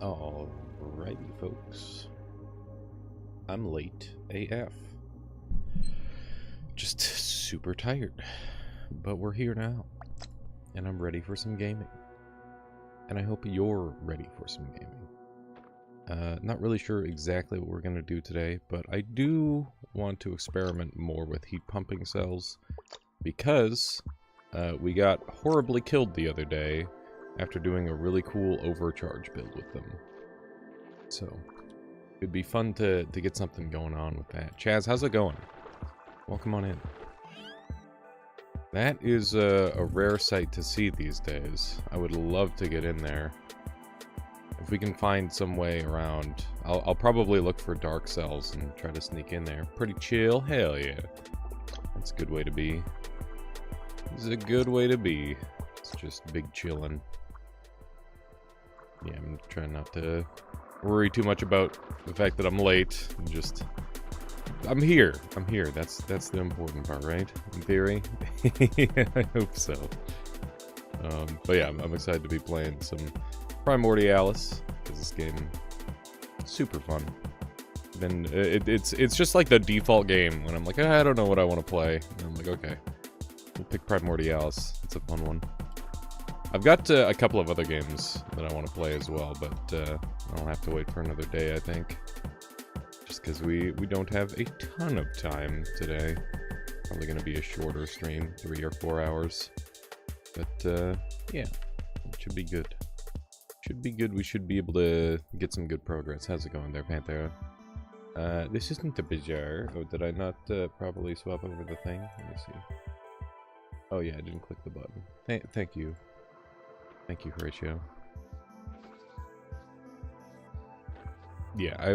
Alrighty, folks. I'm late AF. Just super tired. But we're here now. And I'm ready for some gaming. And I hope you're ready for some gaming. Not really sure exactly what we're going to do today, but I do want to experiment more with heat pumping cells. Because we got horribly killed the other day after doing a really cool overcharge build with them. So, it'd be fun to get something going on with that. Chaz, how's it going? Welcome on in. That is a rare sight to see these days. I would love to get in there. If we can find some way around, I'll probably look for dark cells and try to sneak in there. Pretty chill? Hell yeah. That's a good way to be. This is a good way to be. It's just big chillin'. Yeah, I'm trying not to worry too much about the fact that I'm late. I'm here. That's the important part, right? In theory. I hope so. But yeah, I'm excited to be playing some Primordialis, because this game is super fun. It's just like the default game when I'm like, I don't know what I want to play. And I'm like, okay, we'll pick Primordialis. It's a fun one. I've got a couple of other games that I want to play as well, but I'll have to wait for another day, I think. Just because we don't have a ton of time today. Probably going to be a shorter stream, 3 or 4 hours. But, yeah, it should be good. Should be good. We should be able to get some good progress. How's it going there, Panthera? This isn't a bazaar. Oh, did I not properly swap over the thing? Let me see. Oh, yeah, I didn't click the button. Thank you. Thank you, Horatio. Yeah, I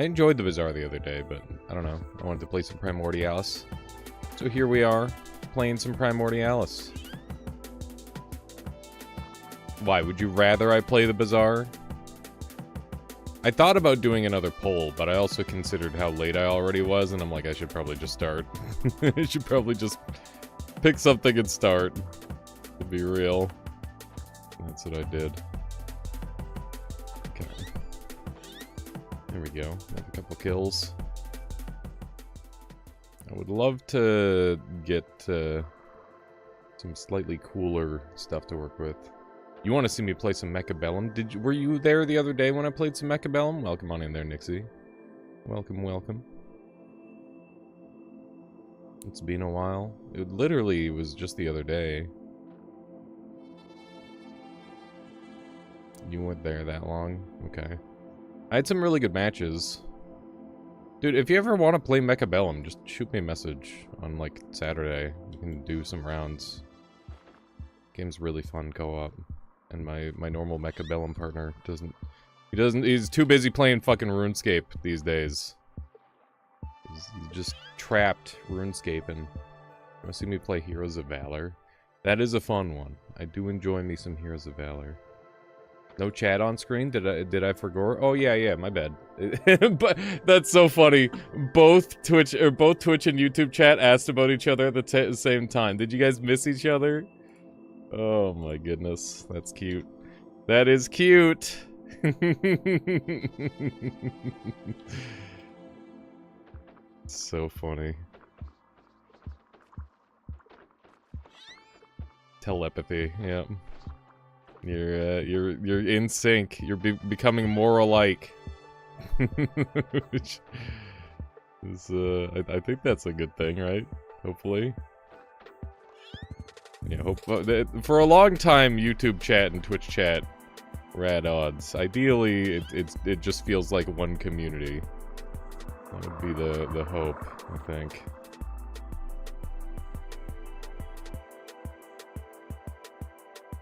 enjoyed the bazaar the other day, but I don't know. I wanted to play some Primordialis. So here we are, playing some Primordialis. Why, would you rather I play the bazaar? I thought about doing another poll, but I also considered how late I already was, and I'm like, I should probably just start. I should probably just pick something and start. To be real. That's what I did. Okay. There we go. Got a couple kills. I would love to get some slightly cooler stuff to work with. You want to see me play some Mechabellum? Were you there the other day when I played some Mechabellum? Welcome on in there, Nixie. Welcome, welcome. It's been a while. It literally was just the other day. You weren't there that long? Okay. I had some really good matches. Dude, if you ever want to play Mechabellum, just shoot me a message on, like, Saturday. You can do some rounds. Game's really fun co-op. And my normal Mechabellum partner he's too busy playing fucking RuneScape these days. He's just trapped RuneScape, and you want to see me play Heroes of Valor? That is a fun one. I do enjoy me some Heroes of Valor. No chat on screen? Did I forget? Oh yeah, my bad. But that's so funny. Both Twitch and YouTube chat asked about each other at the same time. Did you guys miss each other? Oh my goodness, that's cute. That is cute. So funny. Telepathy, yeah. You're in sync. You're becoming more alike. Which is, I think that's a good thing, right? Hopefully. Yeah, for a long time, YouTube chat and Twitch chat were at odds. Ideally, it just feels like one community. That would be the hope, I think.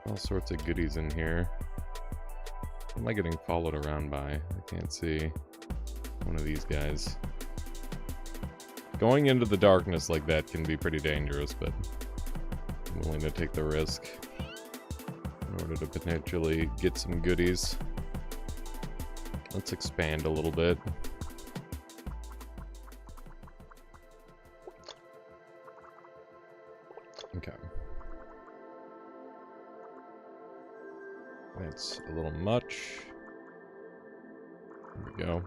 All sorts of goodies in here. What am I getting followed around by? I can't see one of these guys. Going into the darkness like that can be pretty dangerous, but I'm willing to take the risk in order to potentially get some goodies. Let's expand a little bit. Okay. That's a little much. There we go.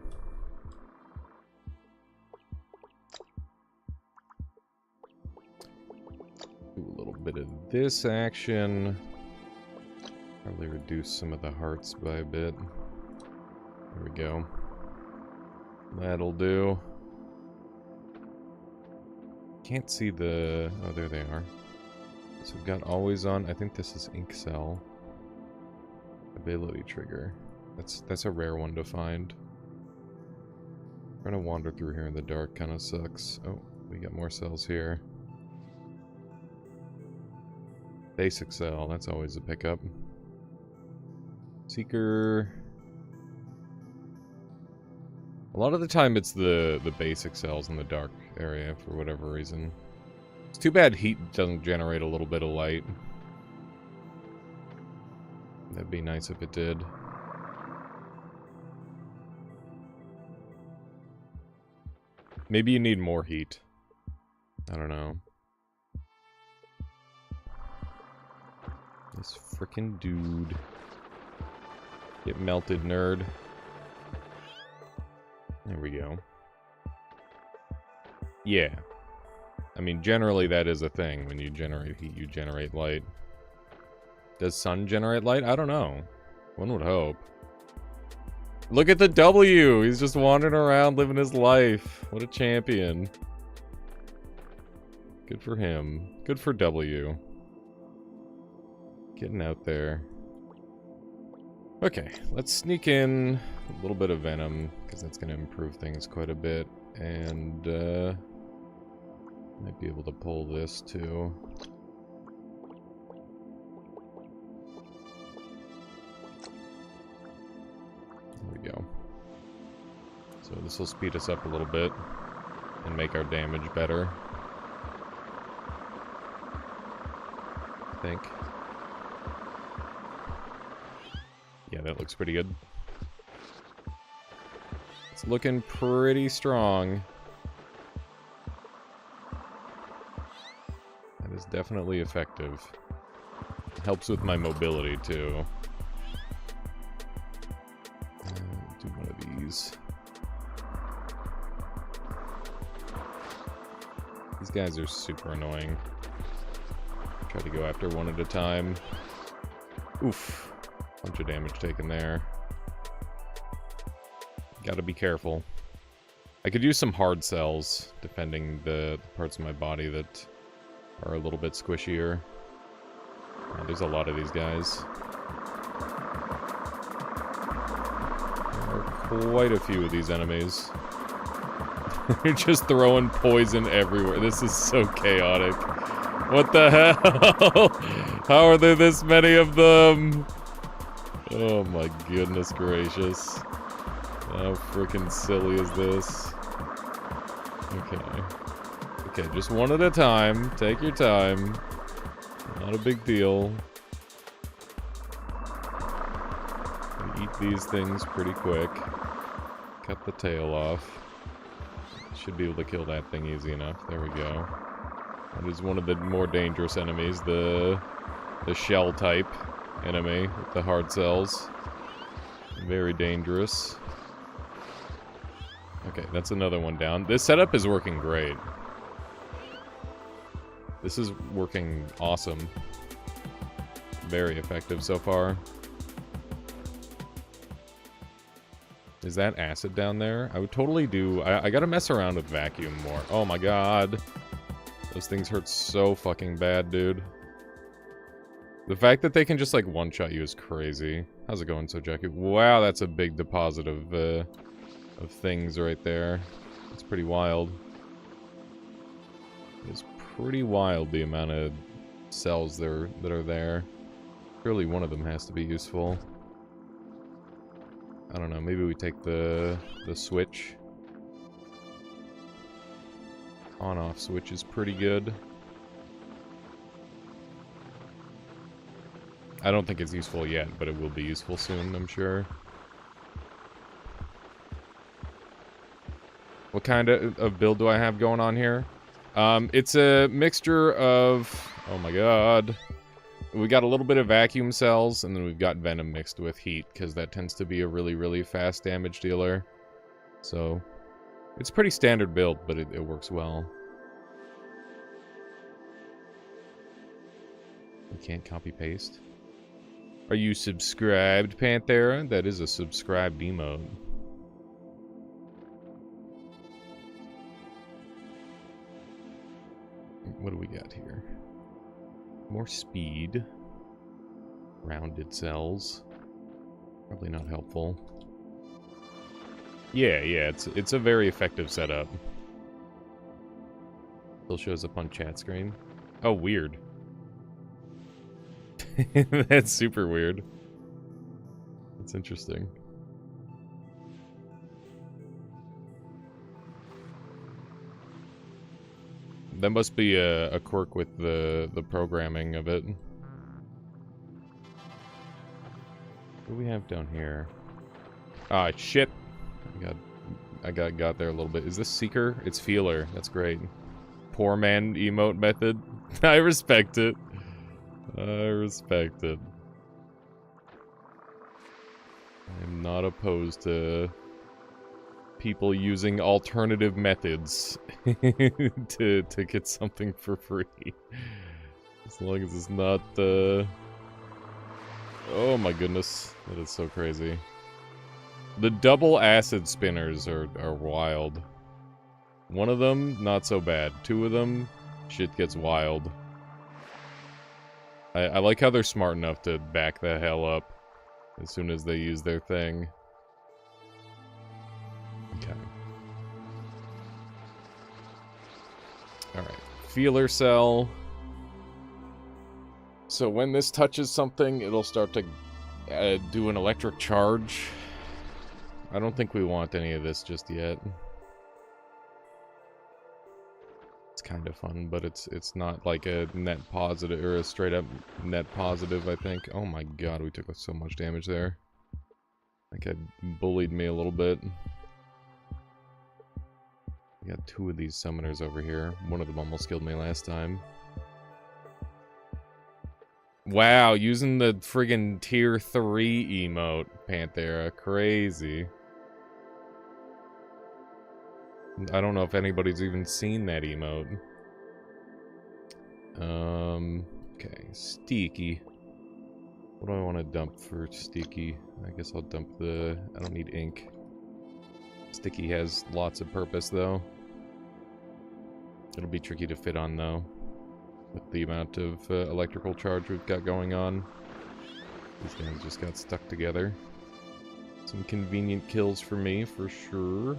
Do a little bit of this action. Probably reduce some of the hearts by a bit. There we go. That'll do. Can't see the... Oh, there they are. So we've got always on. I think this is ink cell. Ability trigger. That's a rare one to find. Trying to wander through here in the dark kind of sucks. Oh, we got more cells here. Basic cell, that's always a pickup. Seeker. A lot of the time it's the basic cells in the dark area for whatever reason. It's too bad heat doesn't generate a little bit of light. That'd be nice if it did. Maybe you need more heat. I don't know. This frickin' dude. Get melted, nerd. There we go. Yeah. I mean, generally that is a thing. When you generate heat, you generate light. Does sun generate light? I don't know. One would hope. Look at the W! He's just wandering around living his life. What a champion. Good for him. Good for W. Getting out there. Okay, let's sneak in a little bit of venom, because that's going to improve things quite a bit. And, might be able to pull this, too. There we go. So this will speed us up a little bit, and make our damage better. I think. Yeah, that looks pretty good. It's looking pretty strong. That is definitely effective. It helps with my mobility, too. Do one of these. These guys are super annoying. Try to go after one at a time. Oof. Bunch of damage taken there. Gotta be careful. I could use some hard cells, defending the parts of my body that are a little bit squishier. There's a lot of these guys. There are quite a few of these enemies. They're just throwing poison everywhere. This is so chaotic. What the hell? How are there this many of them? Oh my goodness gracious. How freaking silly is this? Okay. Okay, just one at a time. Take your time. Not a big deal. We eat these things pretty quick. Cut the tail off. Should be able to kill that thing easy enough. There we go. That is one of the more dangerous enemies, the shell type enemy with the hard cells. Very dangerous. Okay, that's another one down. This setup is working great. This is working awesome. Very effective so far. Is that acid down there? I would totally do... I gotta mess around with vacuum more. Oh my god. Those things hurt so fucking bad, dude. The fact that they can just, like, one-shot you is crazy. How's it going, Sojaku? Wow, that's a big deposit of things right there. It's pretty wild. It's pretty wild, the amount of cells that are there. Surely one of them has to be useful. I don't know, maybe we take the switch. On-off switch is pretty good. I don't think it's useful yet, but it will be useful soon, I'm sure. What kind of build do I have going on here? It's a mixture of... Oh my god. We got a little bit of vacuum cells, and then we've got venom mixed with heat, because that tends to be a really, really fast damage dealer. So, it's pretty standard build, but it works well. You can't copy-paste. Are you subscribed, Panthera? That is a subscribed emote. What do we got here? More speed. Rounded cells. Probably not helpful. Yeah, it's a very effective setup. Still shows up on chat screen. Oh, weird. That's super weird. That's interesting. That must be a quirk with the programming of it. What do we have down here? Ah, shit. I got there a little bit. Is this Seeker? It's Feeler. That's great. Poor man emote method. I respect it. I respect it. I'm not opposed to people using alternative methods to get something for free. As long as it's not oh my goodness, that is so crazy. The double acid spinners are wild. One of them, not so bad. Two of them, shit gets wild. I like how they're smart enough to back the hell up as soon as they use their thing. Okay. Alright. Feeler cell. So when this touches something, it'll start to do an electric charge. I don't think we want any of this just yet. It's kind of fun, but it's not like a net positive, or a straight up net positive, I think. Oh my god, we took so much damage there. Like, it bullied me a little bit. We got two of these summoners over here. One of them almost killed me last time. Wow, using the friggin' tier 3 emote, Panthera. Crazy. I don't know if anybody's even seen that emote. Okay, Steaky. What do I want to dump for Steaky? I guess I'll dump the... I don't need ink. Sticky has lots of purpose, though. It'll be tricky to fit on, though, with the amount of electrical charge we've got going on. These guys just got stuck together. Some convenient kills for me, for sure.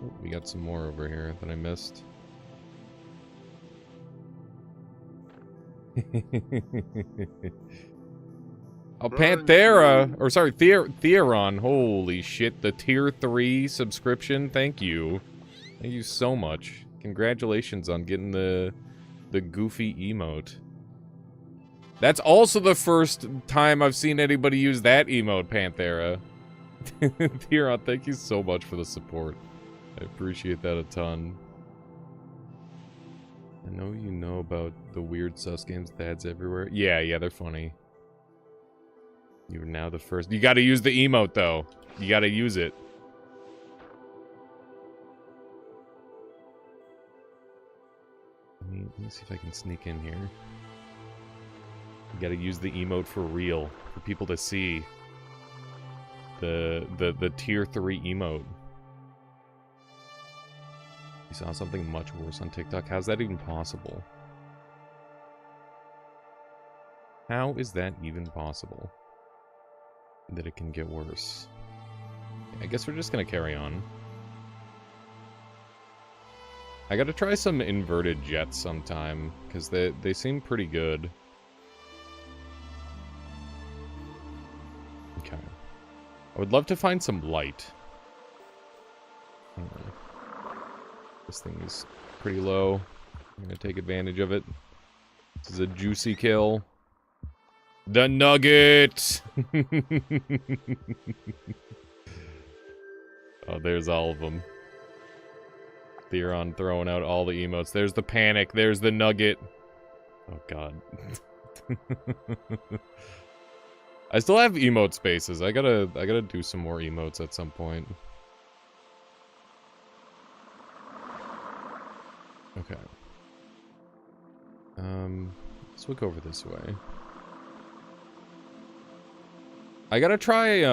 Oh, we got some more over here that I missed. Oh, Panthera! Or sorry, Theron. Holy shit, the tier 3 subscription. Thank you. Thank you so much. Congratulations on getting the goofy emote. That's also the first time I've seen anybody use that emote, Panthera. Theron, thank you so much for the support. I appreciate that a ton. I know you know about the weird sus games with ads everywhere. Yeah, they're funny. You're now the first. You gotta use the emote, though. You gotta use it. Let me see if I can sneak in here. You gotta use the emote for real. For people to see. The tier 3 emote. You saw something much worse on TikTok? How's that even possible? How is that even possible? That it can get worse. I guess we're just gonna carry on. I gotta try some inverted jets sometime, because they seem pretty good. Okay. I would love to find some light. This thing is pretty low. I'm gonna take advantage of it. This is a juicy kill. The nugget! Oh, there's all of them. Theron throwing out all the emotes. There's the panic. There's the nugget. Oh, God. I still have emote spaces. I gotta do some more emotes at some point. Okay. Let's look over this way. I gotta try,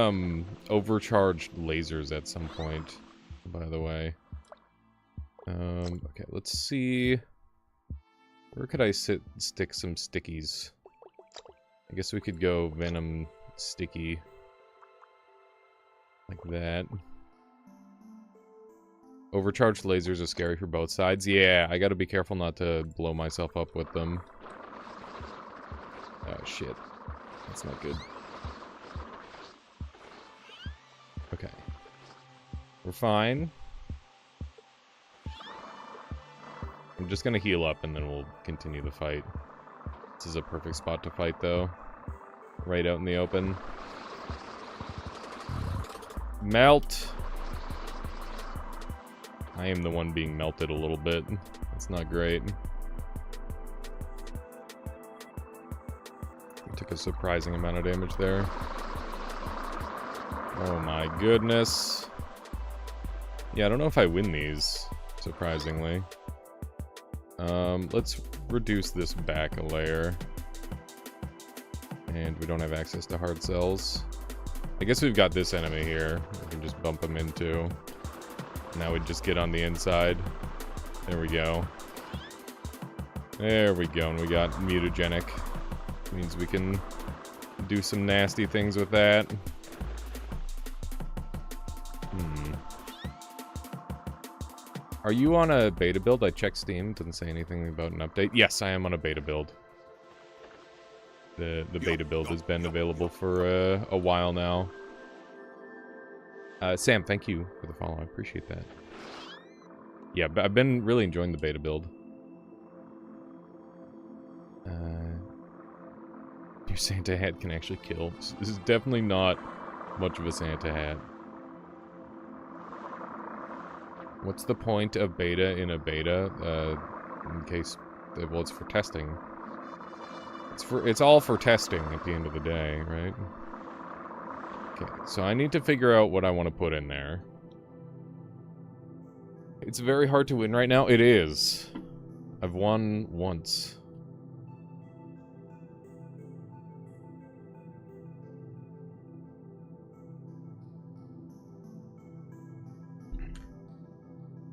overcharged lasers at some point, by the way. Okay, let's see. Where could I stick some stickies? I guess we could go Venom sticky. Like that. Overcharged lasers are scary for both sides. Yeah, I gotta be careful not to blow myself up with them. Oh, shit. That's not good. Okay. We're fine. I'm just gonna heal up and then we'll continue the fight. This is a perfect spot to fight, though. Right out in the open. Melt! I am the one being melted a little bit. That's not great. I took a surprising amount of damage there. Oh my goodness. Yeah, I don't know if I win these, surprisingly. Let's reduce this back a layer. And we don't have access to hard cells. I guess we've got this enemy here. We can just bump him into. Now we just get on the inside. There we go. There we go, and we got mutagenic. Means we can do some nasty things with that. Are you on a beta build? I checked Steam. Doesn't say anything about an update. Yes, I am on a beta build. The beta build has been available for a while now. Sam, thank you for the follow. I appreciate that. Yeah, but I've been really enjoying the beta build. Your Santa hat can actually kill. This is definitely not much of a Santa hat. What's the point of beta in a beta? In case, well, it's for testing. It's all for testing at the end of the day, right? Okay, so I need to figure out what I want to put in there. It's very hard to win right now. It is. I've won once.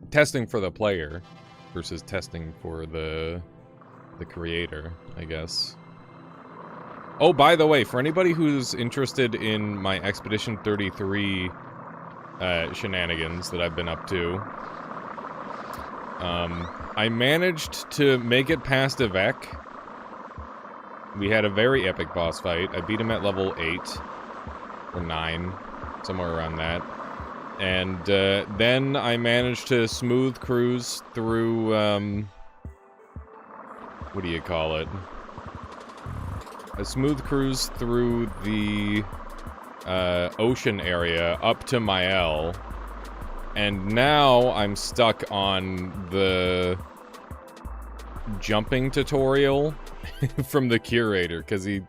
Testing for the player versus testing for the creator, I guess. Oh, by the way, for anybody who's interested in my Expedition 33 shenanigans that I've been up to, I managed to make it past Avec. We had a very epic boss fight. I beat him at level 8 or 9, somewhere around that. And then I managed to smooth cruise through, what do you call it? A smooth cruise through the ocean area up to Mael. And now I'm stuck on the jumping tutorial from the curator, because he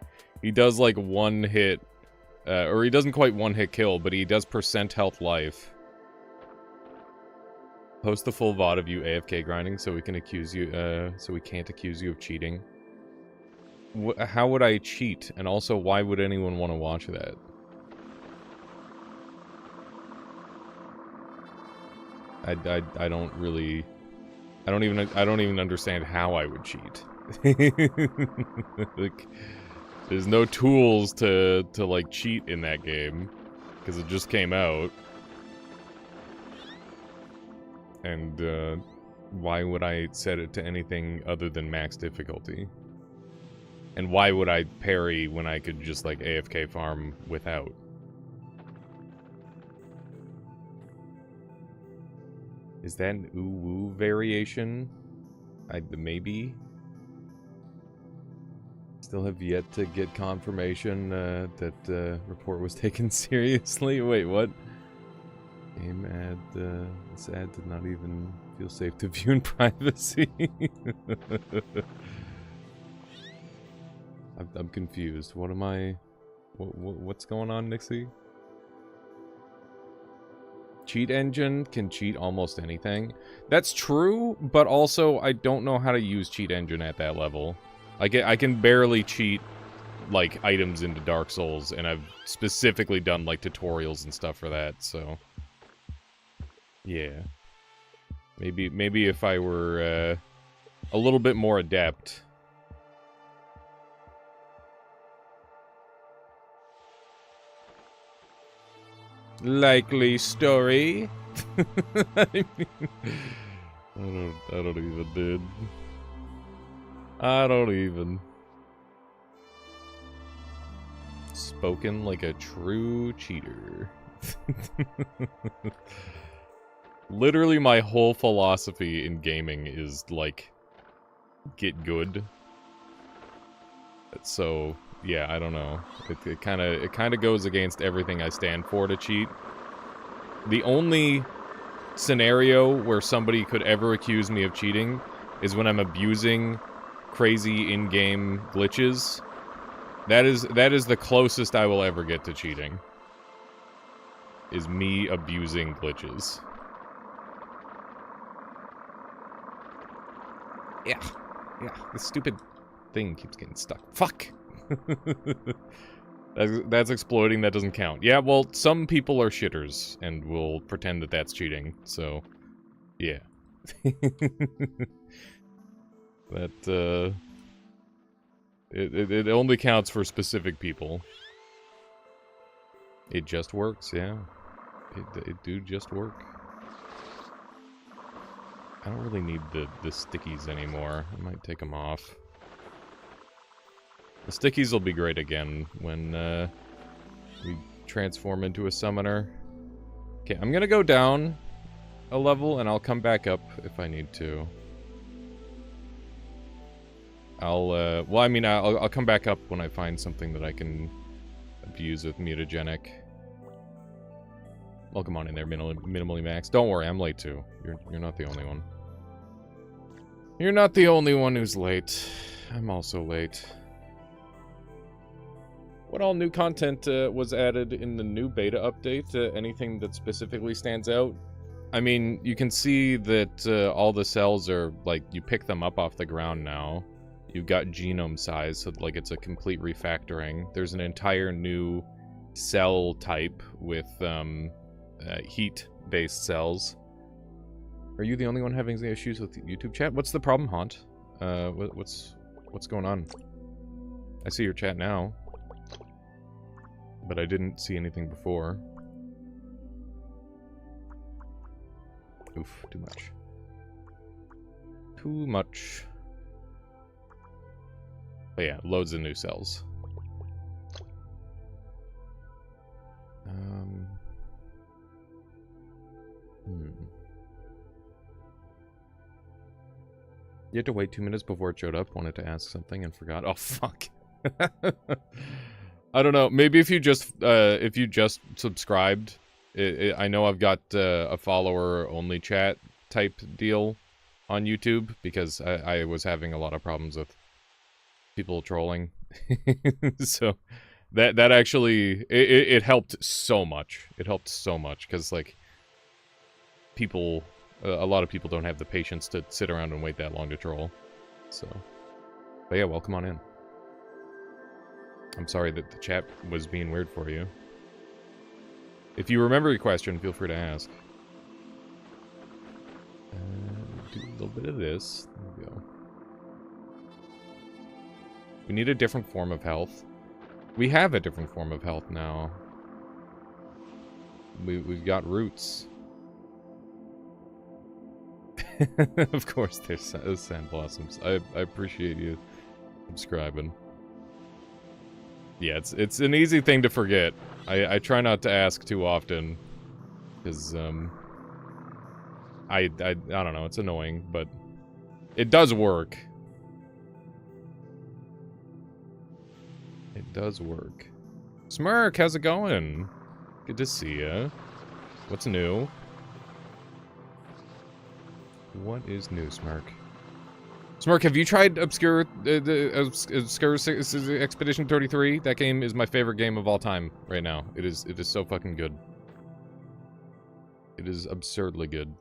does like one hit. Or he doesn't quite one-hit kill, but he does percent health life. Post the full VOD of you AFK grinding so we can accuse you, so we can't accuse you of cheating. How would I cheat? And also, why would anyone want to watch that? I don't really... I don't even understand how I would cheat. Like... There's no tools to like, cheat in that game. Because it just came out. And, why would I set it to anything other than max difficulty? And why would I parry when I could just, like, AFK farm without? Is that an ooh-woo variation? Maybe? Still have yet to get confirmation that report was taken seriously. Wait, what? Game ad, this ad did not even feel safe to view in privacy. I'm confused. What am I... What's going on, Nixie? Cheat engine can cheat almost anything. That's true, but also I don't know how to use cheat engine at that level. I can barely cheat, like, items into Dark Souls, and I've specifically done, like, tutorials and stuff for that, so... Yeah. Maybe if I were, a little bit more adept... Likely story. I don't even, dude. I don't even. Spoken like a true cheater. Literally my whole philosophy in gaming is, like, get good. So... yeah, I don't know. It kind of goes against everything I stand for to cheat. The only scenario where somebody could ever accuse me of cheating is when I'm abusing crazy in-game glitches. That is the closest I will ever get to cheating. Is me abusing glitches. Yeah. Yeah, this stupid thing keeps getting stuck. Fuck! That's exploiting, that doesn't count. Yeah, well, some people are shitters and will pretend that that's cheating, so... yeah. That, It only counts for specific people. It just works, yeah. It do just work. I don't really need the stickies anymore. I might take them off. The stickies will be great again when we transform into a summoner. Okay, I'm gonna go down a level and I'll come back up if I need to. Well, I mean, I'll come back up when I find something that I can abuse with mutagenic. Welcome on in there, minimally max. Don't worry, I'm late too. You're not the only one. You're not the only one who's late. I'm also late. What all new content was added in the new beta update? Anything that specifically stands out? I mean, you can see that all the cells are, like, you pick them up off the ground now. You've got genome size, so, like, it's a complete refactoring. There's an entire new cell type with heat-based cells. Are you the only one having issues with YouTube chat? What's the problem, Haunt? What's going on? I see your chat now. But I didn't see anything before. Oof, too much. Too much. But yeah, loads of new cells. You had to wait 2 minutes before it showed up. Wanted to ask something and forgot. Oh, fuck. I don't know. Maybe if you just subscribed, I know I've got a follower-only chat type deal on YouTube because I was having a lot of problems with people trolling. So that actually it helped so much. It helped so much because, like, people, a lot of people don't have the patience to sit around and wait that long to troll. So, but yeah, welcome on in. I'm sorry that the chat was being weird for you. If you remember your question, feel free to ask. Do a little bit of this. There we go. We need a different form of health. We have a different form of health now. We've got roots. Of course, there's sand blossoms. I appreciate you subscribing. Yeah, it's an easy thing to forget. I try not to ask too often, because I don't know, it's annoying, but it does work. It does work. Smirk, how's it going? Good to see ya. What's new? What is new, Smirk? Smirk, have you tried Obscure Expedition 33? That game is my favorite game of all time right now. It is so fucking good. It is absurdly good.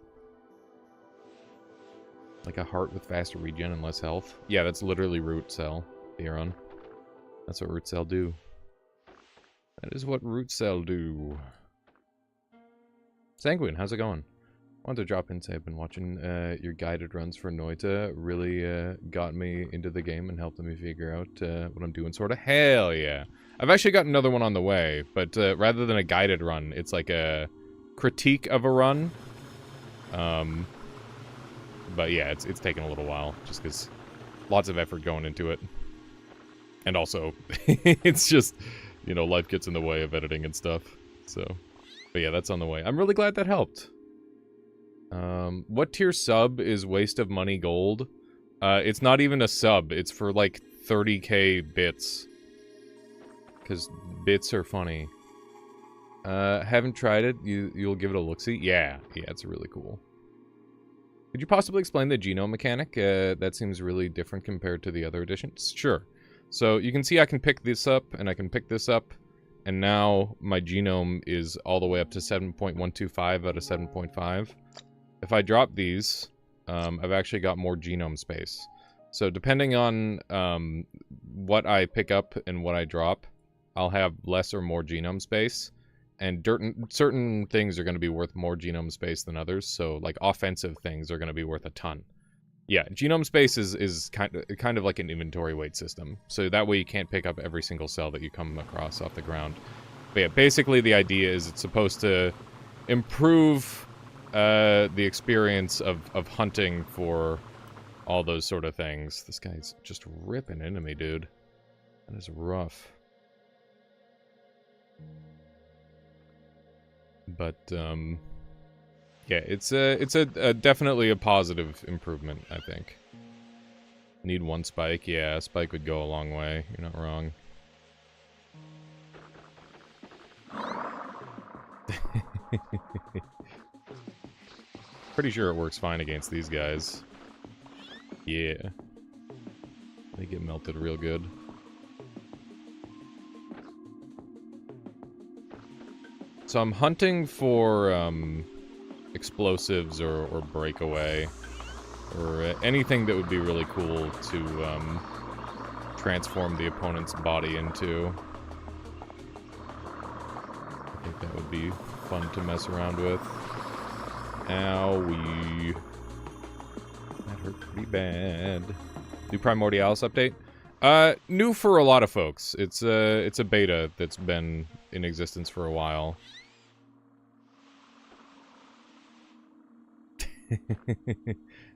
Like a heart with faster regen and less health. Yeah, that's literally Root Cell, Theron. That's what Root Cell do. That is what Root Cell do. Sanguine, how's it going? I wanted to drop in, say I've been watching your guided runs for Noita. Really got me into the game and helped me figure out what I'm doing, sort of. Hell yeah. I've actually got another one on the way, but rather than a guided run, it's like a critique of a run. But yeah, it's taken a little while, just because lots of effort going into it. And also, it's just, you know, life gets in the way of editing and stuff. So, but yeah, that's on the way. I'm really glad that helped. What tier sub is waste of money gold? It's not even a sub. It's for like 30k bits. Because bits are funny. Haven't tried it. You'll give it a look-see? Yeah, it's really cool. Could you possibly explain the genome mechanic? That seems really different compared to the other editions. Sure. So you can see I can pick this up, and I can pick this up, and now my genome is all the way up to 7.125 out of 7.5. If I drop these, I've actually got more genome space. So depending on what I pick up and what I drop, I'll have less or more genome space. And certain things are going to be worth more genome space than others. So, like, offensive things are going to be worth a ton. Yeah, genome space is kind of like an inventory weight system. So that way you can't pick up every single cell that you come across off the ground. But yeah, basically the idea is it's supposed to improve the experience of hunting for all those sort of things. This guy's just ripping into me, dude. That is rough. But, yeah, it's definitely a positive improvement, I think. Need one spike? Yeah, a spike would go a long way. You're not wrong. Pretty sure it works fine against these guys. Yeah. They get melted real good. So I'm hunting for explosives or breakaway, or anything that would be really cool to transform the opponent's body into. I think that would be fun to mess around with. Owie. That hurt pretty bad. New Primordialis update? New for a lot of folks. It's a beta that's been in existence for a while.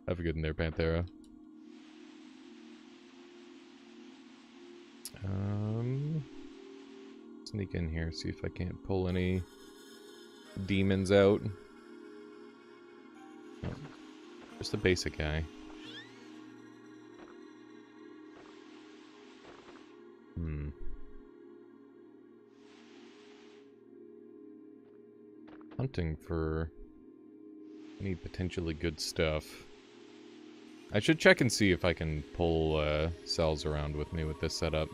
Have a good one there, Panthera. Sneak in here, see if I can't pull any demons out. Oh, just a basic guy. Hunting for any potentially good stuff. I should check and see if I can pull cells around with me with this setup.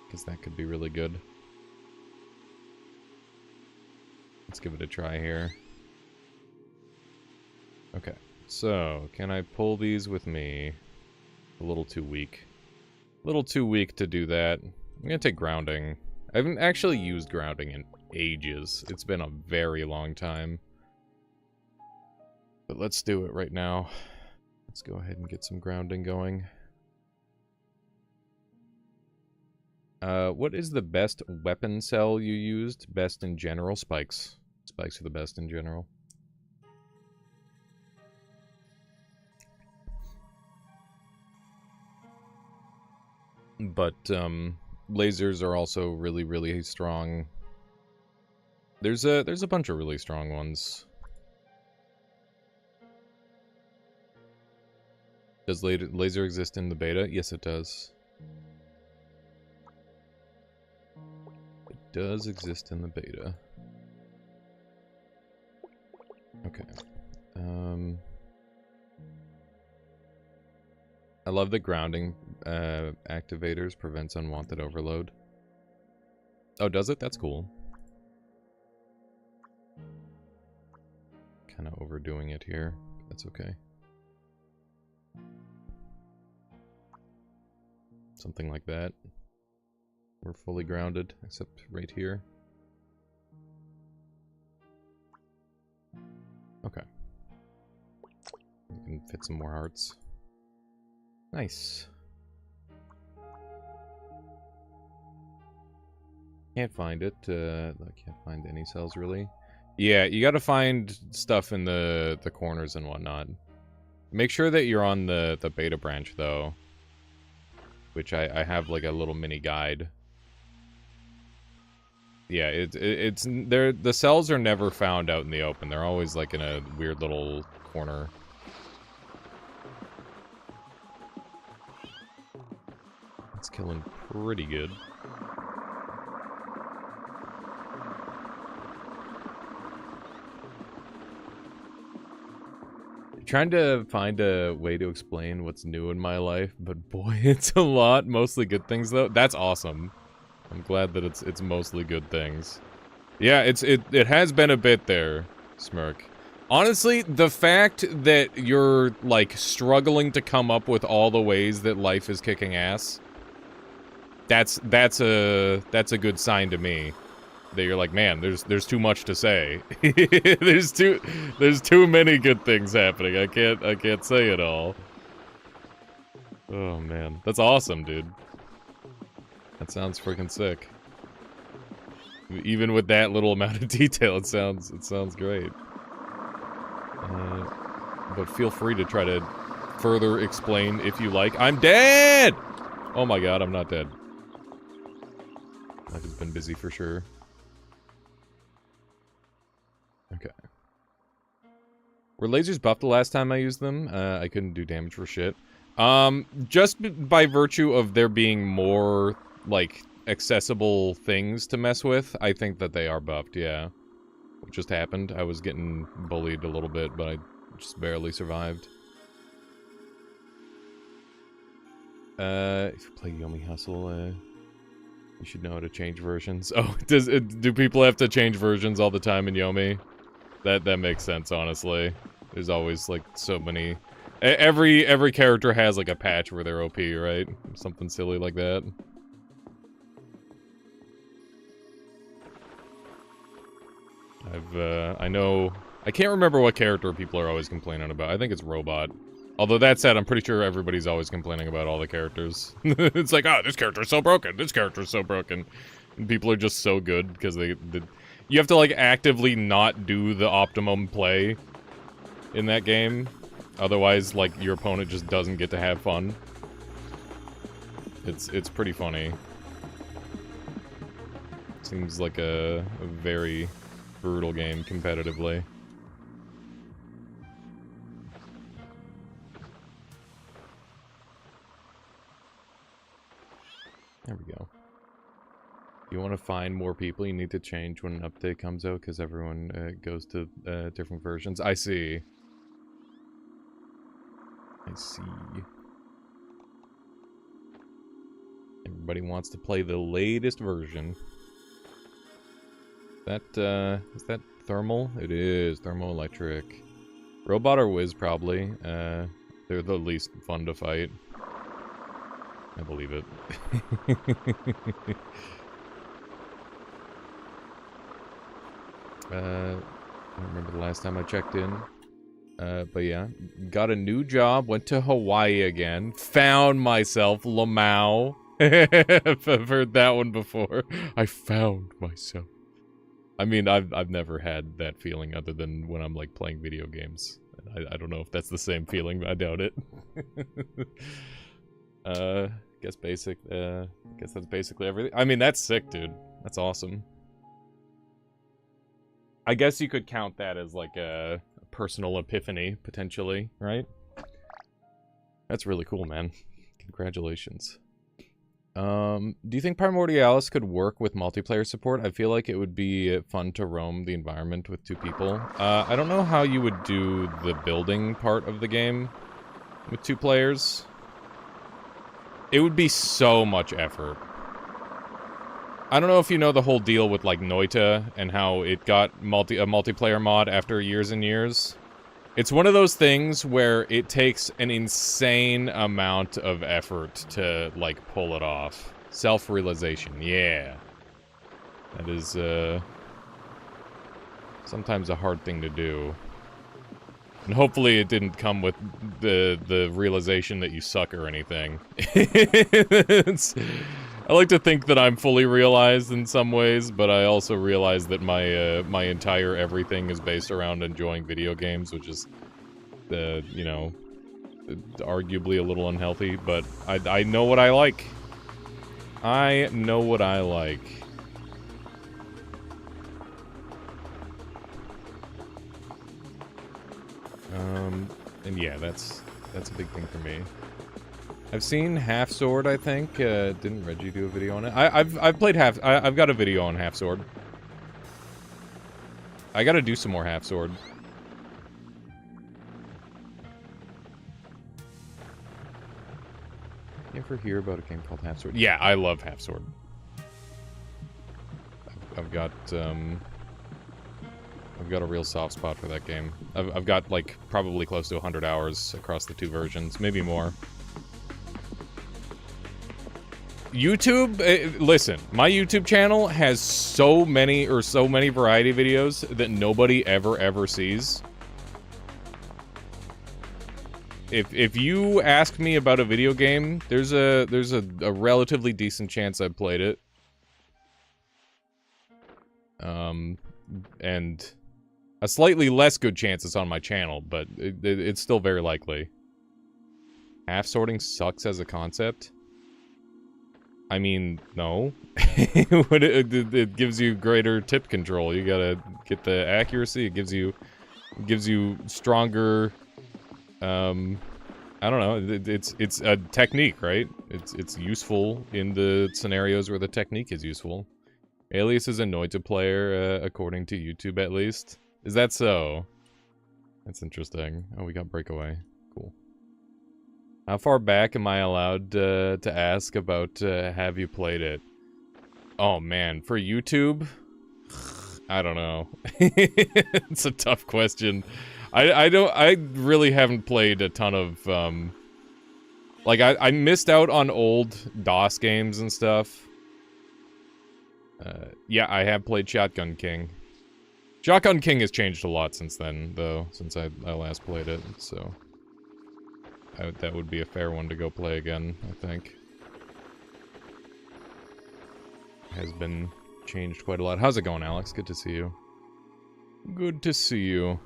Because that could be really good. Let's give it a try here. Okay, so can I pull these with me? A little too weak. A little too weak to do that. I'm gonna take grounding. I haven't actually used grounding in ages. It's been a very long time. But let's do it right now. Let's go ahead and get some grounding going. What is the best weapon cell you used? Best in general? Spikes. Spikes are the best in general. But, lasers are also really, really strong. There's a bunch of really strong ones. Does laser exist in the beta? Yes, it does. It does exist in the beta. Okay. love the grounding activators prevents unwanted overload. Oh, does it? That's cool. Kind of overdoing it here. That's okay. Something like that. We're fully grounded, except right here. Okay. We can fit some more hearts. Nice. Can't find it. I can't find any cells, really. Yeah, you gotta find stuff in the corners and whatnot. Make sure that you're on the beta branch, though. Which I have, like, a little mini guide. Yeah, it's the cells are never found out in the open. They're always, like, in a weird little corner. It's killing pretty good. Trying to find a way to explain what's new in my life, but boy, it's a lot. Mostly good things, though. That's awesome. I'm glad that it's mostly good things. Yeah, it has been a bit there, Smirk. Honestly, the fact that you're, like, struggling to come up with all the ways that life is kicking ass, that's a good sign to me. That you're like, man, there's too much to say. there's too many good things happening. I can't say it all. Oh man, that's awesome, dude. That sounds freaking sick. Even with that little amount of detail, it sounds great. But feel free to try to further explain if you like. I'm dead! Oh my god, I'm not dead. Life has been busy for sure. Okay. Were lasers buffed the last time I used them? I couldn't do damage for shit. Just by virtue of there being more, like, accessible things to mess with, I think that they are buffed, yeah. What just happened? I was getting bullied a little bit, but I just barely survived. If you play Yomi Hustle, you should know how to change versions. Oh, do people have to change versions all the time in Yomi? That makes sense, honestly. There's always, like, so many... Every character has, like, a patch where they're OP, right? Something silly like that. I know... I can't remember what character people are always complaining about. I think it's Robot. Although that said, I'm pretty sure everybody's always complaining about all the characters. It's like, oh, this character's so broken, this character's so broken. And people are just so good because you have to, like, actively not do the optimum play in that game. Otherwise, like, your opponent just doesn't get to have fun. It's pretty funny. Seems like a very brutal game competitively. There we go. You want to find more people, you need to change when an update comes out, because everyone goes to different versions. I see. I see. Everybody wants to play the latest version. Is that thermal? It is. Thermoelectric. Robot or Wiz, probably. They're the least fun to fight. I believe it. I don't remember the last time I checked in. But yeah. Got a new job, went to Hawaii again. Found myself, Lamau. I've heard that one before. I found myself. I mean, I've never had that feeling other than when I'm, like, playing video games. I don't know if that's the same feeling, but I doubt it. Guess that's basically everything. I mean, that's sick, dude. That's awesome. I guess you could count that as, like, a personal epiphany, potentially, right? That's really cool, man. Congratulations. Do you think Primordialis could work with multiplayer support? I feel like it would be fun to roam the environment with 2 people. I don't know how you would do the building part of the game with 2 players. It would be so much effort. I don't know if you know the whole deal with, like, Noita and how it got a multiplayer mod after years and years. It's one of those things where it takes an insane amount of effort to, like, pull it off. Self-realization, yeah. That is, sometimes a hard thing to do. And hopefully it didn't come with the realization that you suck or anything. I like to think that I'm fully realized in some ways, but I also realize that my my entire everything is based around enjoying video games, which is, you know, arguably a little unhealthy, but I know what I like. I know what I like. And yeah, that's a big thing for me. I've seen Half Sword, I think. Didn't Reggie do a video on it? I've played I've got a video on Half Sword. I gotta do some more Half Sword. You ever hear about a game called Half Sword? Yeah, I love Half Sword. I've got a real soft spot for that game. I've got, like, probably close to 100 hours across the two versions, maybe more. YouTube, listen, my YouTube channel has so many variety videos that nobody ever sees. If you ask me about a video game, there's a relatively decent chance I've played it. And a slightly less good chance it's on my channel, but it's still very likely. Half sorting sucks as a concept. I mean, no. It gives you greater tip control. You gotta get the accuracy. It gives you stronger. I don't know. It's a technique, right? It's useful in the scenarios where the technique is useful. Alias is a Noita player, according to YouTube at least. Is that so? That's interesting. Oh, we got Breakaway. Cool. How far back am I allowed to ask about have you played it? Oh man, for YouTube? I don't know. It's a tough question. I really haven't played a ton of, like, I missed out on old DOS games and stuff. Yeah, I have played Shotgun King. Shotgun King has changed a lot since then, though, since I last played it, so... that would be a fair one to go play again, I think. Has been changed quite a lot. How's it going, Alex? Good to see you. Good to see you.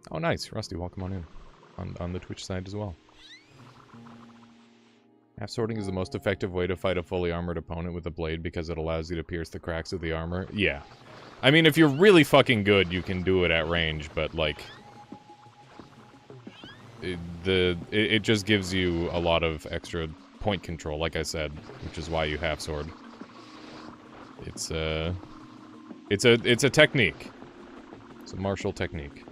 Oh, nice. Rusty, welcome on in. On the Twitch side as well. Half sorting is the most effective way to fight a fully armored opponent with a blade because it allows you to pierce the cracks of the armor. Yeah. I mean, if you're really fucking good, you can do it at range, but, like... It just gives you a lot of extra point control, like I said, which is why you half sword. It's a technique. It's a martial technique.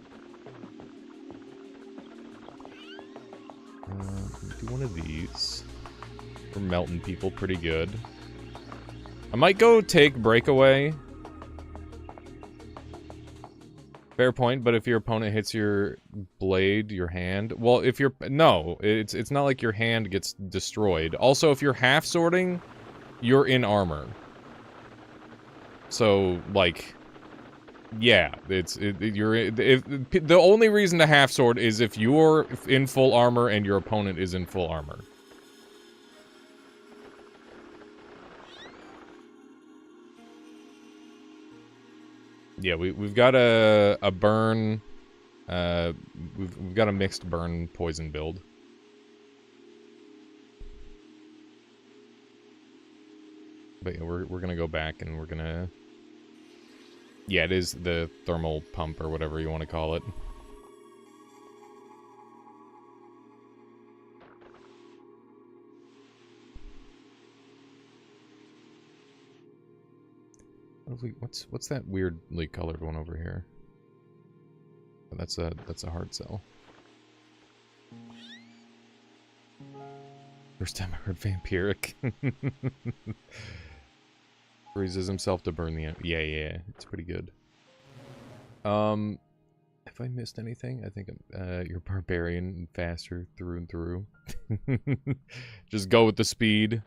Do one of these. We're melting people pretty good. I might go take Breakaway. Fair point, but if your opponent hits your blade, your hand... Well, if you're... No, it's not like your hand gets destroyed. Also, if you're half sorting, you're in armor. So, like... Yeah, the only reason to half sword is if you're in full armor and your opponent is in full armor. Yeah, we've got a burn. We've got a mixed burn poison build. But yeah, we're gonna go back and we're gonna. Yeah, it is the thermal pump or whatever you want to call it. What have we, what's that weirdly colored one over here? Oh, that's a hard cell. First time I heard vampiric. Freezes himself to burn the... Yeah, it's pretty good. Have I missed anything? I think you're barbarian and faster through and through. Just go with the speed.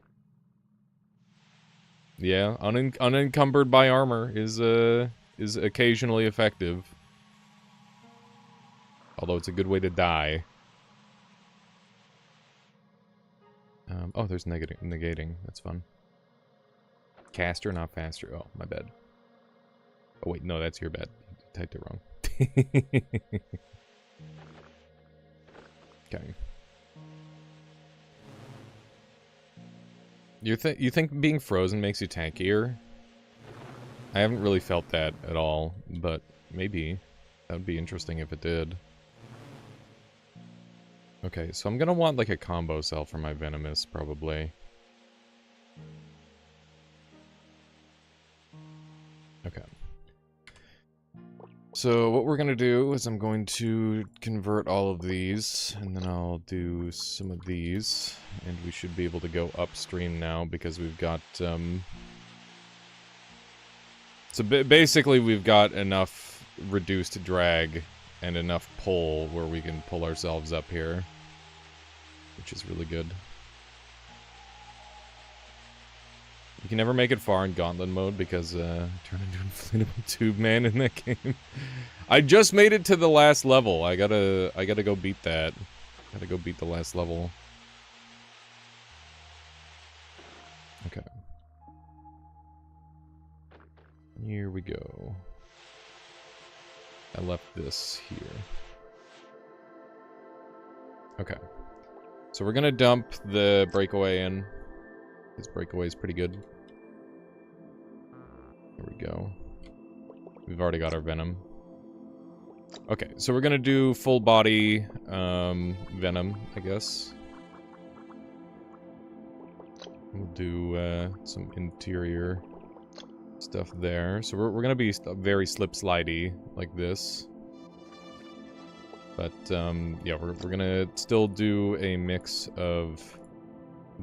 Yeah, unencumbered by armor is occasionally effective. Although it's a good way to die. Oh, there's negating. That's fun. Caster, not faster. Oh, my bad. Oh, wait, no, that's your bad. You typed it wrong. Okay. You think being frozen makes you tankier? I haven't really felt that at all, but maybe. That would be interesting if it did. Okay, so I'm gonna want like a combo cell for my Venomous, probably. Okay. So what we're gonna do is I'm going to convert all of these, and then I'll do some of these, and we should be able to go upstream now because we've got, So basically we've got enough reduced drag and enough pull where we can pull ourselves up here, which is really good. You can never make it far in Gauntlet mode because turn into an inflatable tube man in that game. I just made it to the last level. I gotta go beat that. Gotta go beat the last level. Okay. Here we go. I left this here. Okay. So we're gonna dump the breakaway in. This breakaway is pretty good. There we go. We've already got our Venom. Okay, so we're gonna do full body Venom, I guess. We'll do some interior stuff there. So we're gonna be very slip-slidey like this. But yeah, we're gonna still do a mix of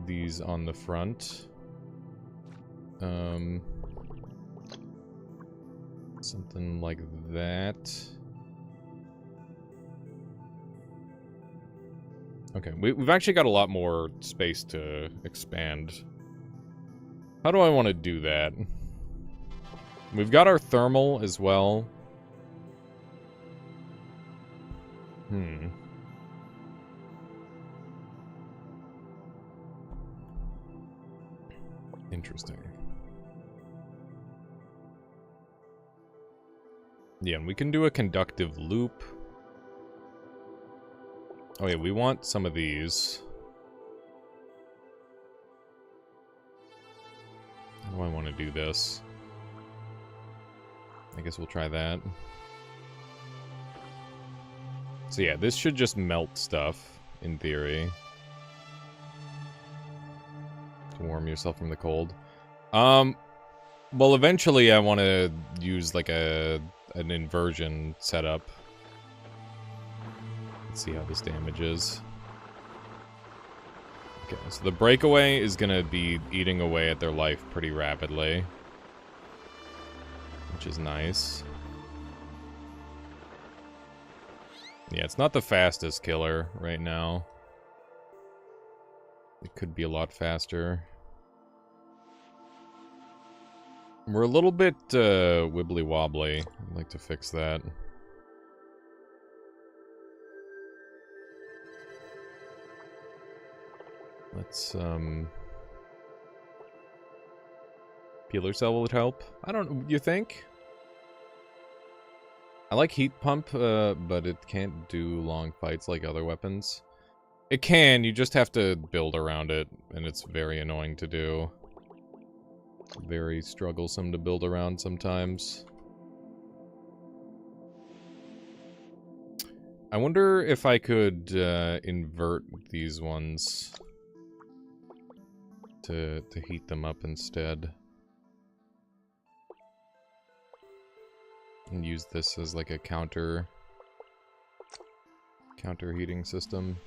these on the front. Something like that. Okay, we've actually got a lot more space to expand. How do I want to do that? We've got our thermal as well. Interesting. Yeah, and we can do a conductive loop. Oh yeah, we want some of these. How do I want to do this? I guess we'll try that. So yeah, this should just melt stuff, in theory. To warm yourself from the cold. Well, eventually I want to use like an inversion setup. Let's see how this damages. Okay, so the breakaway is gonna be eating away at their life pretty rapidly. Which is nice. Yeah, it's not the fastest killer right now. It could be a lot faster. We're a little bit wibbly-wobbly. I'd like to fix that. Let's, Peeler cell would help? I don't... You think? I like heat pump, but it can't do long fights like other weapons. It can, you just have to build around it, and it's very annoying to do. Very strugglesome to build around sometimes. I wonder if I could invert these ones to heat them up instead. And use this as like a counter heating system.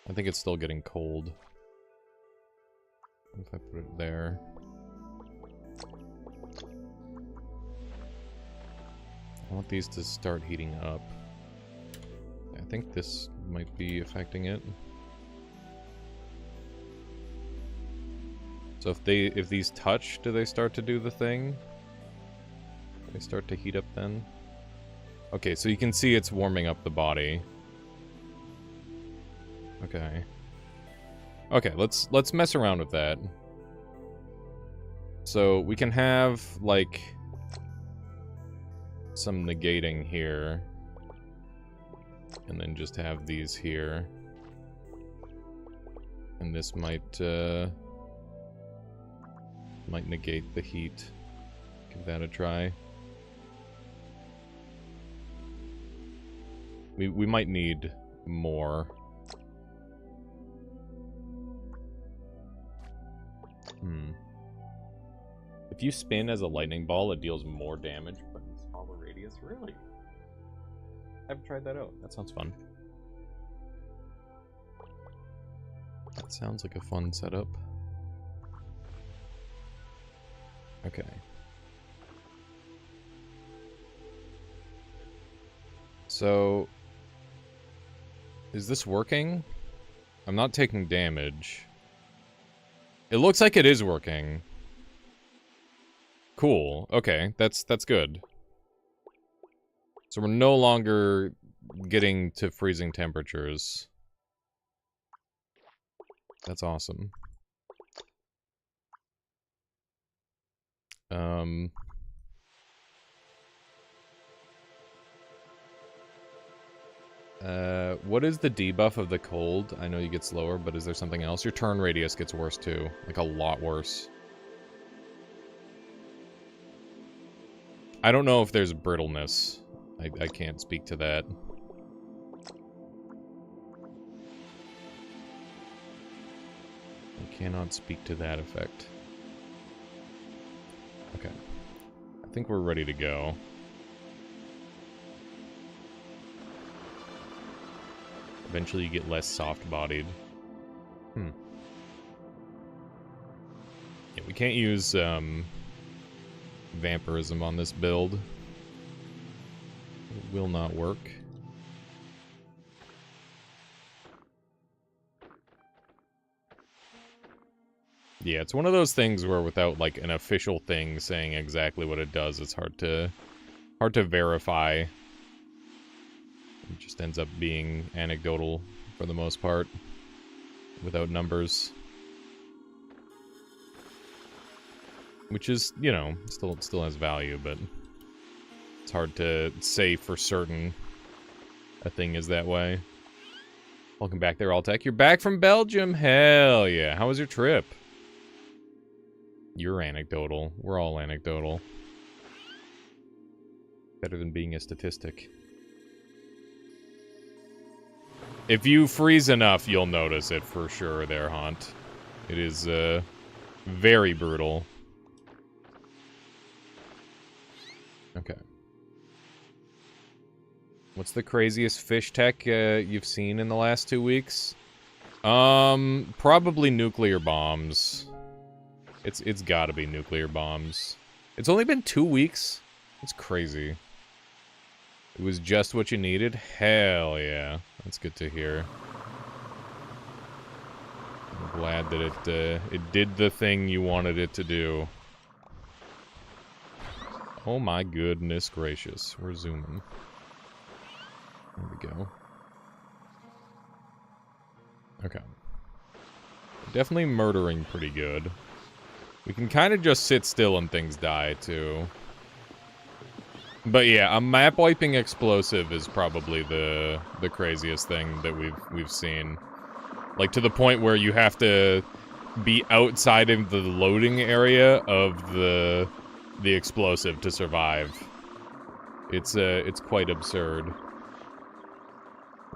I think it's still getting cold. If I put it there. I want these to start heating up. I think this might be affecting it. So if these touch, do they start to do the thing? Do they start to heat up then? Okay, so you can see it's warming up the body. Okay. Okay, let's mess around with that. So we can have like some negating here. And then just have these here. And this might negate the heat. Give that a try. We might need more. If you spin as a lightning ball, it deals more damage, but in smaller radius. Really? I haven't tried that out. That sounds fun. That sounds like a fun setup. Okay. So, is this working? I'm not taking damage. It looks like it is working. Cool. Okay, that's good. So we're no longer getting to freezing temperatures. That's awesome. What is the debuff of the cold? I know you get slower, but is there something else? Your turn radius gets worse too. Like a lot worse. I don't know if there's brittleness. I can't speak to that. I cannot speak to that effect. Okay. I think we're ready to go. Eventually you get less soft-bodied. Yeah, we can't use, vampirism on this build. It will not work. Yeah, it's one of those things where without, like, an official thing saying exactly what it does, it's hard to verify. It just ends up being anecdotal for the most part, without numbers. Which is, you know, still has value, but it's hard to say for certain a thing is that way. Welcome back there, Alltech. You're back from Belgium? Hell yeah. How was your trip? You're anecdotal. We're all anecdotal. Better than being a statistic. If you freeze enough, you'll notice it for sure there, Haunt. It is, very brutal. Okay. What's the craziest fish tech you've seen in the last 2 weeks? Probably nuclear bombs. It's gotta be nuclear bombs. It's only been 2 weeks? It's crazy. It was just what you needed? Hell yeah. That's good to hear. I'm glad that it did the thing you wanted it to do. Oh my goodness gracious. We're zooming. There we go. Okay. Definitely murdering pretty good. We can kind of just sit still and things die, too. But yeah, a map wiping explosive is probably the craziest thing that we've seen. Like, to the point where you have to be outside of the loading area of the explosive to survive. It's quite absurd.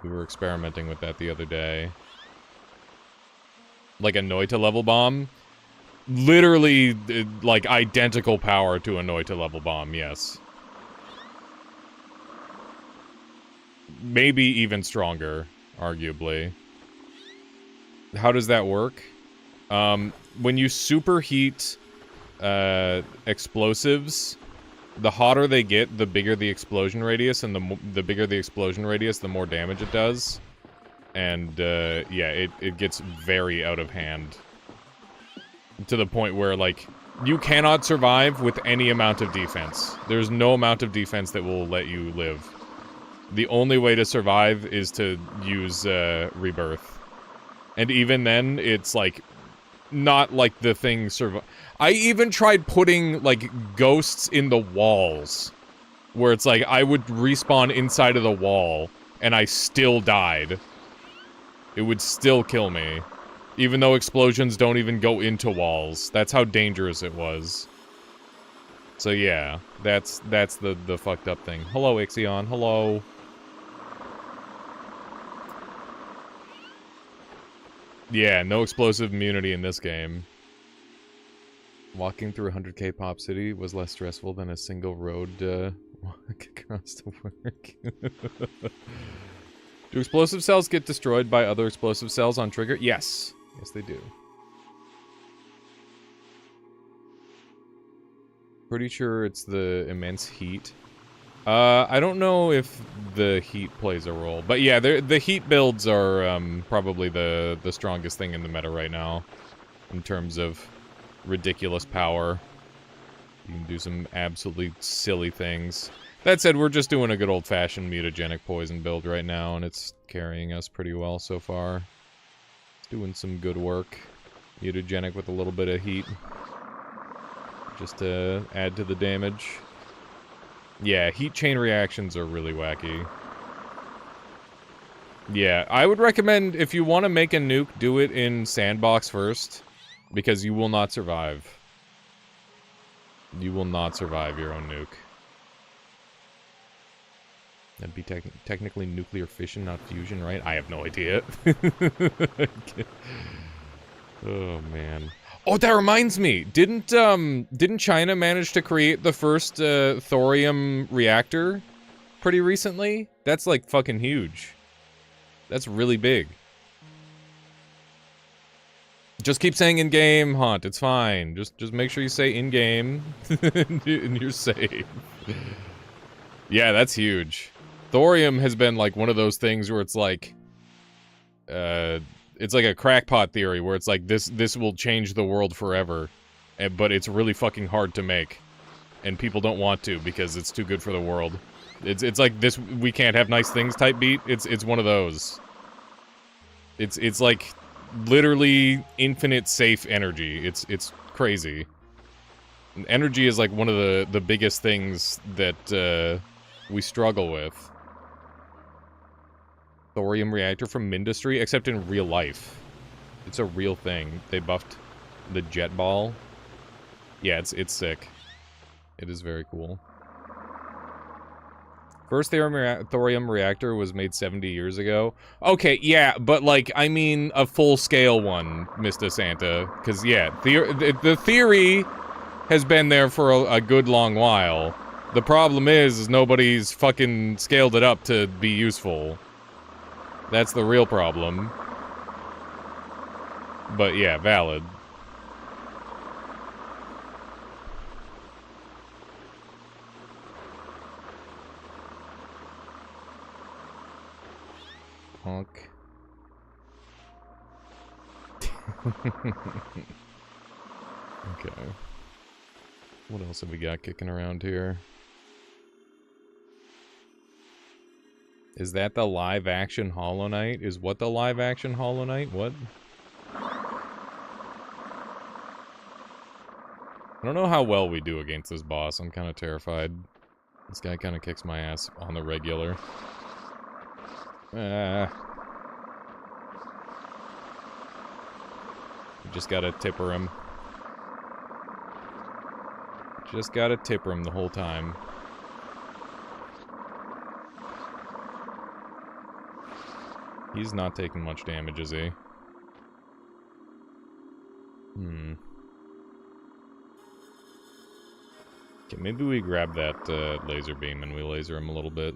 We were experimenting with that the other day. Like a Noita level bomb. Literally, like, identical power to a Noita level bomb, yes. Maybe even stronger, arguably. How does that work? When you superheat explosives, the hotter they get, the bigger the explosion radius, and the bigger the explosion radius, the more damage it does. And, yeah, it gets very out of hand. To the point where, like, you cannot survive with any amount of defense. There's no amount of defense that will let you live. The only way to survive is to use, Rebirth. And even then, it's, like, not like the thing survive. I even tried putting, like, ghosts in the walls. Where it's like, I would respawn inside of the wall, and I still died. It would still kill me. Even though explosions don't even go into walls. That's how dangerous it was. So yeah, that's the fucked up thing. Hello, Ixion. Hello. Yeah, no explosive immunity in this game. Walking through 100k Pop City was less stressful than a single road walk across to work. Do explosive cells get destroyed by other explosive cells on trigger? Yes. Yes, they do. Pretty sure it's the immense heat. I don't know if the heat plays a role. But yeah, the heat builds are probably the strongest thing in the meta right now. In terms of ridiculous power. You can do some absolutely silly things. That said, we're just doing a good old-fashioned mutagenic poison build right now, and it's carrying us pretty well so far. It's doing some good work. Mutagenic with a little bit of heat. Just to add to the damage. Yeah, heat chain reactions are really wacky. Yeah, I would recommend, if you want to make a nuke, do it in sandbox first. Because you will not survive. You will not survive your own nuke. That'd be technically nuclear fission, not fusion, right? I have no idea. Oh, man. Oh, that reminds me! Didn't China manage to create the first, thorium reactor pretty recently? That's, like, fucking huge. That's really big. Just keep saying in-game, Haunt, it's fine. Just make sure you say in-game, and you're safe. Yeah, that's huge. Thorium has been, like, one of those things where it's like, it's like a crackpot theory, where it's like, this will change the world forever. But it's really fucking hard to make. And people don't want to, because it's too good for the world. It's like this, we can't have nice things type beat. It's one of those. It's like, literally infinite safe energy. It's crazy. And energy is like one of the biggest things that, we struggle with. Thorium reactor from Mindustry, except in real life. It's a real thing. They buffed the jet ball. Yeah, it's sick. It is very cool. First thorium reactor was made 70 years ago. Okay, yeah, but like, I mean a full-scale one, Mr. Santa. Because, yeah, the theory has been there for a good long while. The problem is nobody's fucking scaled it up to be useful. That's the real problem. But yeah, valid. Honk. Okay. What else have we got kicking around here? Is that the live-action Hollow Knight? Is what the live-action Hollow Knight? What? I don't know how well we do against this boss. I'm kind of terrified. This guy kind of kicks my ass on the regular. Just gotta tipper him. Just gotta tipper him the whole time. He's not taking much damage, is he? Okay, maybe we grab that laser beam and we laser him a little bit.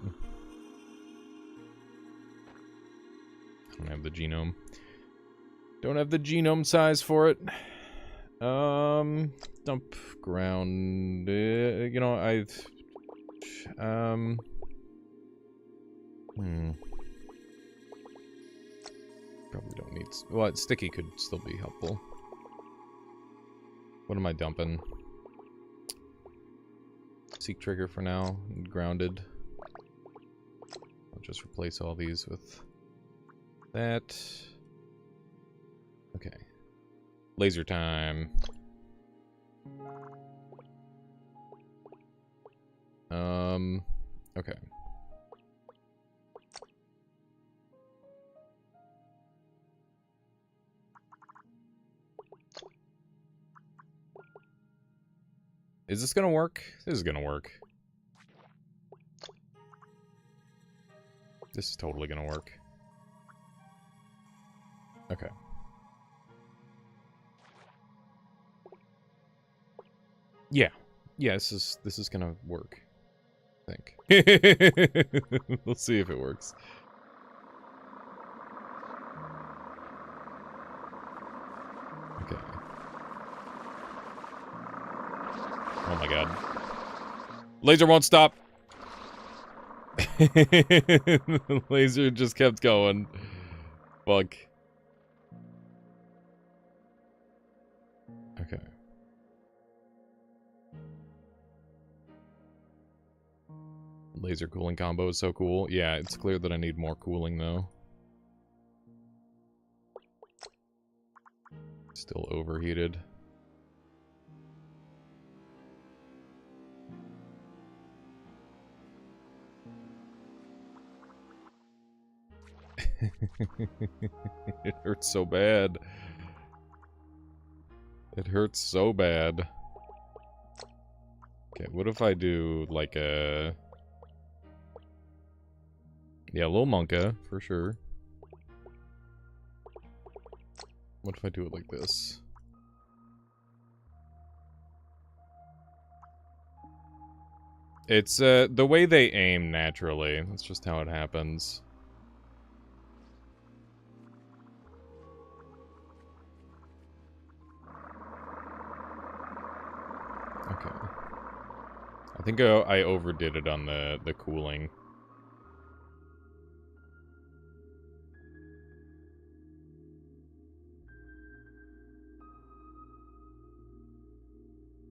I don't have the genome. Don't have the genome size for it. Dump ground. You know, Probably don't need... Well, sticky could still be helpful. What am I dumping? Seek trigger for now. Grounded. I'll just replace all these with that. Okay. Laser time. Okay. Is this gonna work? This is gonna work. This is totally gonna work. Okay. Yeah. Yeah, this is gonna work. I think. We'll see if it works. Okay. Oh my god. Laser won't stop! The laser just kept going. Fuck. Okay. Laser cooling combo is so cool. Yeah, it's clear that I need more cooling though. Still overheated. It hurts so bad. It hurts so bad. Okay, what if I do like a... Yeah, a little Monka, for sure. What if I do it like this? It's, the way they aim naturally. That's just how it happens. Okay. I think I overdid it on the cooling.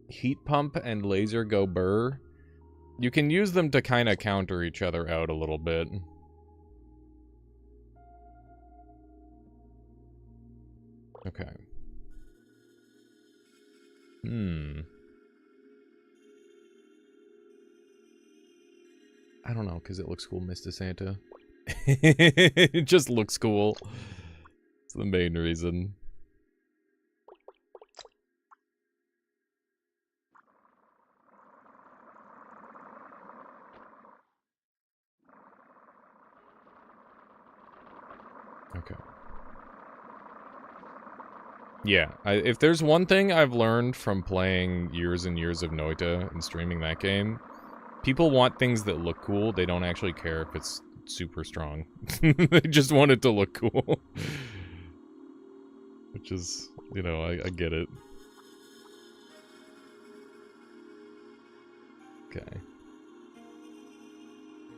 Heat pump and laser go burr. You can use them to kind of counter each other out a little bit. Okay. I don't know, because it looks cool, Mr. Santa. It just looks cool. It's the main reason. Okay. Yeah, if there's one thing I've learned from playing years and years of Noita and streaming that game, people want things that look cool. They don't actually care if it's super strong. They just want it to look cool. Which is, you know, I get it. Okay.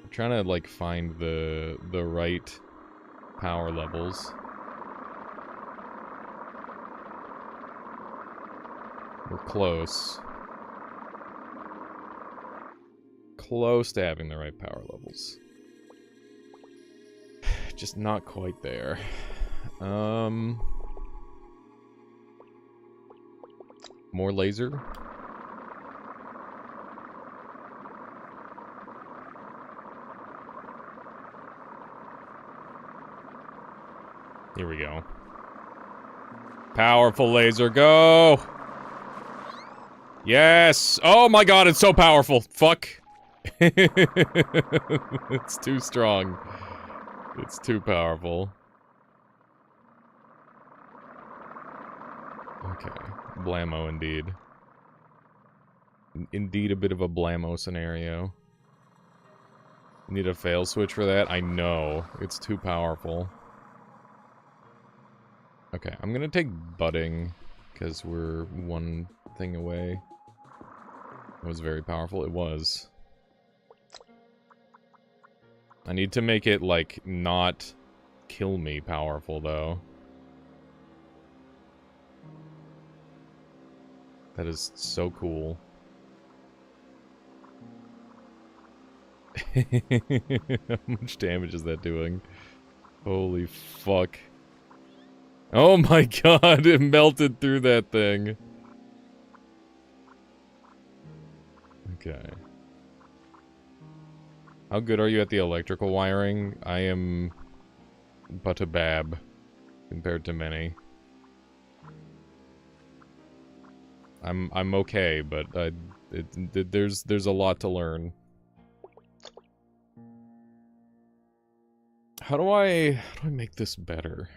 I'm trying to, like, find the right power levels. We're close. Close to having the right power levels. Just not quite there. More laser? Here we go. Powerful laser, go! Yes! Oh my god, it's so powerful! Fuck. It's too strong. It's too powerful. Okay. Blammo indeed. Indeed a bit of a blammo scenario. Need a fail switch for that? I know. It's too powerful. Okay, I'm gonna take budding, because we're one thing away. It was very powerful. It was. I need to make it, like, not kill me powerful, though. That is so cool. How much damage is that doing? Holy fuck. Oh my god, it melted through that thing. Okay. How good are you at the electrical wiring? I am but a bab compared to many. I'm okay, but there's a lot to learn. How do I make this better?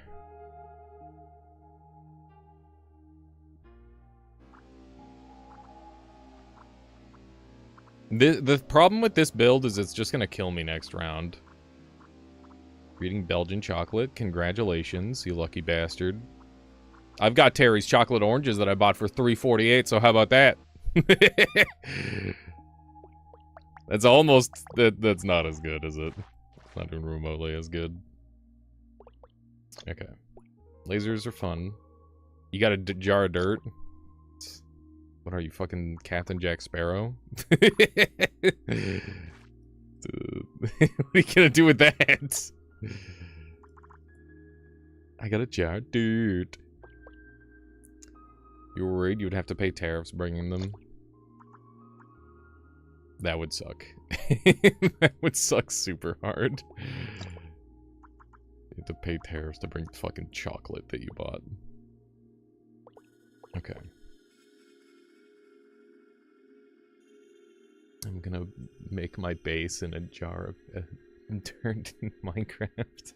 The problem with this build is it's just gonna kill me next round. Reading Belgian chocolate, congratulations, you lucky bastard. I've got Terry's chocolate oranges that I bought for $3.48, so how about that? That's almost... That's not as good, is it? Not even remotely as good. Okay. Lasers are fun. You got a jar of dirt? What are you, fucking Captain Jack Sparrow? What are you gonna do with that? I got a jar of dirt. You were worried you would have to pay tariffs bringing them? That would suck. That would suck super hard. You have to pay tariffs to bring fucking chocolate that you bought. Okay. I'm gonna make my base in a jar of dirt in Minecraft.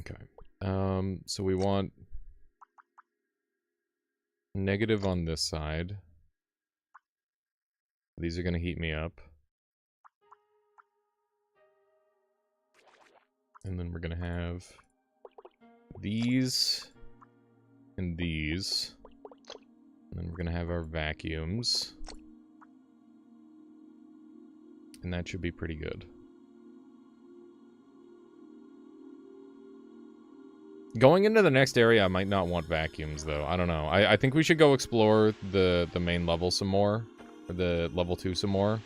Okay. So we want negative on this side. These are gonna heat me up. And then we're gonna have these and these. And then we're gonna have our vacuums. And that should be pretty good. Going into the next area, I might not want vacuums, though. I don't know. I think we should go explore the main level some more. Or the level 2 some more.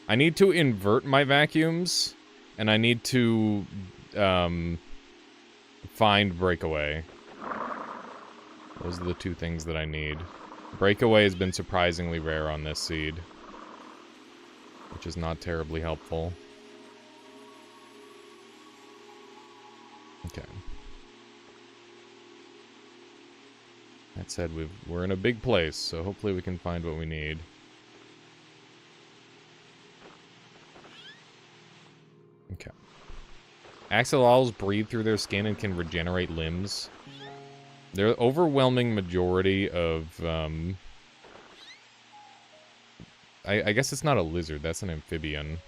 I need to invert my vacuums. And I need to, find Breakaway. Those are the two things that I need. Breakaway has been surprisingly rare on this seed. Which is not terribly helpful. Okay. That said, we're in a big place, so hopefully we can find what we need. Okay. Axolotls breathe through their skin and can regenerate limbs. The overwhelming majority of, I guess it's not a lizard, that's an amphibian.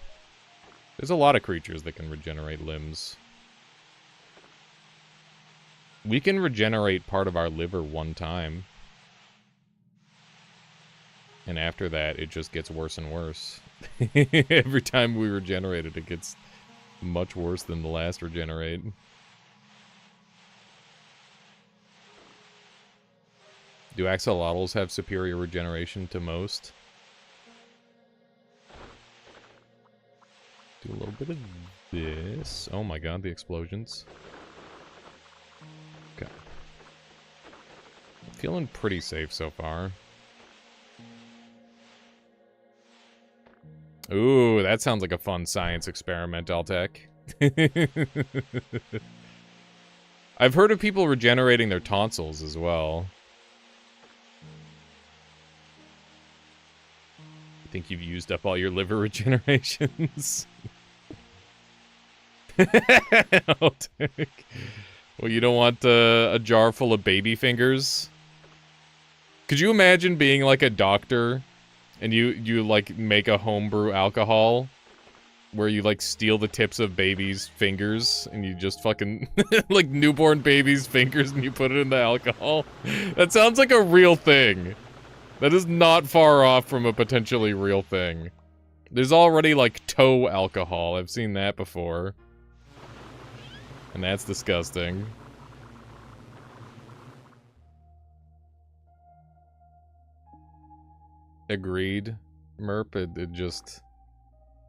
There's a lot of creatures that can regenerate limbs. We can regenerate part of our liver one time. And after that, it just gets worse and worse. Every time we regenerate it, it gets much worse than the last regenerate. Do axolotls have superior regeneration to most? Do a little bit of this. Oh my god, the explosions. Okay. Feeling pretty safe so far. Ooh, that sounds like a fun science experiment, Altec. I've heard of people regenerating their tonsils as well. I think you've used up all your liver regenerations. Altec. Well, you don't want a jar full of baby fingers? Could you imagine being like a doctor and you like make a homebrew alcohol where you like steal the tips of babies' fingers and you just fucking like newborn babies' fingers and you put it in the alcohol? That sounds like a real thing. That is not far off from a potentially real thing. There's already like toe alcohol. I've seen that before. And that's disgusting. Agreed. Merp, it just...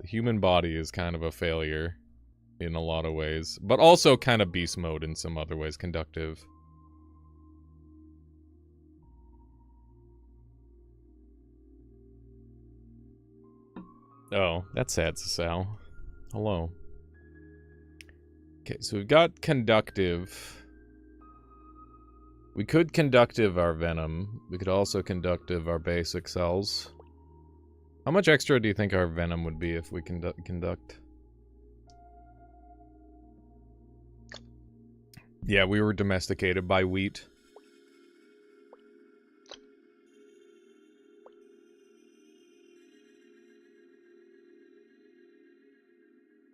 The human body is kind of a failure in a lot of ways. But also kind of beast mode in some other ways. Conductive. Oh, that's sad, Sal. Hello. Okay, so we've got conductive. We could conductive our venom. We could also conductive our basic cells. How much extra do you think our venom would be if we conduct? Yeah, we were domesticated by wheat.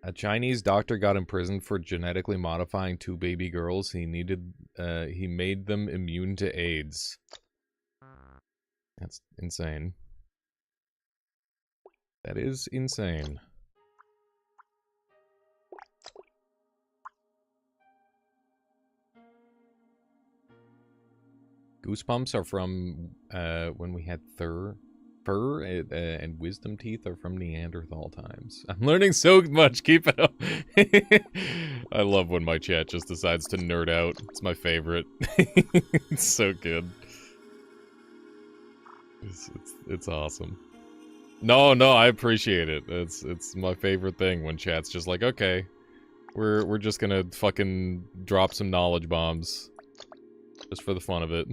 A Chinese doctor got imprisoned for genetically modifying 2 baby girls. He made them immune to AIDS. That's insane. That is insane. Goosebumps are from when we had fur and wisdom teeth are from Neanderthal times. I'm learning so much. Keep it up. I love when my chat just decides to nerd out. It's my favorite. It's so good. It's awesome. No, I appreciate it. It's my favorite thing when chat's just like, okay, we're just gonna fucking drop some knowledge bombs just for the fun of it.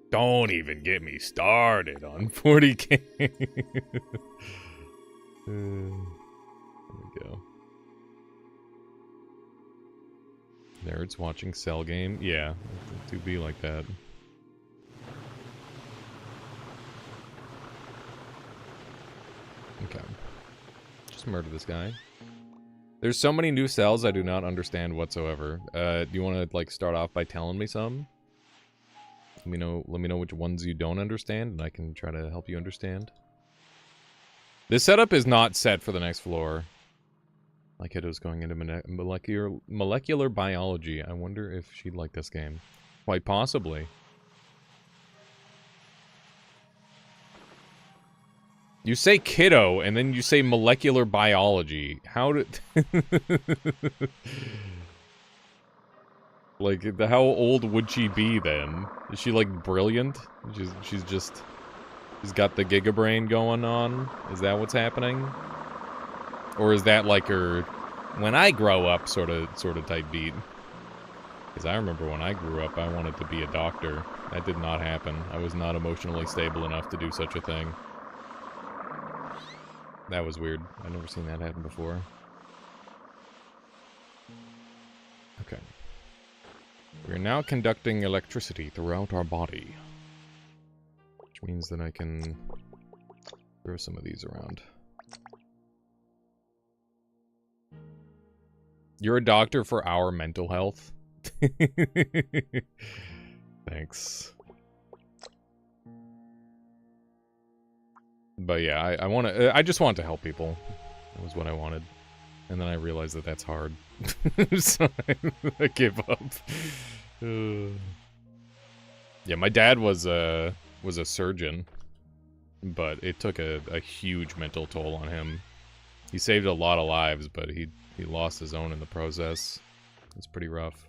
Don't even get me started on 40k. There we go. Nerds watching Cell Game? Yeah, it do be like that. Okay. Just murder this guy. There's so many new cells I do not understand whatsoever. Do you want to, like, start off by telling me some? Let me know which ones you don't understand, and I can try to help you understand. This setup is not set for the next floor. My kiddo's going into molecular biology. I wonder if she'd like this game. Quite possibly. You say kiddo, and then you say molecular biology. How did... Like, how old would she be then? Is she, like, brilliant? She's got the gigabrain going on? Is that what's happening? Or is that, like, her when I grow up sort of type beat? Because I remember when I grew up, I wanted to be a doctor. That did not happen. I was not emotionally stable enough to do such a thing. That was weird. I've never seen that happen before. Okay. We're now conducting electricity throughout our body. Which means that I can throw some of these around. You're a doctor for our mental health? Thanks. But yeah, I just want to help people. That was what I wanted. And then I realized that that's hard. So I gave up. Yeah, my dad was a surgeon, but it took a huge mental toll on him. He saved a lot of lives, but he lost his own in the process. It's pretty rough.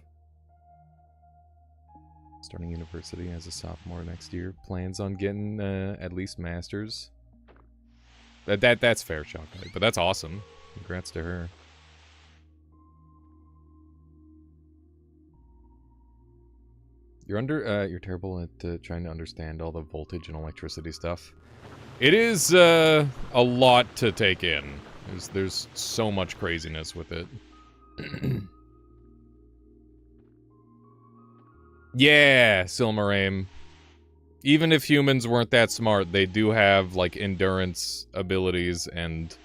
Starting university as a sophomore next year. Plans on getting at least masters. That's fair, Shockwave, but that's awesome. Congrats to her. You're terrible at trying to understand all the voltage and electricity stuff. It is a lot to take in. There's so much craziness with it. Yeah, Silmarame. Even if humans weren't that smart, they do have, like, endurance abilities and,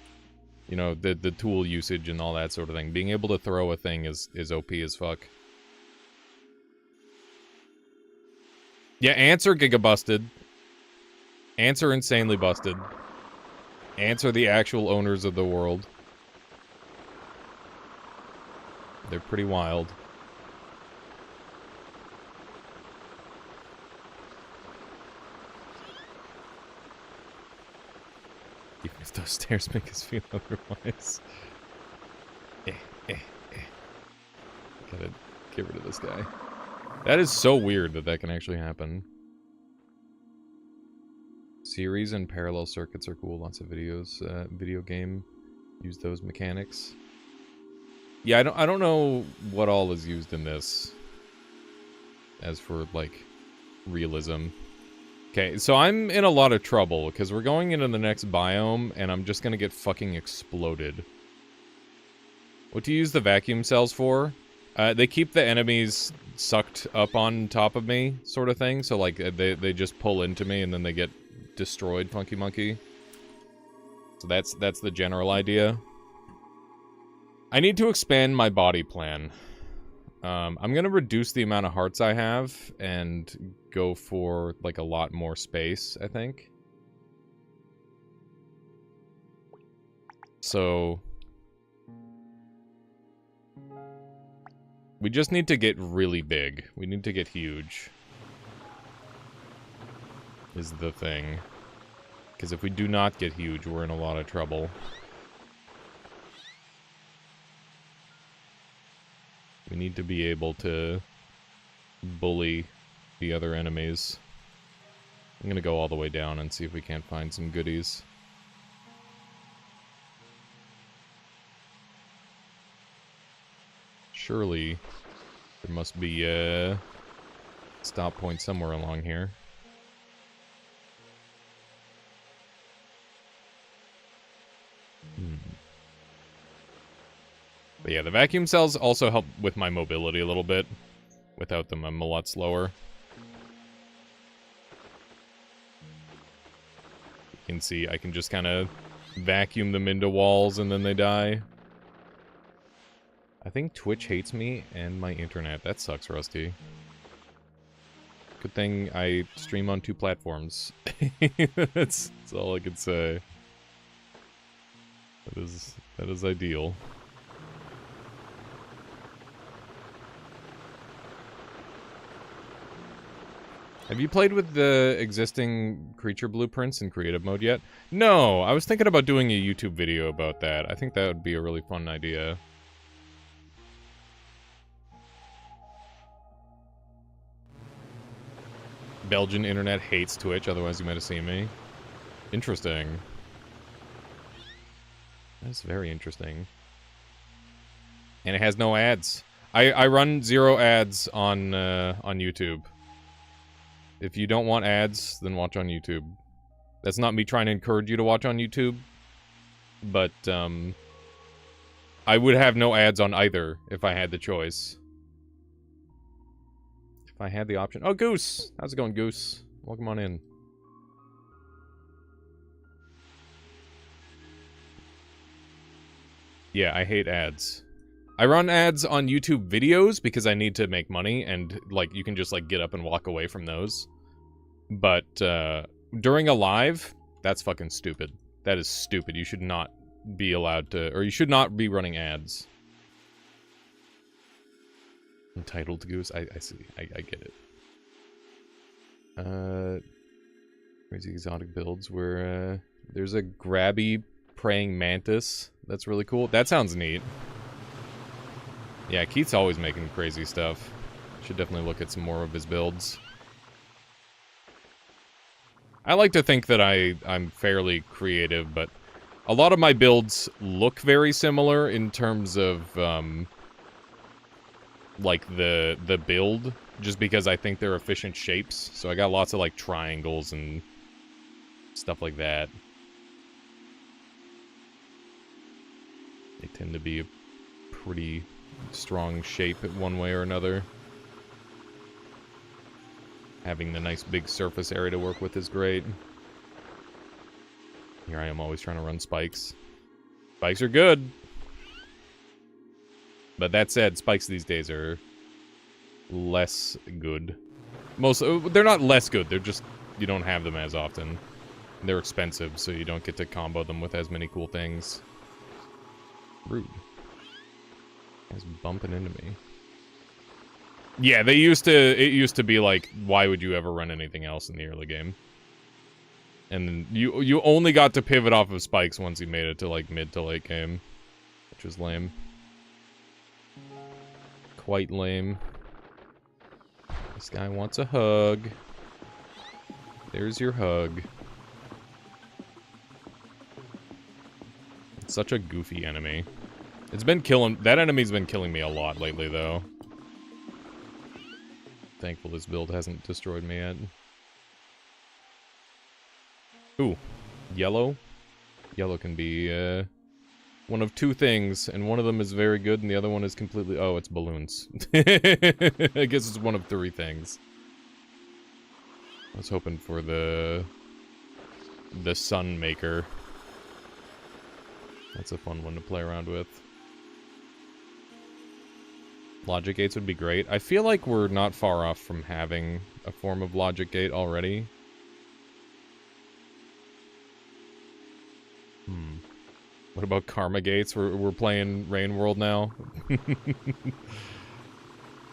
you know, the tool usage and all that sort of thing. Being able to throw a thing is OP as fuck. Yeah, ants are giga-busted. Ants are insanely busted. Ants are the actual owners of the world. They're pretty wild. Even if those stairs make us feel otherwise. Gotta get rid of this guy. That is so weird that that can actually happen. Series and parallel circuits are cool. Lots of videos, video game use those mechanics. Yeah, I don't know what all is used in this. As for, like, realism. Okay, so I'm in a lot of trouble, because we're going into the next biome, and I'm just gonna get fucking exploded. What do you use the vacuum cells for? They keep the enemies sucked up on top of me, sort of thing, so, like, they just pull into me, and then they get destroyed, Funky Monkey. So that's the general idea. I need to expand my body plan. I'm gonna reduce the amount of hearts I have and go for, like, a lot more space, I think. So... we just need to get really big. We need to get huge. Is the thing. Because if we do not get huge, we're in a lot of trouble. We need to be able to bully the other enemies. I'm gonna go all the way down and see if we can't find some goodies. Surely there must be a stop point somewhere along here. But yeah, the vacuum cells also help with my mobility a little bit. Without them, I'm a lot slower. You can see I can just kind of vacuum them into walls and then they die. I think Twitch hates me and my internet. That sucks, Rusty. Good thing I stream on 2 platforms. That's all I could say. That is ideal. Have you played with the existing creature blueprints in creative mode yet? No, I was thinking about doing a YouTube video about that. I think that would be a really fun idea. Belgian internet hates Twitch, otherwise you might have seen me. Interesting. That's very interesting. And it has no ads. I run 0 ads on YouTube. If you don't want ads, then watch on YouTube. That's not me trying to encourage you to watch on YouTube. But, I would have no ads on either if I had the choice. If I had the option. Oh, Goose! How's it going, Goose? Welcome on in. Yeah, I hate ads. I run ads on YouTube videos because I need to make money, and, like, you can just, like, get up and walk away from those. But, during a live, that's fucking stupid. That is stupid. You should not be allowed to, or you should not be running ads. Entitled Goose? I see. I get it. Crazy exotic builds where, there's a grabby praying mantis. That's really cool. That sounds neat. Yeah, Keith's always making crazy stuff. Should definitely look at some more of his builds. I like to think that I'm fairly creative, but a lot of my builds look very similar in terms of, like, the build, just because I think they're efficient shapes. So I got lots of, like, triangles and stuff like that. They tend to be a pretty strong shape in one way or another. Having the nice big surface area to work with is great. Here I am always trying to run spikes. Spikes are good. But that said, spikes these days are less good. They're not less good, they're just, you don't have them as often. They're expensive, so you don't get to combo them with as many cool things. Rude. Guy's bumping into me. Yeah, it used to be like, why would you ever run anything else in the early game? And you only got to pivot off of spikes once you made it to like mid to late game. Which is lame. Quite lame. This guy wants a hug. There's your hug. It's such a goofy enemy. That enemy's been killing me a lot lately, though. Thankful this build hasn't destroyed me yet. Ooh. Yellow? Yellow can be, one of two things, and one of them is very good, and the other one is completely... Oh, it's balloons. I guess it's one of three things. I was hoping for the Sun Maker. That's a fun one to play around with. Logic gates would be great. I feel like we're not far off from having a form of logic gate already. What about karma gates? We're playing Rain World now.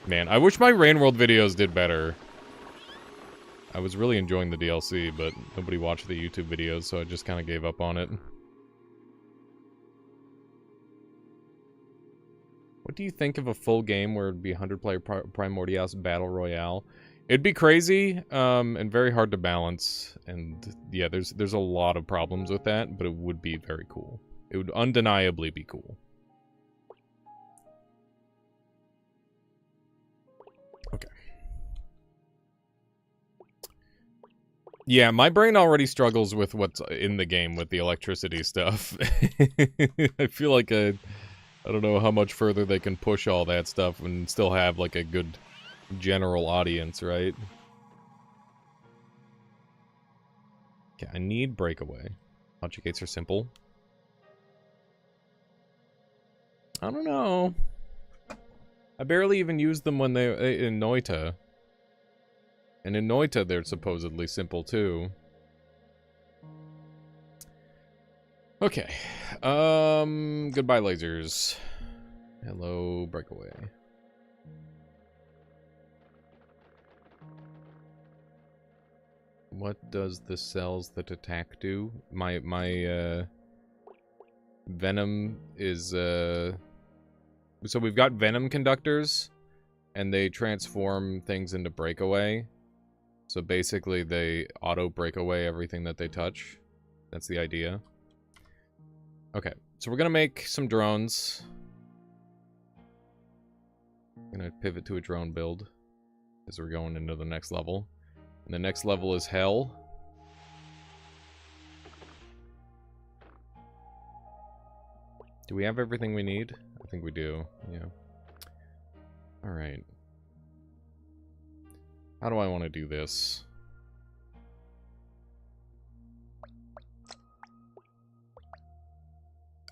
Man, I wish my Rain World videos did better. I was really enjoying the DLC, but nobody watched the YouTube videos, so I just kind of gave up on it. What do you think of a full game where it'd be 100-player Primordialis Battle Royale? It'd be crazy, and very hard to balance, and yeah, there's a lot of problems with that, but it would be very cool. It would undeniably be cool. Okay. Yeah, my brain already struggles with what's in the game with the electricity stuff. I feel like I don't know how much further they can push all that stuff and still have, like, a good general audience, right? Okay, I need breakaway. Logic gates are simple. I don't know. I barely even used them when they in Noita. And in Noita, they're supposedly simple, too. Okay. Goodbye, lasers. Hello, breakaway. What does the cells that attack do? My Venom is, So we've got Venom conductors, and they transform things into breakaway. So basically, they auto-break away everything that they touch. That's the idea. Okay, so we're gonna make some drones. I'm gonna pivot to a drone build, as we're going into the next level. And the next level is Hell. Do we have everything we need? I think we do, yeah. Alright. How do I want to do this?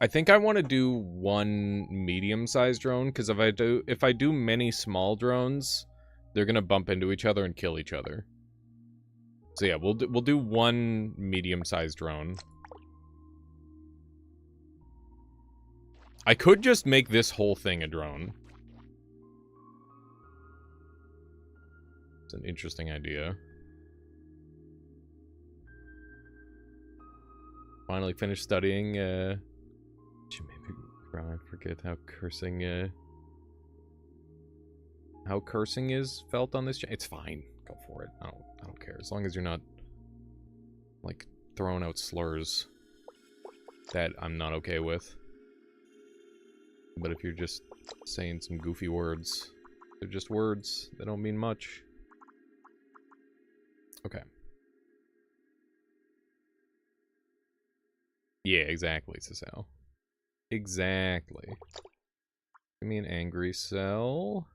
I think I want to do one medium-sized drone, because if I do many small drones, they're gonna bump into each other and kill each other. So yeah, we'll do one medium-sized drone. I could just make this whole thing a drone. It's an interesting idea. Finally finished studying, should maybe I forget how cursing is felt on this channel. It's fine. Go for it. I don't care. As long as you're not, like, throwing out slurs that I'm not okay with. But if you're just saying some goofy words, they're just words. They don't mean much. Okay. Yeah, exactly, Cecile. Exactly. Give me an angry cell.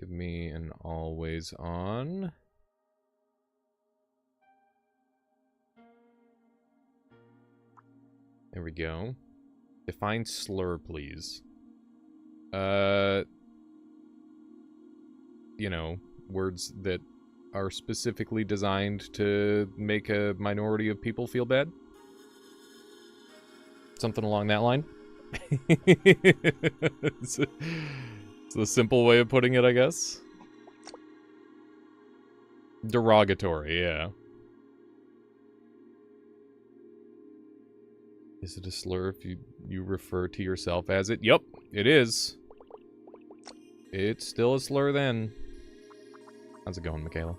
Give me an always on. There we go. Define slur, please. You know, words that are specifically designed to make a minority of people feel bad. Something along that line. It's a simple way of putting it, I guess. Derogatory, yeah. Is it a slur if you refer to yourself as it? Yup, it is. It's still a slur then. How's it going, Michaela?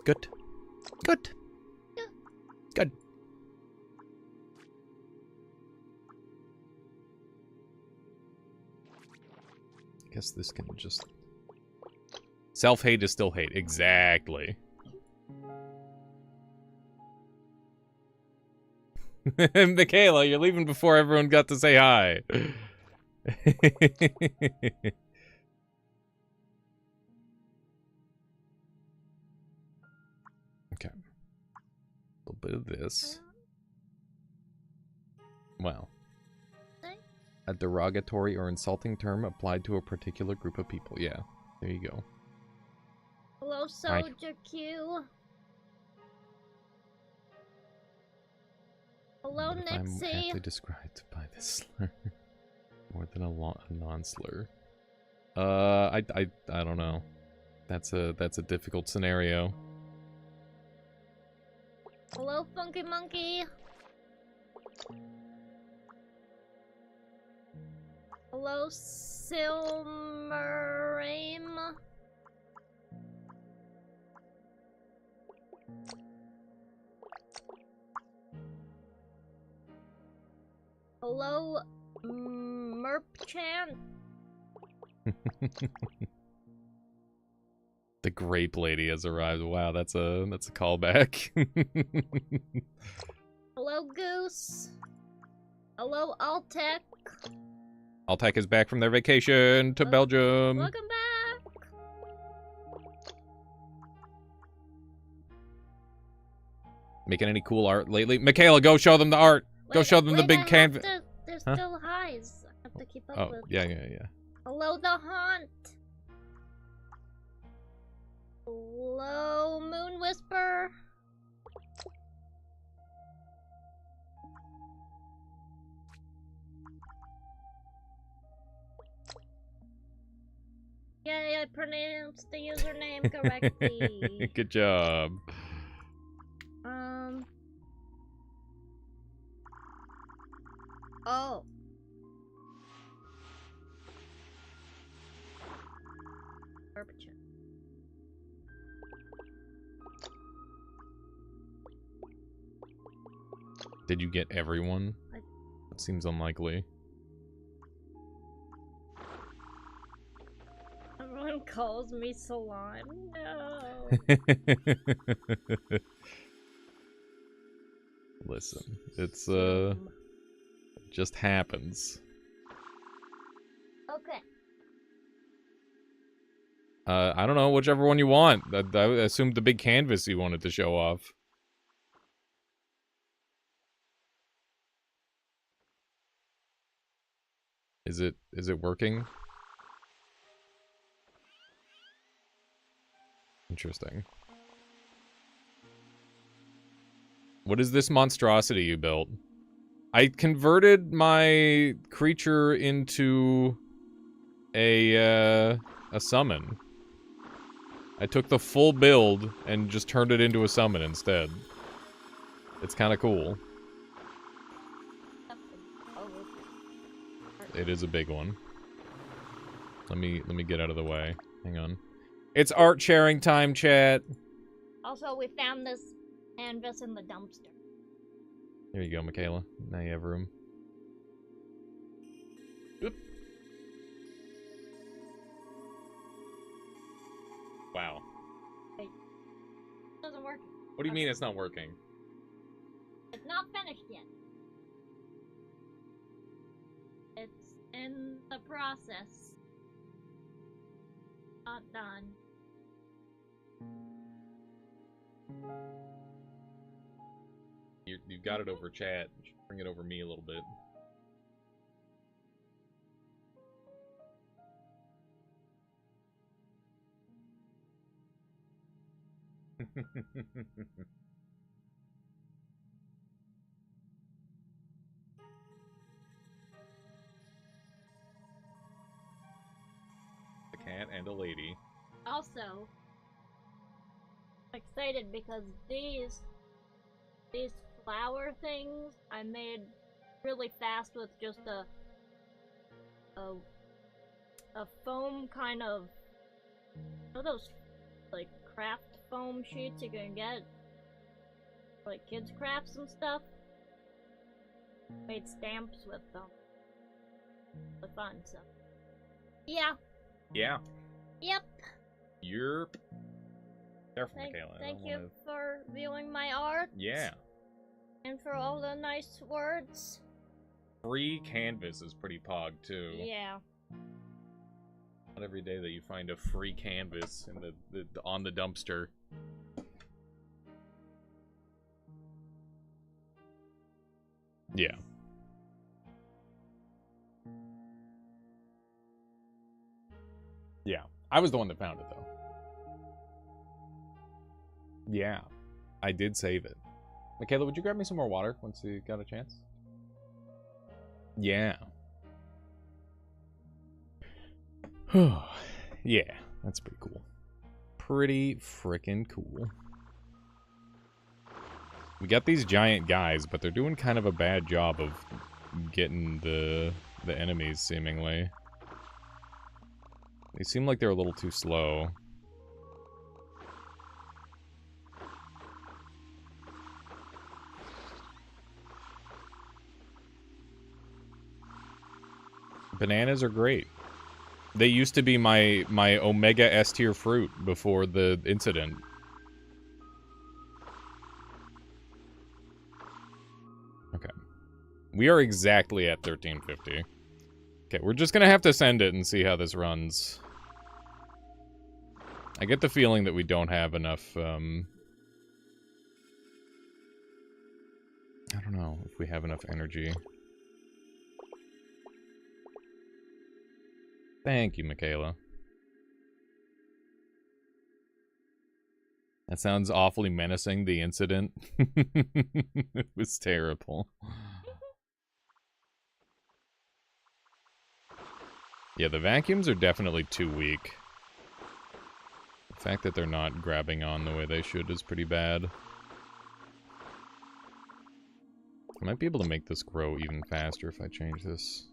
Good. Good. Good. I guess this can just... Self-hate is still hate. Exactly. Michaela, you're leaving before everyone got to say hi. Okay. A little bit of this. Wow. A derogatory or insulting term applied to a particular group of people. Yeah, there you go. Hello, Soldier Q. Hello, Nixie. I'm aptly described by this slur. More than a non-slur. I don't know. That's a difficult scenario. Hello, Funky Monkey. Hello, Silmarame. Hello, Merpchan. The grape lady has arrived. Wow, that's a callback. Hello, Goose. Hello, Altec. Altec is back from their vacation to Belgium. Welcome back. Making any cool art lately? Michaela, go show them the art. Go show them the big canvas. There's still highs. I have to keep up with. Yeah. Hello, the Haunt. Hello, Moon Whisper. Yay, I pronounced the username correctly. Good job. Oh. Did you get everyone? That seems unlikely. Everyone calls me Salon. No. Listen, it's just happens. Okay. I don't know, whichever one you want. I assumed the big canvas you wanted to show off. Is it working? Interesting. What is this monstrosity you built? I converted my creature into a summon. I took the full build and just turned it into a summon instead. It's kind of cool. It is a big one. Let me get out of the way. Hang on. It's art sharing time, chat. Also, we found this canvas in the dumpster. There you go, Michaela. Now you have room. Oop. Wow. Wait. It doesn't work. What do you mean it's not working? It's not finished yet. It's in the process. Not done. You got it over chat. Bring it over me a little bit. A cat and a lady. Also, I'm excited because these flower things I made really fast with just a foam kind of, you know those like craft foam sheets you can get like kids crafts and stuff. Made stamps with them. Really fun. So yeah. Yeah. Yep. Yerp. Careful, Michaela. Thank you for viewing my art. Yeah. And for all the nice words. Free canvas is pretty pog, too. Yeah. Not every day that you find a free canvas in the on the dumpster. Yeah. Yeah. I was the one that found it, though. Yeah. I did save it. Michaela, would you grab me some more water once you got a chance? Yeah. Yeah, that's pretty cool. Pretty freaking cool. We got these giant guys, but they're doing kind of a bad job of getting the enemies, seemingly. They seem like they're a little too slow. Bananas are great. They used to be my Omega S tier fruit before the incident. Okay. We are exactly at 1350. Okay, we're just gonna have to send it and see how this runs. I get the feeling that we don't have enough, I don't know if we have enough energy. Thank you, Michaela. That sounds awfully menacing, the incident. It was terrible. Yeah, the vacuums are definitely too weak. The fact that they're not grabbing on the way they should is pretty bad. I might be able to make this grow even faster if I change this.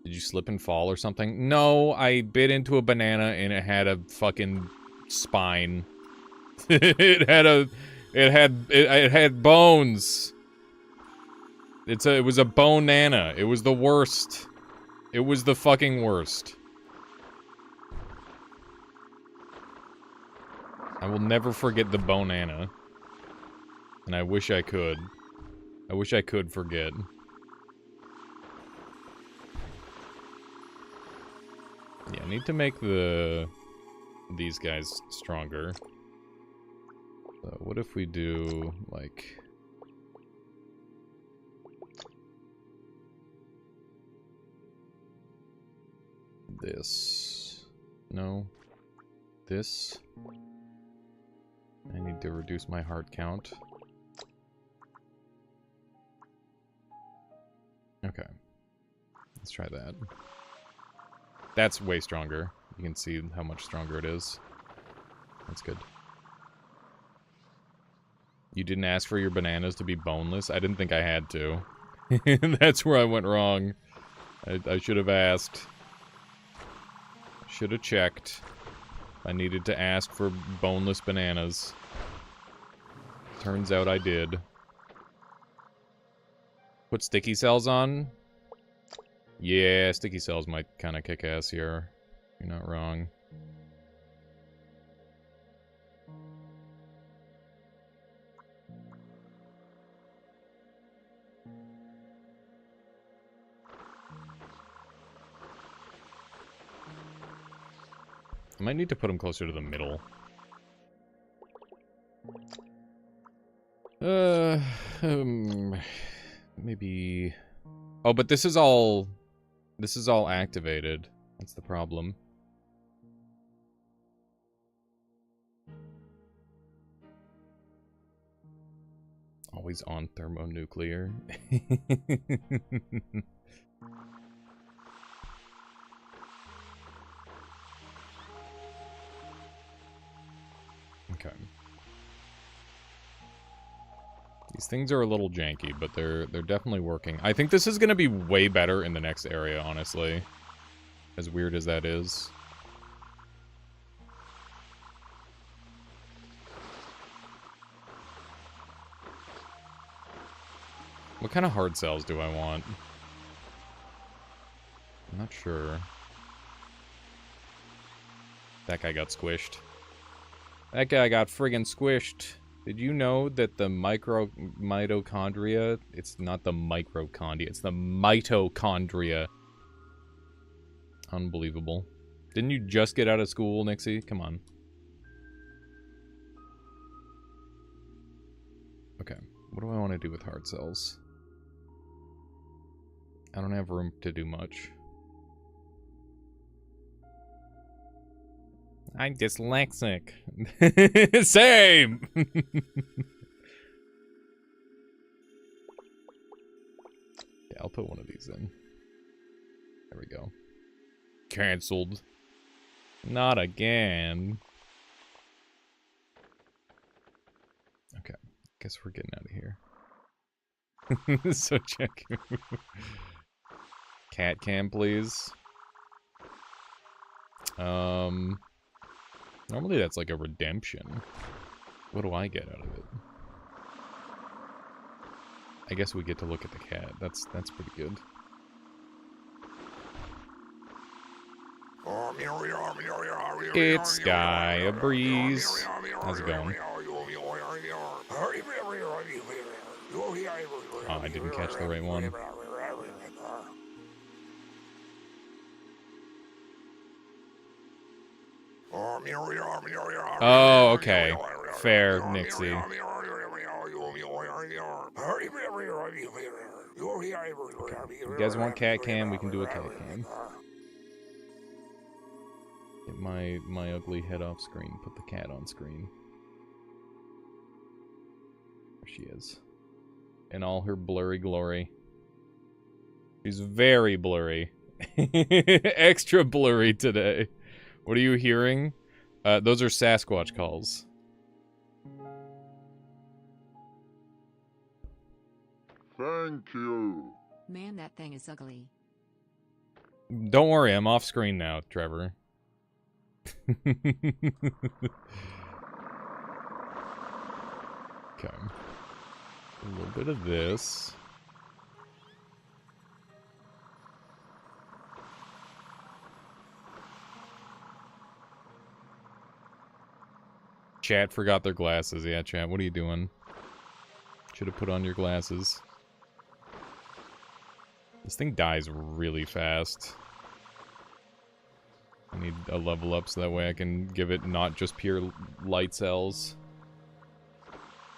Did you slip and fall or something? No, I bit into a banana and it had a fucking spine. it had bones. It was a bone-nana. It was the worst. It was the fucking worst. I will never forget the bone-nana. And I wish I could. I wish I could forget. Yeah, I need to make these guys stronger. So what if we do, like... this? No. This? I need to reduce my heart count. Okay. Let's try that. That's way stronger. You can see how much stronger it is. That's good. You didn't ask for your bananas to be boneless? I didn't think I had to. That's where I went wrong. I should have asked. Should have checked. I needed to ask for boneless bananas. Turns out I did. Put sticky cells on? Yeah, sticky cells might kind of kick ass here. You're not wrong. I might need to put them closer to the middle. Maybe... Oh, but this is all activated. That's the problem. Always on thermonuclear. Okay. These things are a little janky, but they're definitely working. I think this is gonna be way better in the next area, honestly. As weird as that is. What kind of hard cells do I want? I'm not sure. That guy got squished. That guy got friggin' squished. Did you know that the mitochondria, it's not the microchondria, it's the mitochondria. Unbelievable. Didn't you just get out of school, Nixie? Come on. Okay, what do I want to do with hard cells? I don't have room to do much. I'm dyslexic. Same! Yeah, I'll put one of these in. There we go. Cancelled. Not again. Okay, guess we're getting out of here. So check. Cat cam, please. Normally that's like a redemption. What do I get out of it? I guess we get to look at the cat. That's pretty good. It's Sky a Breeze. How's it going? Oh, I didn't catch the right one. Oh, okay. Fair, Nixie. Okay. You guys want cat cam? We can do a cat cam. Get my ugly head off screen. Put the cat on screen. There she is. In all her blurry glory. She's very blurry. Extra blurry today. What are you hearing? Those are Sasquatch calls. Thank you. Man, that thing is ugly. Don't worry, I'm off screen now, Trevor. Okay. A little bit of this. Chat forgot their glasses. Yeah, chat, what are you doing? Should have put on your glasses. This thing dies really fast. I need a level up so that way I can give it not just pure light cells.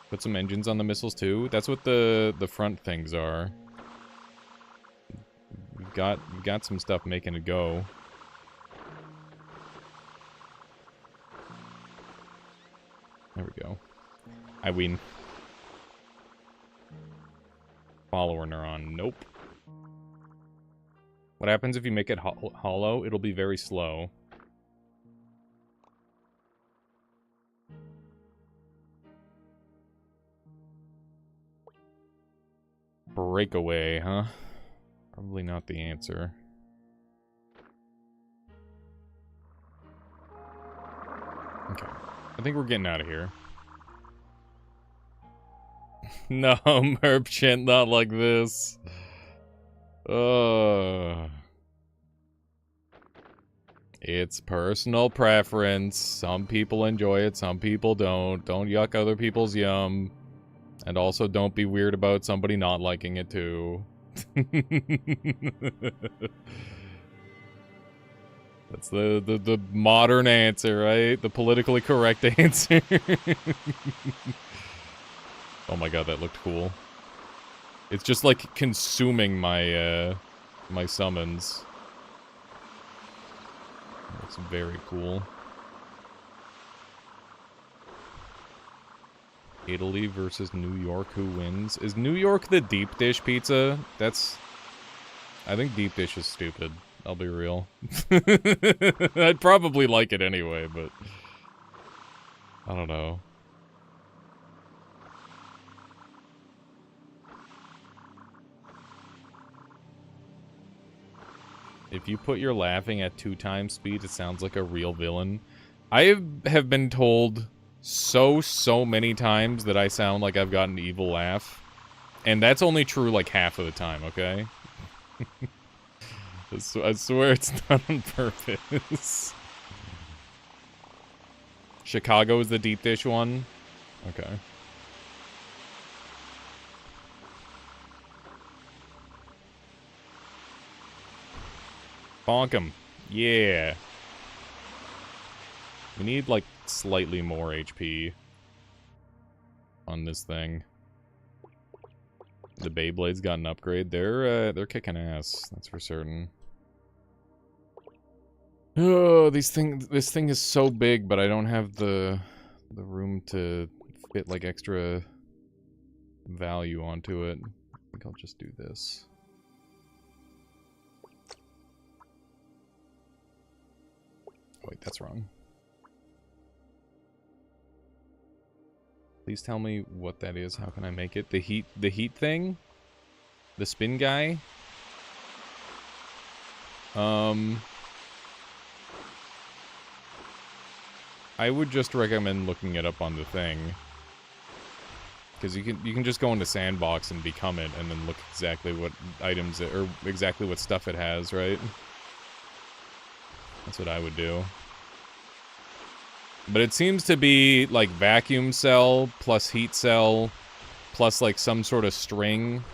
Put some engines on the missiles too. That's what the front things are. We've got some stuff making it go. There we go. I win. Follower neuron. Nope. What happens if you make it hollow? It'll be very slow. Breakaway, huh? Probably not the answer. Okay. I think we're getting out of here. No, Merchant, not like this. It's personal preference. Some people enjoy it, some people don't. Don't yuck other people's yum. And also don't be weird about somebody not liking it too. That's the modern answer, right? The politically correct answer. Oh my god, that looked cool. It's just like consuming my my summons. That's very cool. Italy versus New York, who wins? Is New York the deep dish pizza? I think deep dish is stupid. I'll be real. I'd probably like it anyway, but I don't know. If you put your laughing at 2 times speed, it sounds like a real villain. I have been told so many times that I sound like I've got an evil laugh. And that's only true like half of the time, okay? I swear it's not on purpose. Chicago is the deep dish one? Okay. Bonk 'em. Yeah. We need, like, slightly more HP on this thing. The Beyblade's got an upgrade. They're kicking ass. That's for certain. Oh, this thing is so big, but I don't have the room to fit, like, extra value onto it. I think I'll just do this. Wait, that's wrong. Please tell me what that is. How can I make it? The heat thing? The spin guy? I would just recommend looking it up on the thing. Because you can just go into Sandbox and become it, and then look exactly what items it, or exactly what stuff it has, right? That's what I would do. But it seems to be, like, vacuum cell, plus heat cell, plus, like, some sort of string.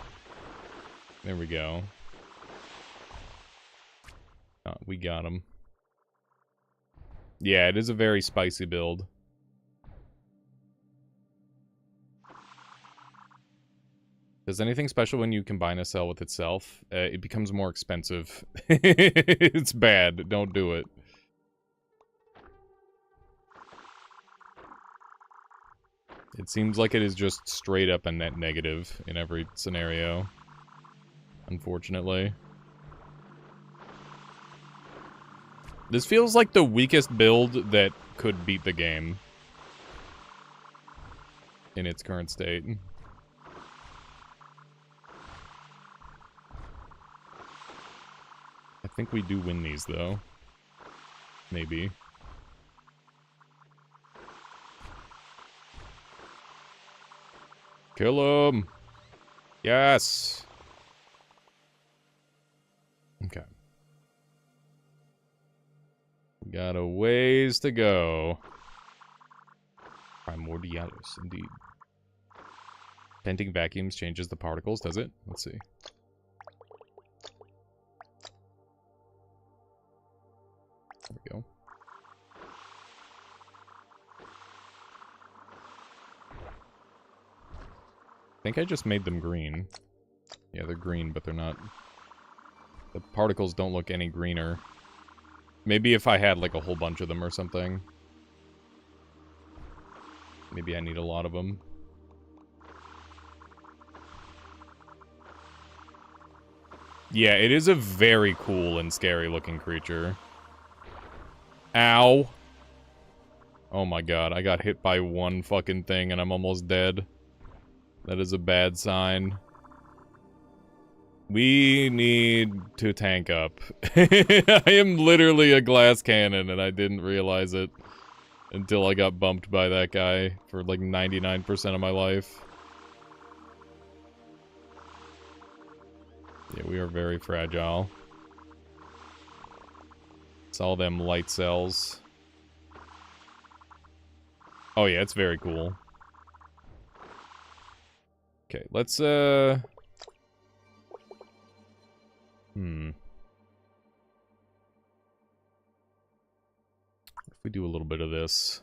There we go. Oh, we got him. Yeah, it is a very spicy build. Does anything special when you combine a cell with itself? It becomes more expensive. It's bad. Don't do it. It seems like it is just straight up a net negative in every scenario. Unfortunately. This feels like the weakest build that could beat the game. In its current state. I think we do win these, though. Maybe. Kill him! Yes! Okay. Got a ways to go. Primordialis, indeed. Venting vacuums changes the particles, does it? Let's see. There we go. I think I just made them green. Yeah, they're green, but they're not... The particles don't look any greener. Maybe if I had, like, a whole bunch of them or something. Maybe I need a lot of them. Yeah, it is a very cool and scary looking creature. Ow. Oh my god, I got hit by one fucking thing and I'm almost dead. That is a bad sign. We need to tank up. I am literally a glass cannon and I didn't realize it until I got bumped by that guy for like 99% of my life. Yeah, we are very fragile. It's all them light cells. Oh yeah, it's very cool. Okay, let's If we do a little bit of this.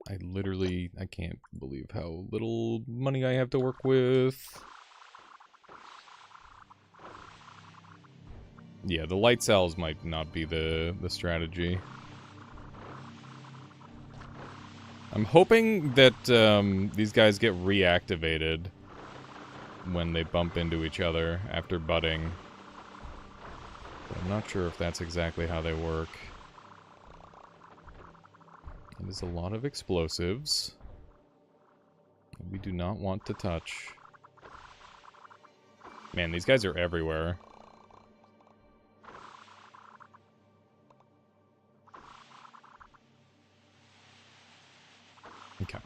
I can't believe how little money I have to work with. Yeah, the light cells might not be the strategy. I'm hoping that these guys get reactivated when they bump into each other after budding. But I'm not sure if that's exactly how they work. It is a lot of explosives that we do not want to touch. Man, these guys are everywhere. Okay.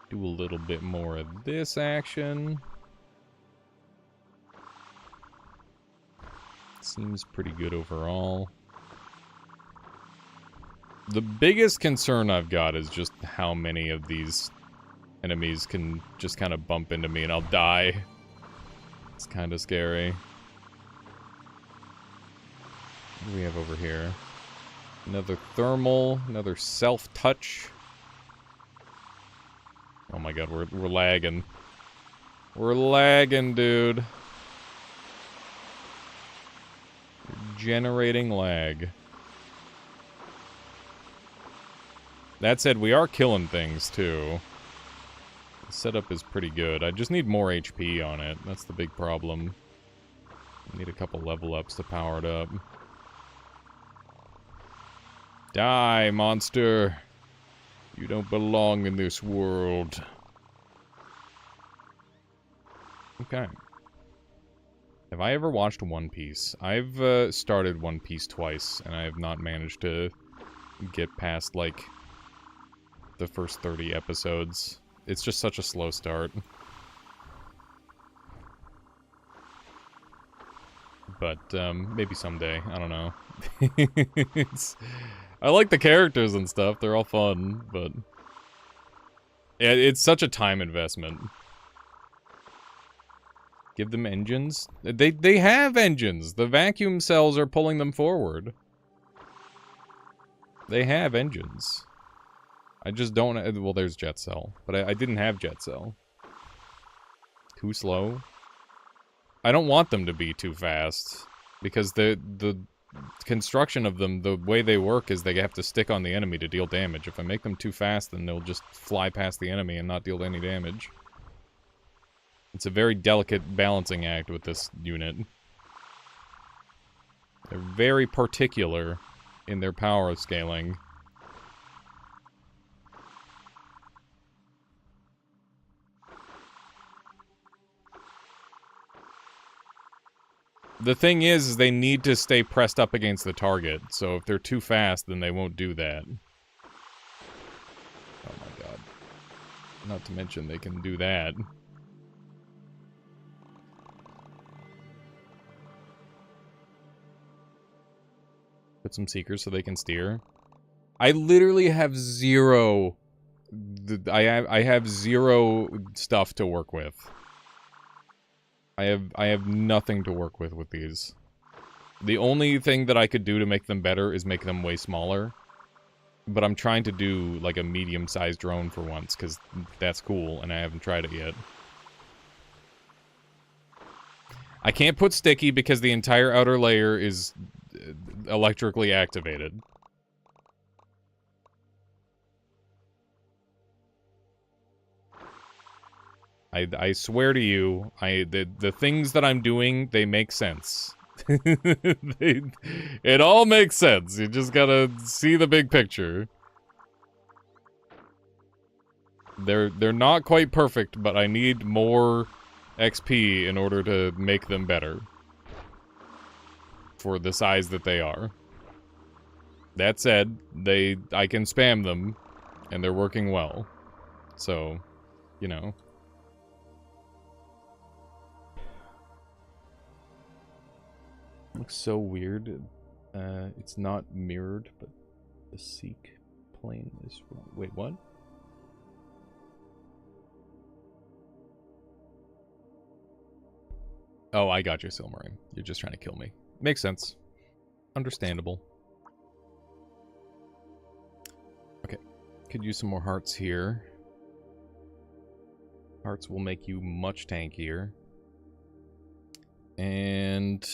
Do a little bit more of this action. Seems pretty good overall. The biggest concern I've got is just how many of these enemies can just kind of bump into me and I'll die. It's kind of scary. What do we have over here? Another thermal, another self-touch. Oh my god, we're lagging. We're lagging, dude. Generating lag. That said, we are killing things, too. The setup is pretty good. I just need more HP on it. That's the big problem. I need a couple level ups to power it up. Die, monster! You don't belong in this world. Okay. Have I ever watched One Piece? I've started One Piece twice, and I have not managed to get past, like, the first 30 episodes. It's just such a slow start. But, maybe someday. I don't know. I like the characters and stuff. They're all fun, but... yeah, it's such a time investment. Give them engines? They have engines! The vacuum cells are pulling them forward. They have engines. I just don't... well, there's jet cell. But I didn't have jet cell. Too slow? I don't want them to be too fast. Because the construction of them, the way they work is they have to stick on the enemy to deal damage. If I make them too fast, then they'll just fly past the enemy and not deal any damage. It's a very delicate balancing act with this unit. They're very particular in their power scaling. The thing is they need to stay pressed up against the target, so if they're too fast, then they won't do that. Oh my god. Not to mention they can do that. Put some seekers so they can steer. I literally have zero... I have zero stuff to work with. I have nothing to work with these. The only thing that I could do to make them better is make them way smaller. But I'm trying to do, like, a medium-sized drone for once, because that's cool, and I haven't tried it yet. I can't put sticky because the entire outer layer is electrically activated. I swear to you, the things that I'm doing, they make sense. It all makes sense. You just gotta see the big picture. They're not quite perfect, but I need more XP in order to make them better. For the size that they are. That said, I can spam them, and they're working well. So, you know. Looks so weird. It's not mirrored, but the seek plane is wrong. Wait, what? Oh, I got you, Silmarine. You're just trying to kill me. Makes sense. Understandable. Okay. Could use some more hearts here. Hearts will make you much tankier. And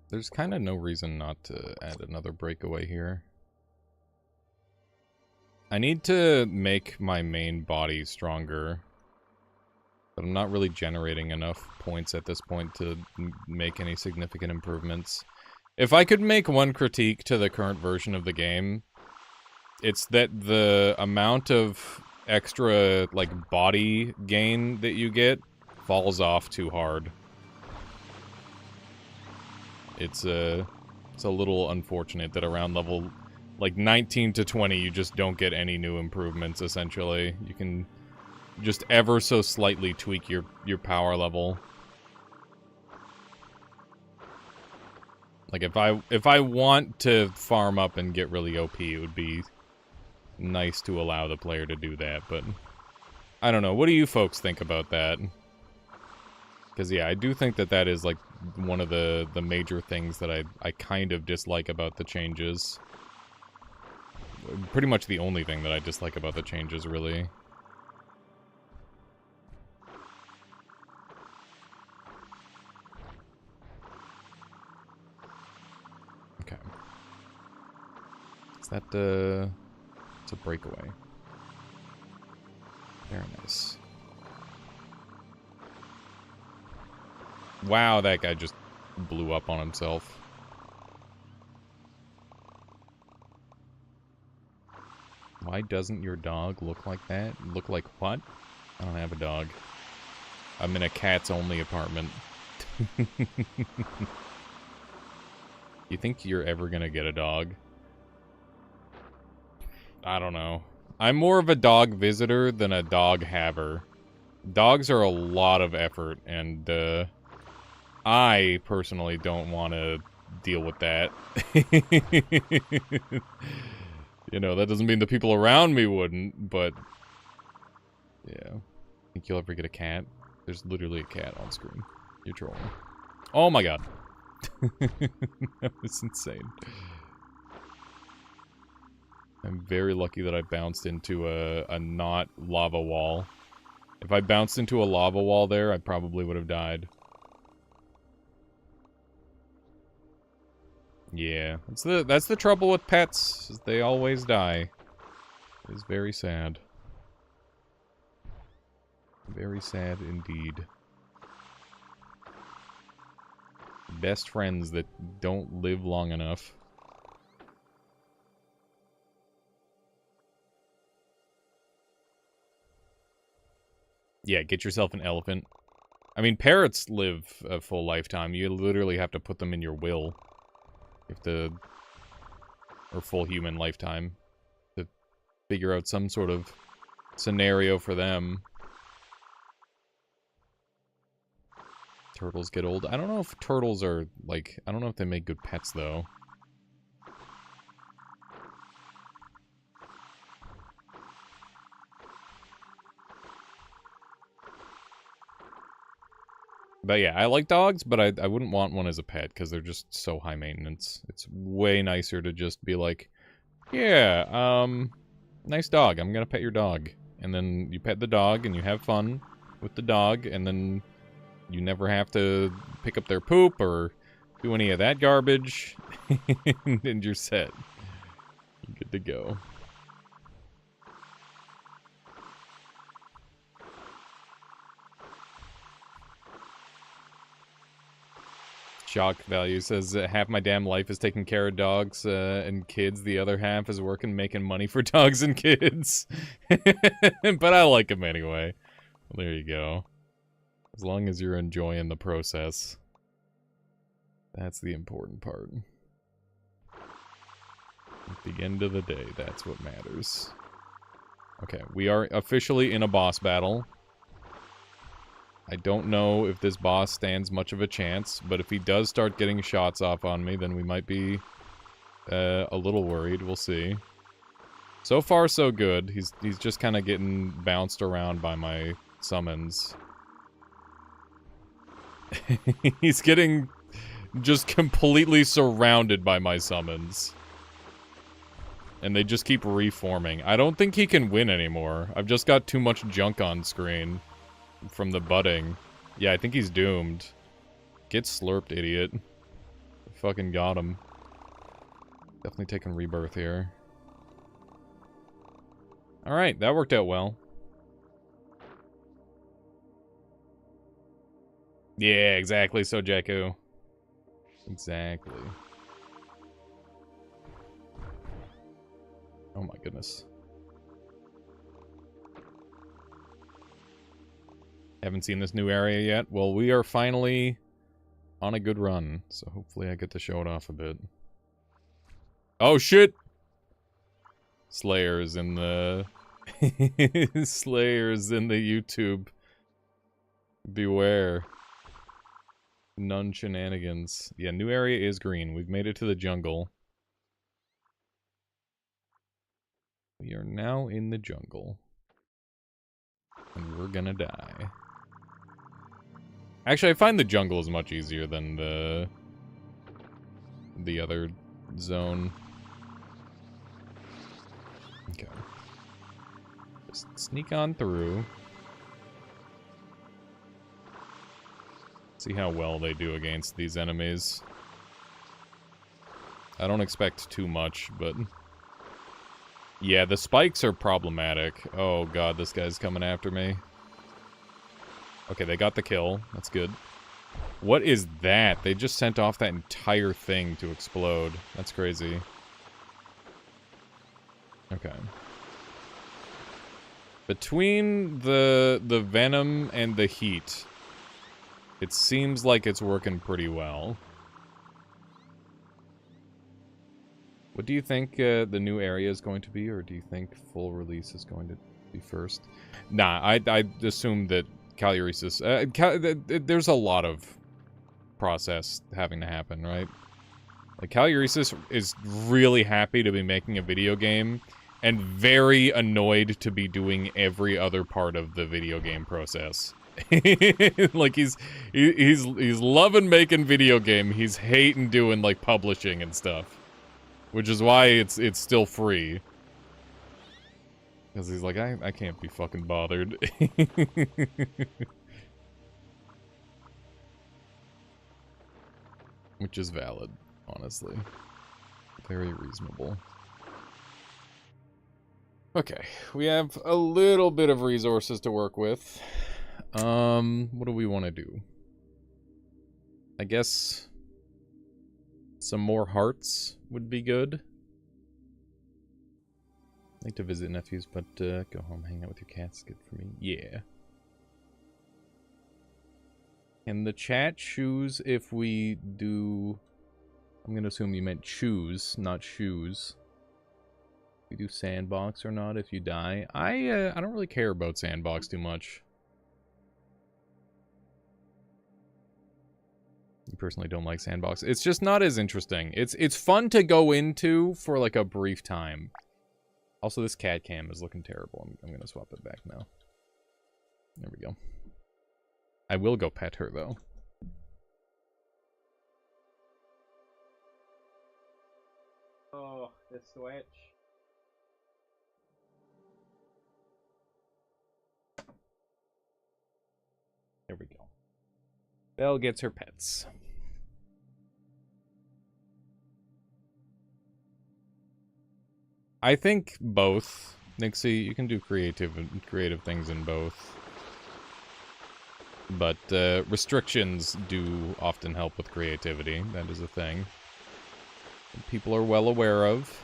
there's kind of no reason not to add another breakaway here. I need to make my main body stronger, but I'm not really generating enough points at this point to make any significant improvements. If I could make one critique to the current version of the game, it's that the amount of extra, like, body gain that you get falls off too hard. It's a little unfortunate that around level, like, 19 to 20, you just don't get any new improvements, essentially. You can just ever so slightly tweak your power level. Like, if I want to farm up and get really OP, it would be nice to allow the player to do that, but I don't know. What do you folks think about that? Because, yeah, I do think that that is, like, one of the major things that I kind of dislike about the changes. Pretty much the only thing that I dislike about the changes, really. Okay. Is that the... It's a breakaway. Very nice. Wow, that guy just blew up on himself. Why doesn't your dog look like that? Look like what? I don't have a dog. I'm in a cats-only apartment. You think you're ever gonna get a dog? I don't know. I'm more of a dog visitor than a dog haver. Dogs are a lot of effort, and I personally don't want to deal with that. You know, that doesn't mean the people around me wouldn't, but yeah. Think you'll ever get a cat? There's literally a cat on screen. You're trolling. Oh my god. That was insane. I'm very lucky that I bounced into a not lava wall. If I bounced into a lava wall there, I probably would have died. Yeah, that's the trouble with pets, is they always die. It's very sad. Very sad indeed. Best friends that don't live long enough. Yeah, get yourself an elephant. I mean, parrots live a full lifetime. You literally have to put them in your will. You have to... Or full human lifetime. To figure out some sort of scenario for them. Turtles get old. I don't know if turtles are, like... I don't know if they make good pets, though. But yeah, I like dogs, but I wouldn't want one as a pet, because they're just so high maintenance. It's way nicer to just be like, yeah, nice dog, I'm gonna pet your dog. And then you pet the dog, and you have fun with the dog, and then you never have to pick up their poop, or do any of that garbage, and you're set. You're good to go. Shock value says half my damn life is taking care of dogs and kids. The other half is working, making money for dogs and kids. But I like them anyway. Well, there you go. As long as you're enjoying the process. That's the important part. At the end of the day, that's what matters. Okay, we are officially in a boss battle. I don't know if this boss stands much of a chance, but if he does start getting shots off on me, then we might be a little worried. We'll see. So far, so good. He's just kind of getting bounced around by my summons. He's getting just completely surrounded by my summons. And they just keep reforming. I don't think he can win anymore. I've just got too much junk on screen from the budding. Yeah, I think he's doomed. Get slurped, idiot. Fucking got him. Definitely taking rebirth here. Alright, that worked out well. Yeah, exactly, Sojaku. Exactly. Oh my goodness. Haven't seen this new area yet. Well, we are finally on a good run, so hopefully I get to show it off a bit. Oh shit! Slayers in the... Slayers in the YouTube. Beware. None shenanigans. Yeah, new area is green. We've made it to the jungle. We are now in the jungle. And we're gonna die. Actually, I find the jungle is much easier than the other zone. Okay. Just sneak on through. See how well they do against these enemies. I don't expect too much, but... Yeah, the spikes are problematic. Oh god, this guy's coming after me. Okay, they got the kill. That's good. What is that? They just sent off that entire thing to explode. That's crazy. Okay. Between the venom and the heat, it seems like it's working pretty well. What do you think the new area is going to be, or do you think full release is going to be first? Nah, I assume that Calyresis... there's a lot of process having to happen, right? Like, Calyresis is really happy to be making a video game, and very annoyed to be doing every other part of the video game process. Like, he's loving making video game, he's hating doing, like, publishing and stuff. Which is why it's still free. Because he's like, I can't be fucking bothered. Which is valid, honestly. Very reasonable. Okay, we have a little bit of resources to work with. What do we want to do? I guess some more hearts would be good. I'd like to visit nephews, but go home, hang out with your cats. Good for me. Yeah. Can the chat choose if we do... I'm gonna assume you meant choose, not shoes. We do sandbox or not if you die. I don't really care about sandbox too much. You personally don't like sandbox. It's just not as interesting. It's fun to go into for like a brief time. Also, this cat cam is looking terrible. I'm gonna swap it back now. There we go. I will go pet her though. Oh, the switch. There we go. Belle gets her pets. I think both. Nixie, you can do creative things in both. But restrictions do often help with creativity. That is a thing people are well aware of.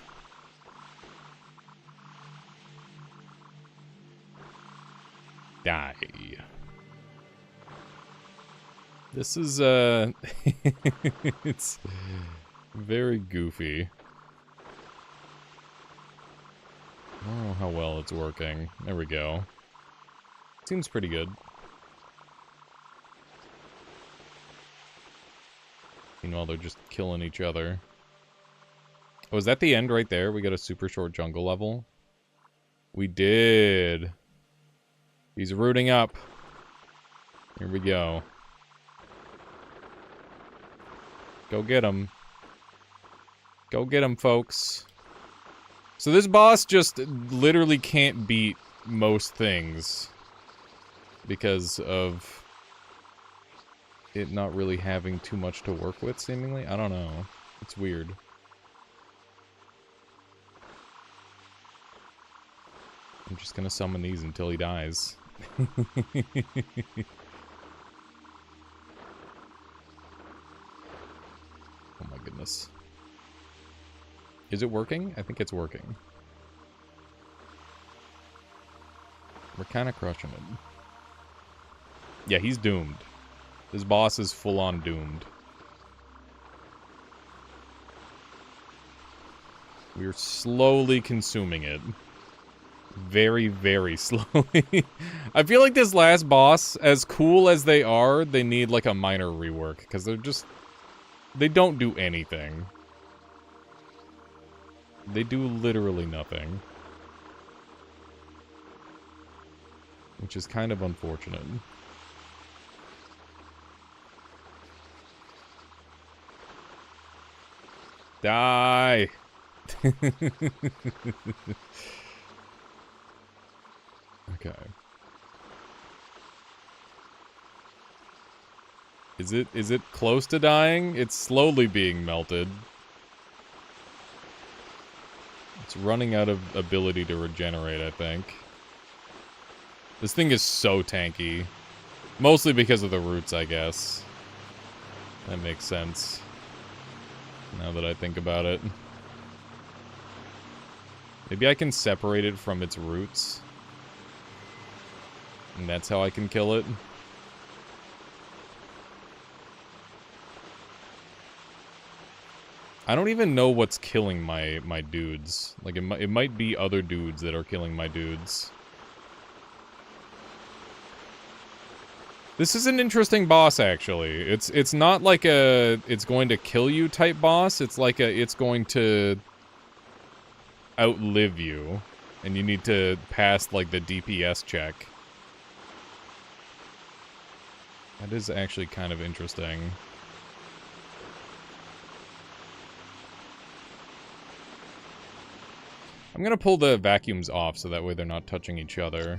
Die. This is, it's very goofy. I don't know how well it's working. There we go. Seems pretty good. Meanwhile, they're just killing each other. Oh, is that the end right there? We got a super short jungle level? We did. He's rooting up. Here we go. Go get him. Go get him, folks. So this boss just literally can't beat most things because of it not really having too much to work with, seemingly. I don't know. It's weird. I'm just gonna summon these until he dies. Oh my goodness. Is it working? I think it's working. We're kind of crushing it. Yeah, he's doomed. This boss is full-on doomed. We're slowly consuming it. Very, very slowly. I feel like this last boss, as cool as they are, they need like a minor rework, because they're just... they don't do anything. They do literally nothing. Which is kind of unfortunate. Die! Okay. Is it close to dying? It's slowly being melted. It's running out of ability to regenerate, I think. This thing is so tanky. Mostly because of the roots, I guess. That makes sense. Now that I think about it. Maybe I can separate it from its roots. And that's how I can kill it. I don't even know what's killing my dudes. Like, it might be other dudes that are killing my dudes. This is an interesting boss, actually. It's not like a it's going to kill you type boss. It's like a it's going to outlive you, and you need to pass like the DPS check. That is actually kind of interesting. I'm gonna pull the vacuums off so that way they're not touching each other.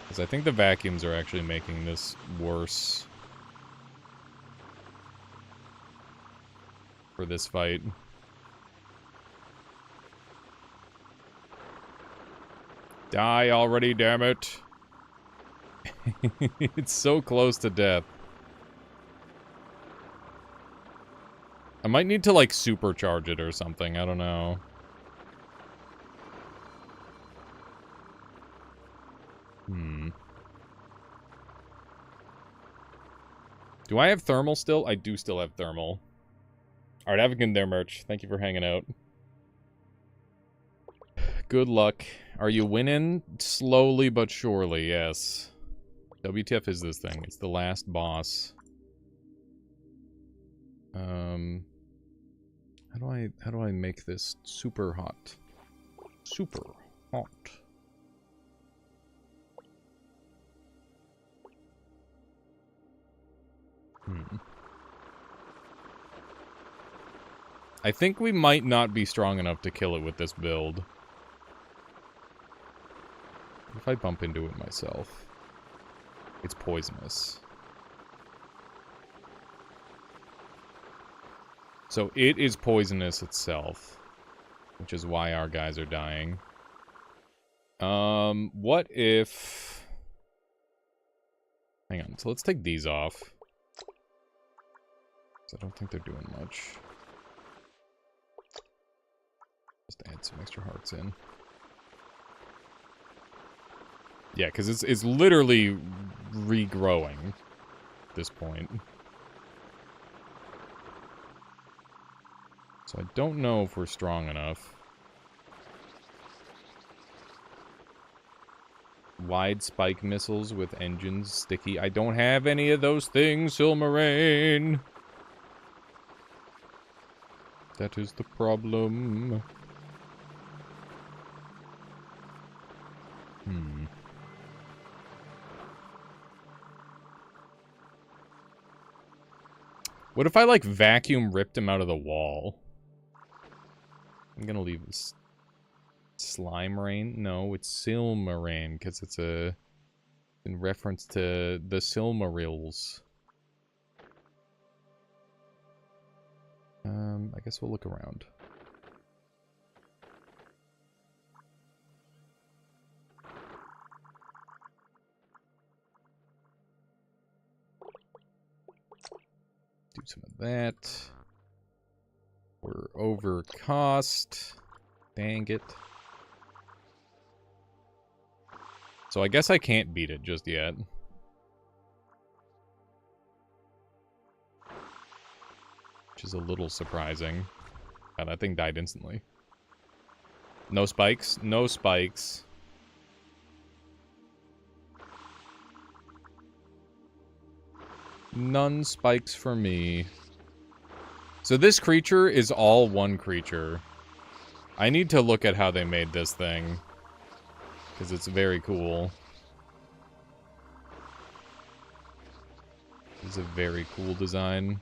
Because I think the vacuums are actually making this worse. For this fight. Die already, damn it. It's so close to death. I might need to, like, supercharge it or something. I don't know. Do I have thermal still? I do still have thermal. Alright, have a good there, Merch. Thank you for hanging out. Good luck. Are you winning? Slowly but surely, yes. WTF is this thing? It's the last boss. How do I make this super hot? Super hot. I think we might not be strong enough to kill it with this build. If I bump into it myself. It's poisonous. So it is poisonous itself. Which is why our guys are dying. What if... Hang on, so let's take these off. I don't think they're doing much. Just add some extra hearts in. Yeah, because it's literally regrowing at this point. So I don't know if we're strong enough. Wide spike missiles with engines sticky. I don't have any of those things, Silmarane. That is the problem. What if I, like, vacuum ripped him out of the wall? I'm gonna leave this slime rain. No, it's Silmarine, because it's a in reference to the Silmarils. I guess we'll look around. Do some of that. We're over cost. Dang it. So I guess I can't beat it just yet. Which is a little surprising. God, that thing died instantly. No spikes. No spikes. None spikes for me. So this creature is all one creature. I need to look at how they made this thing. Because it's very cool. It's a very cool design.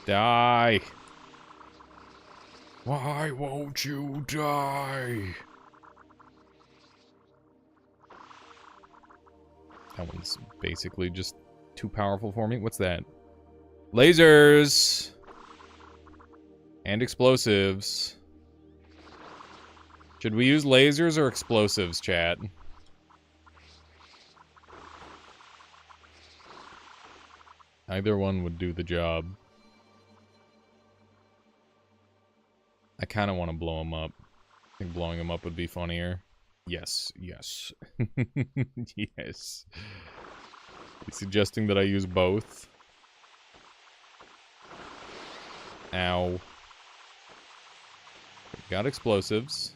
Die! Why won't you die? That one's basically just too powerful for me. What's that? Lasers! And explosives. Should we use lasers or explosives, chat? Either one would do the job. I kind of want to blow him up. I think blowing him up would be funnier. Yes, yes. Yes. He's suggesting that I use both. Ow. Got explosives.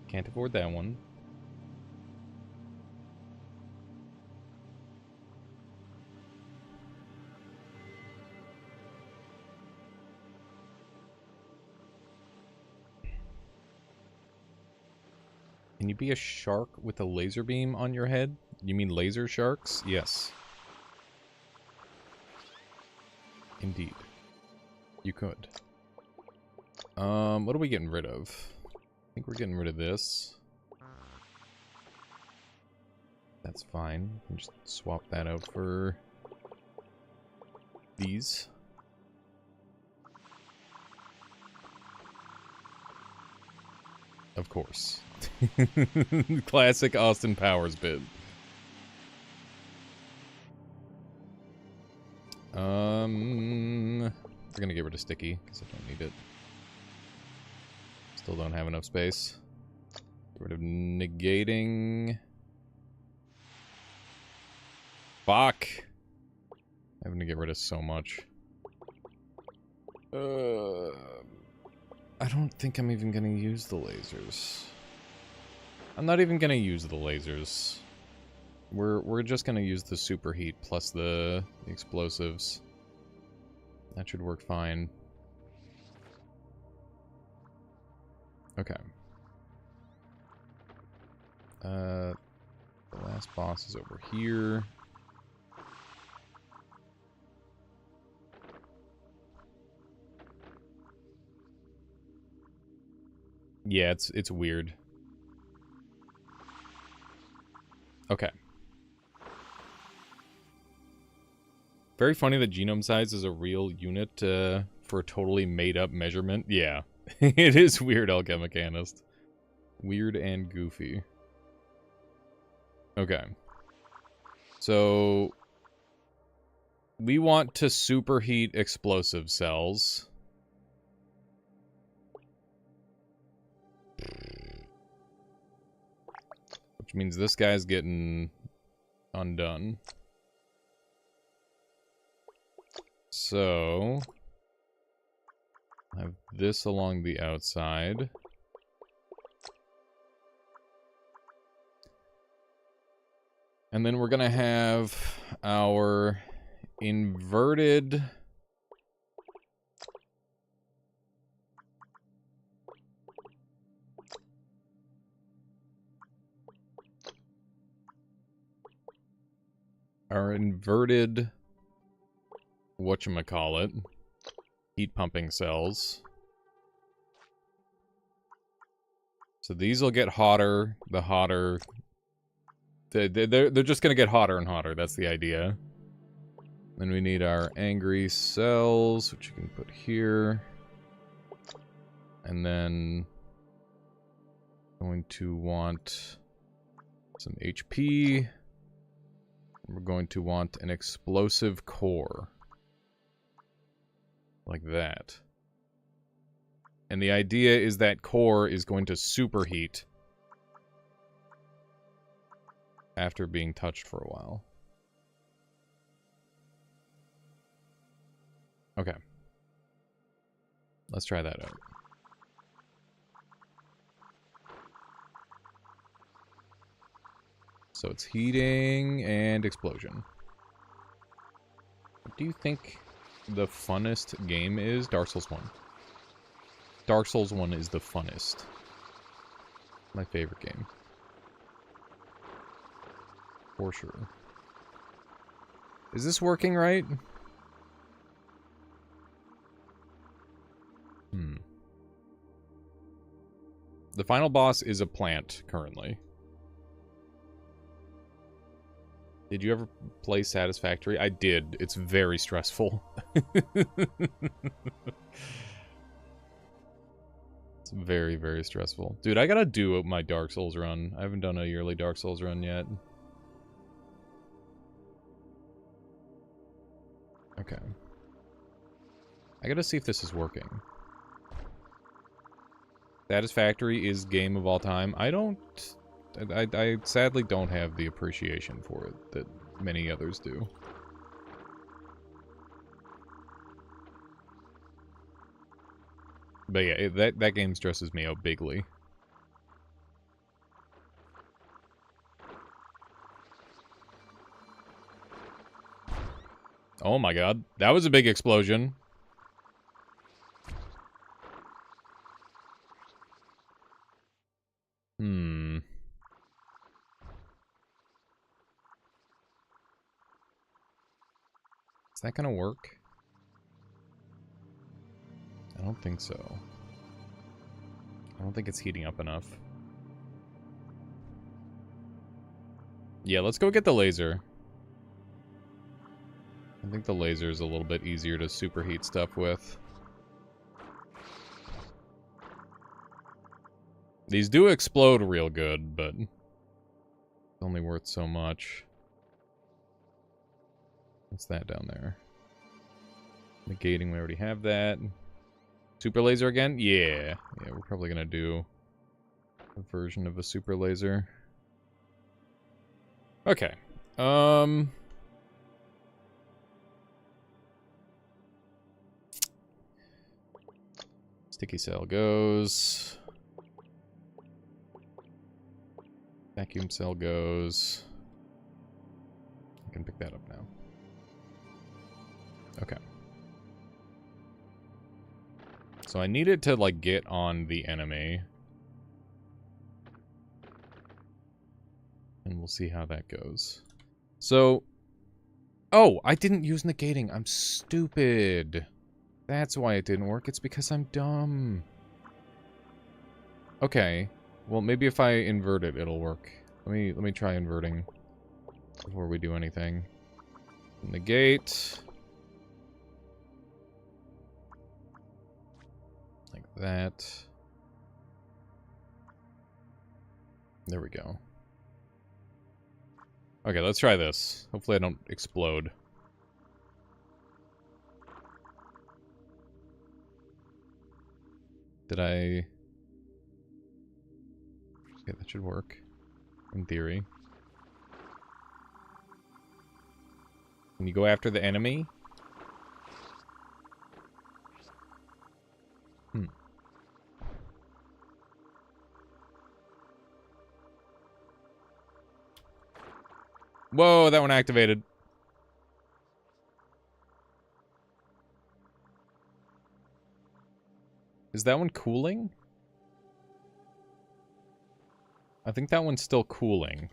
Can't afford that one. Can you be a shark with a laser beam on your head? You mean laser sharks? Yes. Indeed. You could. What are we getting rid of? I think we're getting rid of this. That's fine. We can just swap that out for these. Of course. Classic Austin Powers bit. We're gonna get rid of Sticky, because I don't need it. Still don't have enough space. Get rid of negating. Fuck! Having to get rid of so much. I don't think I'm even gonna use the lasers. I'm not even gonna use the lasers. We're just gonna use the superheat plus the explosives. That should work fine. Okay. The last boss is over here. Yeah, it's weird. Okay. Very funny that genome size is a real unit for a totally made-up measurement. Yeah. It is weird, Alchemichanist. Weird and goofy. Okay. So we want to superheat explosive cells. Which means this guy's getting undone. So I have this along the outside. And then we're gonna have our inverted our inverted whatchamacallit heat pumping cells. So these will get hotter the hotter. They're just gonna get hotter and hotter. That's the idea. Then we need our angry cells, which you can put here. And then going to want some HP. We're going to want an explosive core. Like that. And the idea is that core is going to superheat after being touched for a while. Okay. Let's try that out. So it's heating and explosion. What do you think the funnest game is? Dark Souls 1. Dark Souls 1 is the funnest. My favorite game. For sure. Is this working right? The final boss is a plant, currently. Did you ever play Satisfactory? I did. It's very stressful. It's very, very stressful. Dude, I gotta do my Dark Souls run. I haven't done a yearly Dark Souls run yet. Okay. I gotta see if this is working. Satisfactory is game of all time. I sadly don't have the appreciation for it that many others do. But yeah, that game stresses me out bigly. Oh my god, that was a big explosion. Is that gonna work? I don't think so. I don't think it's heating up enough. Yeah, let's go get the laser. I think the laser is a little bit easier to superheat stuff with. These do explode real good, but it's only worth so much. What's that down there? Negating, we already have that. Super laser again? Yeah. Yeah, we're probably gonna do a version of a super laser. Okay. Sticky cell goes. Vacuum cell goes. I can pick that up now. Okay. So I needed to, like, get on the enemy. And we'll see how that goes. So... Oh, I didn't use negating. I'm stupid. That's why it didn't work. It's because I'm dumb. Okay. Well, maybe if I invert it, it'll work. Let me try inverting before we do anything. Negate. Like that. There we go. Okay, let's try this. Hopefully I don't explode. Did I... Okay, that should work. In theory. Can you go after the enemy? Whoa, that one activated. Is that one cooling? I think that one's still cooling.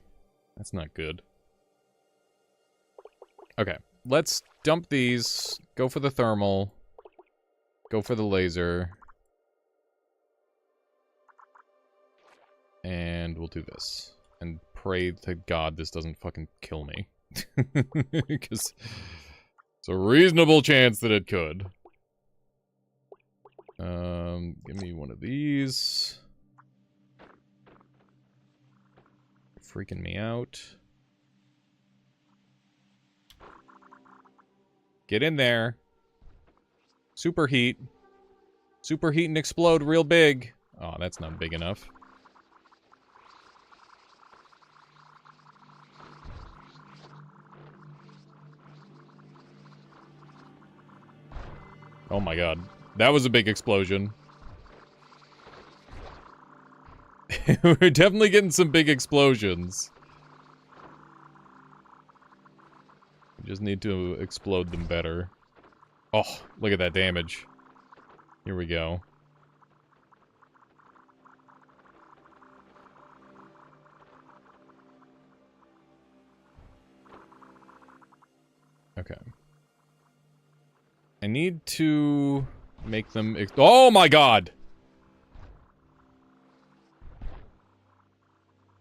That's not good. Okay, let's dump these. Go for the thermal. Go for the laser. And we'll do this. And pray to God this doesn't fucking kill me. Because it's a reasonable chance that it could. Give me one of these. Freaking me out. Get in there. Superheat. Superheat and explode real big. Oh, that's not big enough. Oh my god. That was a big explosion. We're definitely getting some big explosions. We just need to explode them better. Oh, look at that damage. Here we go. Okay. I need to make them... Oh my god!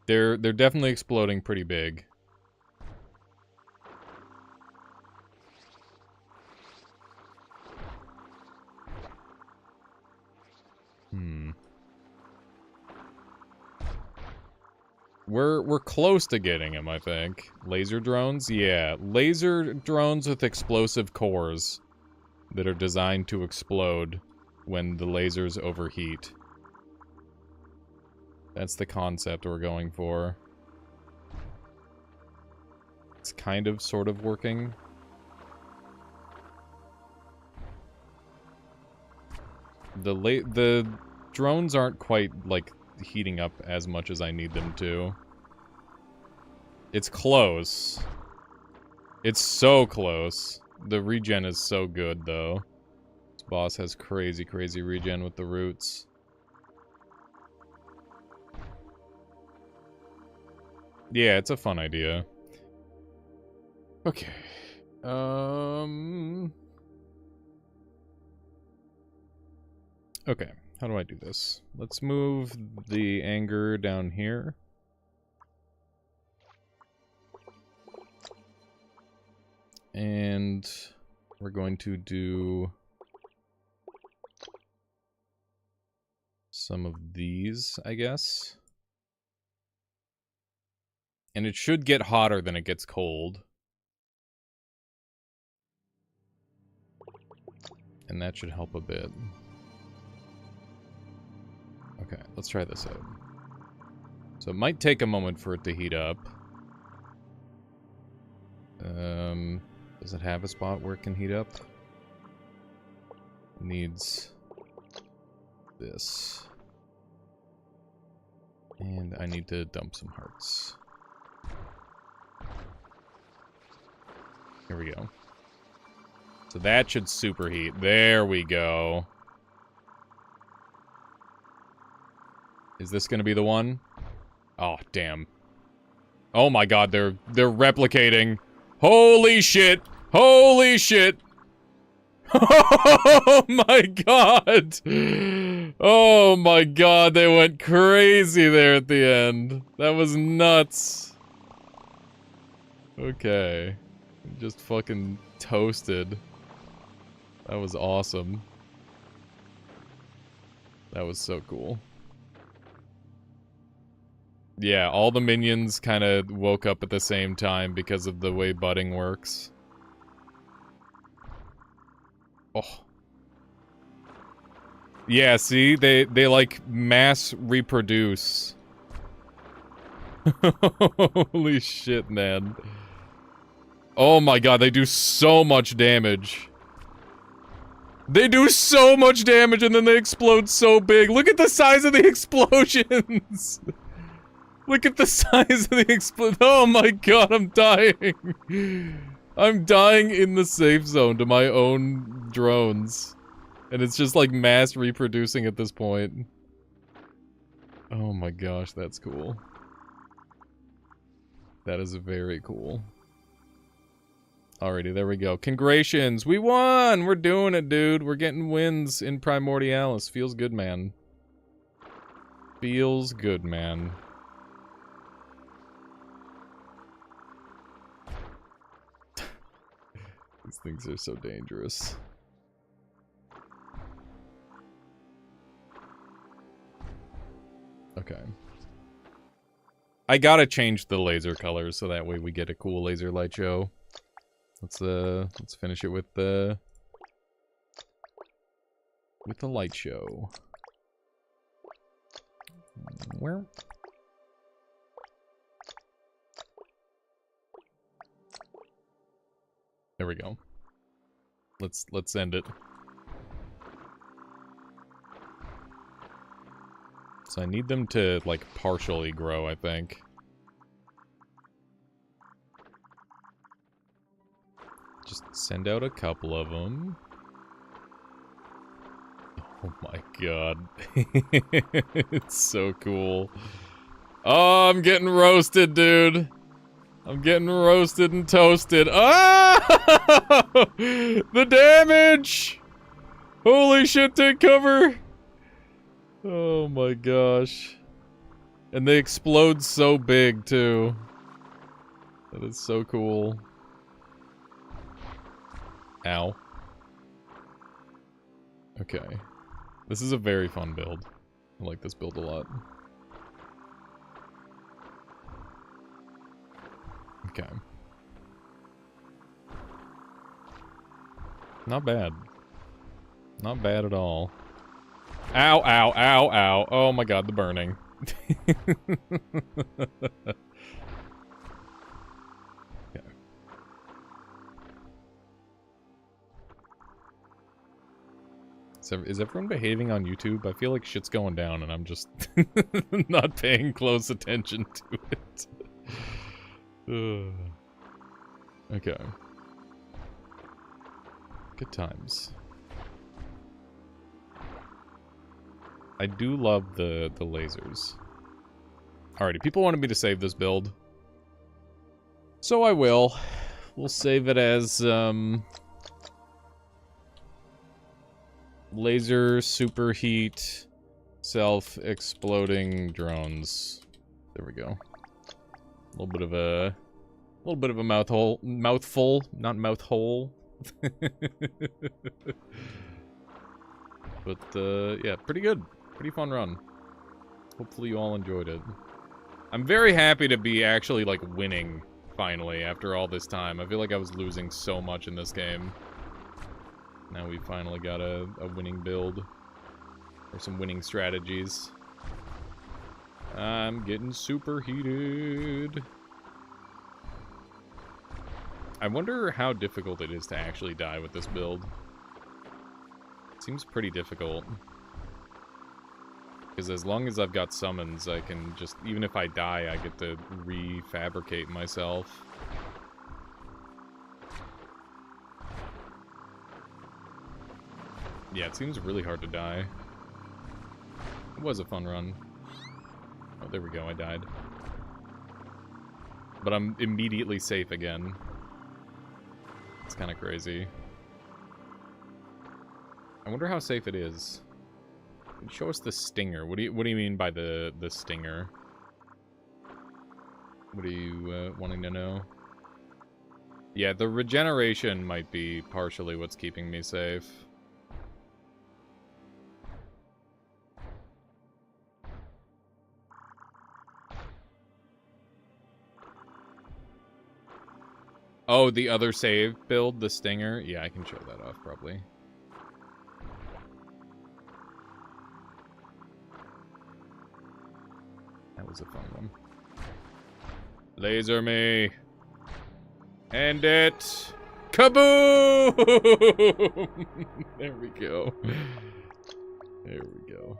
They're definitely exploding pretty big. We're close to getting him, I think. Laser drones? Yeah, laser drones with explosive cores that are designed to explode when the lasers overheat. That's the concept we're going for. It's kind of, sort of working. The drones aren't quite, like, heating up as much as I need them to. It's close. It's so close. The regen is so good, though. This boss has crazy, crazy regen with the roots. Yeah, it's a fun idea. Okay. Okay, how do I do this? Let's move the anger down here. And we're going to do some of these, I guess. And it should get hotter than it gets cold. And that should help a bit. Okay, let's try this out. So it might take a moment for it to heat up. Does it have a spot where it can heat up? It needs this. And I need to dump some hearts. Here we go. So that should superheat. There we go. Is this gonna be the one? Oh, damn. Oh my god, they're replicating. Holy shit! Holy shit! Oh my god! Oh my god, they went crazy there at the end. That was nuts. Okay. Just fucking toasted. That was awesome. That was so cool. Yeah, all the minions kind of woke up at the same time because of the way budding works. Oh. Yeah, see? They like, mass reproduce. Holy shit, man. Oh my god, they do so much damage. They do so much damage and then they explode so big. Look at the size of the explosions! Look at the size of the explosion. Oh my god, I'm dying. I'm dying in the safe zone to my own drones. And it's just like mass reproducing at this point. Oh my gosh, that's cool. That is very cool. Alrighty, there we go. Congratulations! We won! We're doing it, dude. We're getting wins in Primordialis. Feels good, man. Feels good, man. These things are so dangerous. Okay. I gotta change the laser colors so that way we get a cool laser light show. Let's finish it with the light show. Where? There we go. Let's end it. So I need them to, like, partially grow, I think. Just send out a couple of them. Oh my god. It's so cool. Oh, I'm getting roasted, dude. I'm getting roasted and toasted. Ah! The damage! Holy shit, take cover! Oh my gosh. And they explode so big, too. That is so cool. Ow. Okay. This is a very fun build. I like this build a lot. Okay. Not bad. Not bad at all. Ow, ow, ow, ow. Oh my god, the burning. Okay. So, is everyone behaving on YouTube? I feel like shit's going down and I'm just not paying close attention to it. Okay. Good times. I do love the lasers. Alrighty, people wanted me to save this build. So I will. We'll save it as, laser superheat self-exploding drones. There we go. A little bit of a mouthful, not mouth hole. But, yeah, pretty good. Pretty fun run. Hopefully you all enjoyed it. I'm very happy to be actually, like, winning, finally, after all this time. I feel like I was losing so much in this game. Now we finally got a winning build. Or some winning strategies. I'm getting superheated. I wonder how difficult it is to actually die with this build. It seems pretty difficult. Because as long as I've got summons, I can just... Even if I die, I get to refabricate myself. Yeah, it seems really hard to die. It was a fun run. Oh, there we go, I died. But I'm immediately safe again. It's kind of crazy. I wonder how safe it is. Show us the stinger. What do you mean by the stinger? What are you wanting to know? Yeah, the regeneration might be partially what's keeping me safe. Oh, the other save build, the stinger? Yeah, I can show that off, probably. That was a fun one. Laser me! End it! Kaboom! There we go. There we go.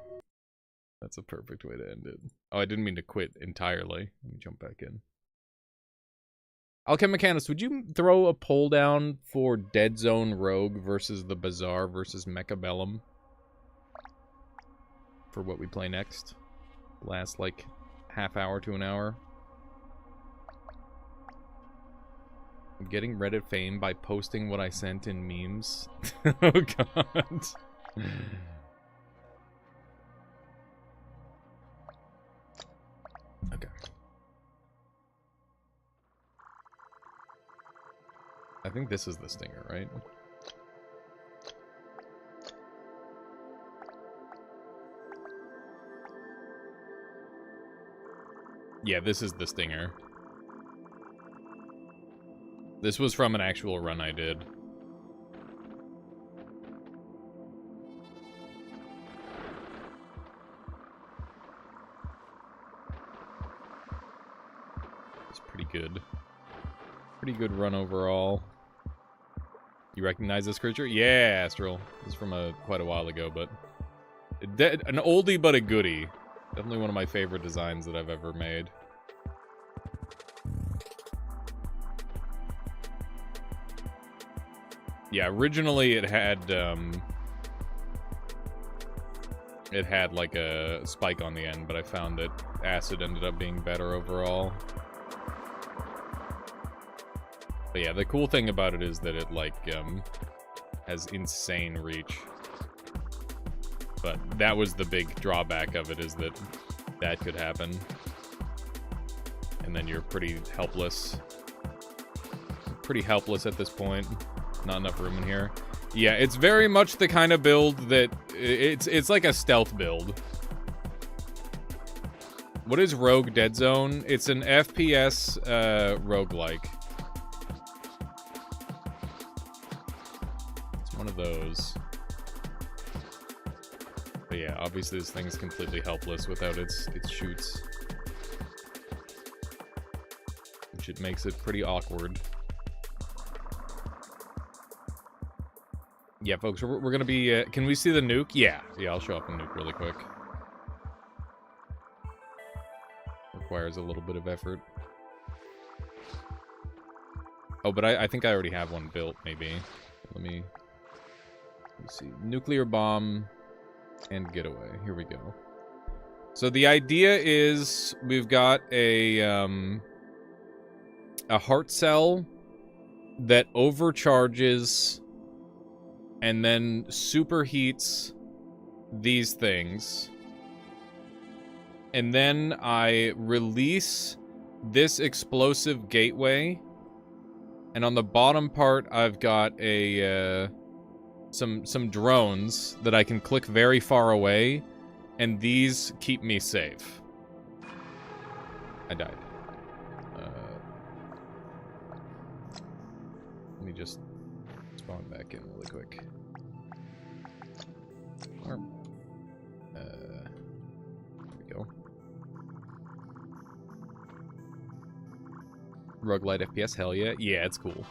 That's a perfect way to end it. Oh, I didn't mean to quit entirely. Let me jump back in. Alchemichanist, would you throw a poll down for Dead Zone Rogue versus the Bazaar versus Mechabellum? For what we play next? Last, like, half hour to an hour. Getting Reddit fame by posting what I sent in memes. Oh god. Okay. I think this is the stinger, right? Yeah, this is the stinger. This was from an actual run I did. It's pretty good. Pretty good run overall. You recognize this creature? Yeah, Astral. This is from quite a while ago, but... an oldie but a goodie. Definitely one of my favorite designs that I've ever made. Yeah, originally it had like a spike on the end, but I found that acid ended up being better overall. But yeah, the cool thing about it is that it like has insane reach. But that was the big drawback of it, is that that could happen. And then you're pretty helpless. Pretty helpless at this point. Not enough room in here. Yeah, it's very much the kind of build that... It's like a stealth build. What is Rogue Dead Zone? It's an FPS roguelike. It's one of those. But yeah, obviously this thing's completely helpless without its shoots. Which it makes it pretty awkward. Yeah, folks, we're gonna be, can we see the nuke? Yeah, I'll show off the nuke really quick. Requires a little bit of effort. Oh, but I think I already have one built, maybe. Let me see. Nuclear bomb and getaway. Here we go. So the idea is we've got a heart cell that overcharges and then superheats these things. And then I release this explosive gateway. And on the bottom part, I've got a some drones that I can click very far away, and these keep me safe. I died. Let me just spawn back in really quick. There we go. Roguelite FPS, hell yeah. Yeah, it's cool.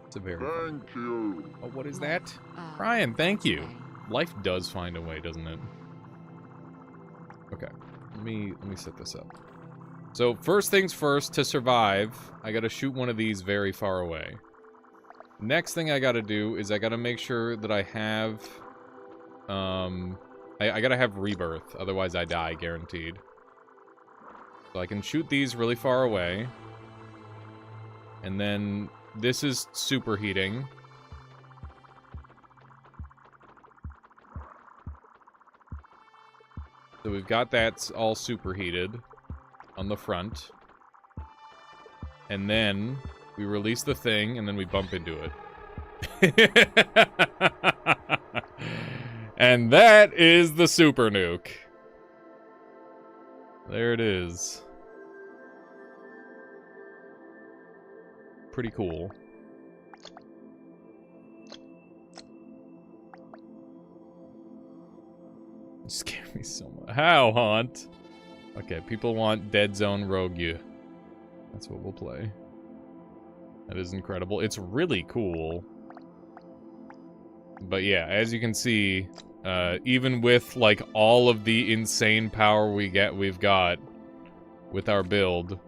It's a very Thank you. Oh, what is that? Ryan, thank you. Life does find a way, doesn't it? Okay. Let me set this up. So, first things first, to survive, I gotta shoot one of these very far away. Next thing I gotta do is I gotta make sure that I have... I gotta have rebirth, otherwise I die, guaranteed. So I can shoot these really far away. And then this is superheating. So we've got that all superheated on the front. And then we release the thing, and then we bump into it. And that is the super nuke. There it is. Pretty cool. You scare me so much. How, Haunt? Okay, people want Dead Zone Rogue you. That's what we'll play. That is incredible. It's really cool. But yeah, as you can see, even with like all of the insane power we've got with our build,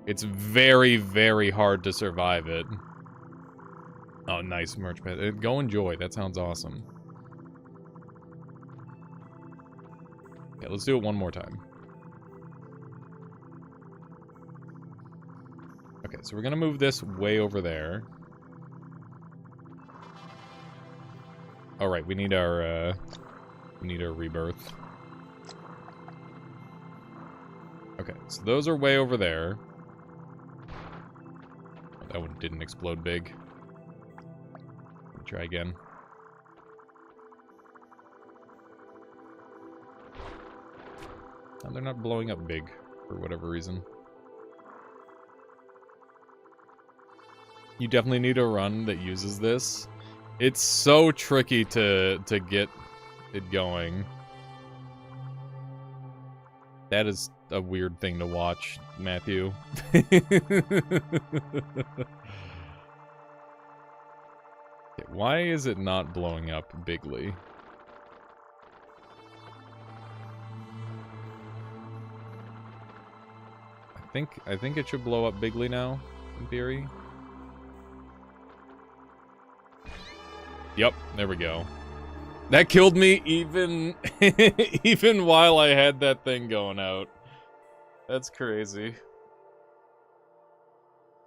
it's very, very hard to survive it. Oh, nice merch pad. Go enjoy. That sounds awesome. Okay, let's do it one more time. Okay, so we're gonna move this way over there. All right, we need our rebirth. Okay, so those are way over there. Oh, that one didn't explode big. Let me try again. And they're not blowing up big for whatever reason. You definitely need a run that uses this. It's so tricky to get it going. That is a weird thing to watch, Matthew. Okay, why is it not blowing up bigly? I think it should blow up bigly now, in theory. Yep, there we go. That killed me even even while I had that thing going out. That's crazy.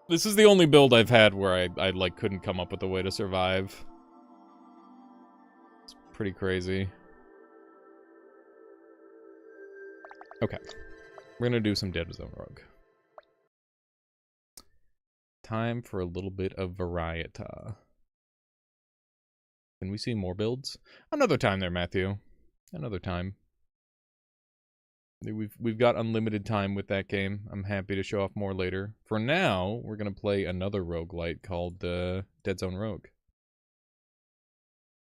This is the only build I've had where I like couldn't come up with a way to survive. It's pretty crazy. Okay. We're gonna do some Dead Zone Rogue. Time for a little bit of variety. Can we see more builds? Another time there, Matthew. Another time. We've got unlimited time with that game. I'm happy to show off more later. For now, we're gonna play another roguelite called Dead Zone Rogue.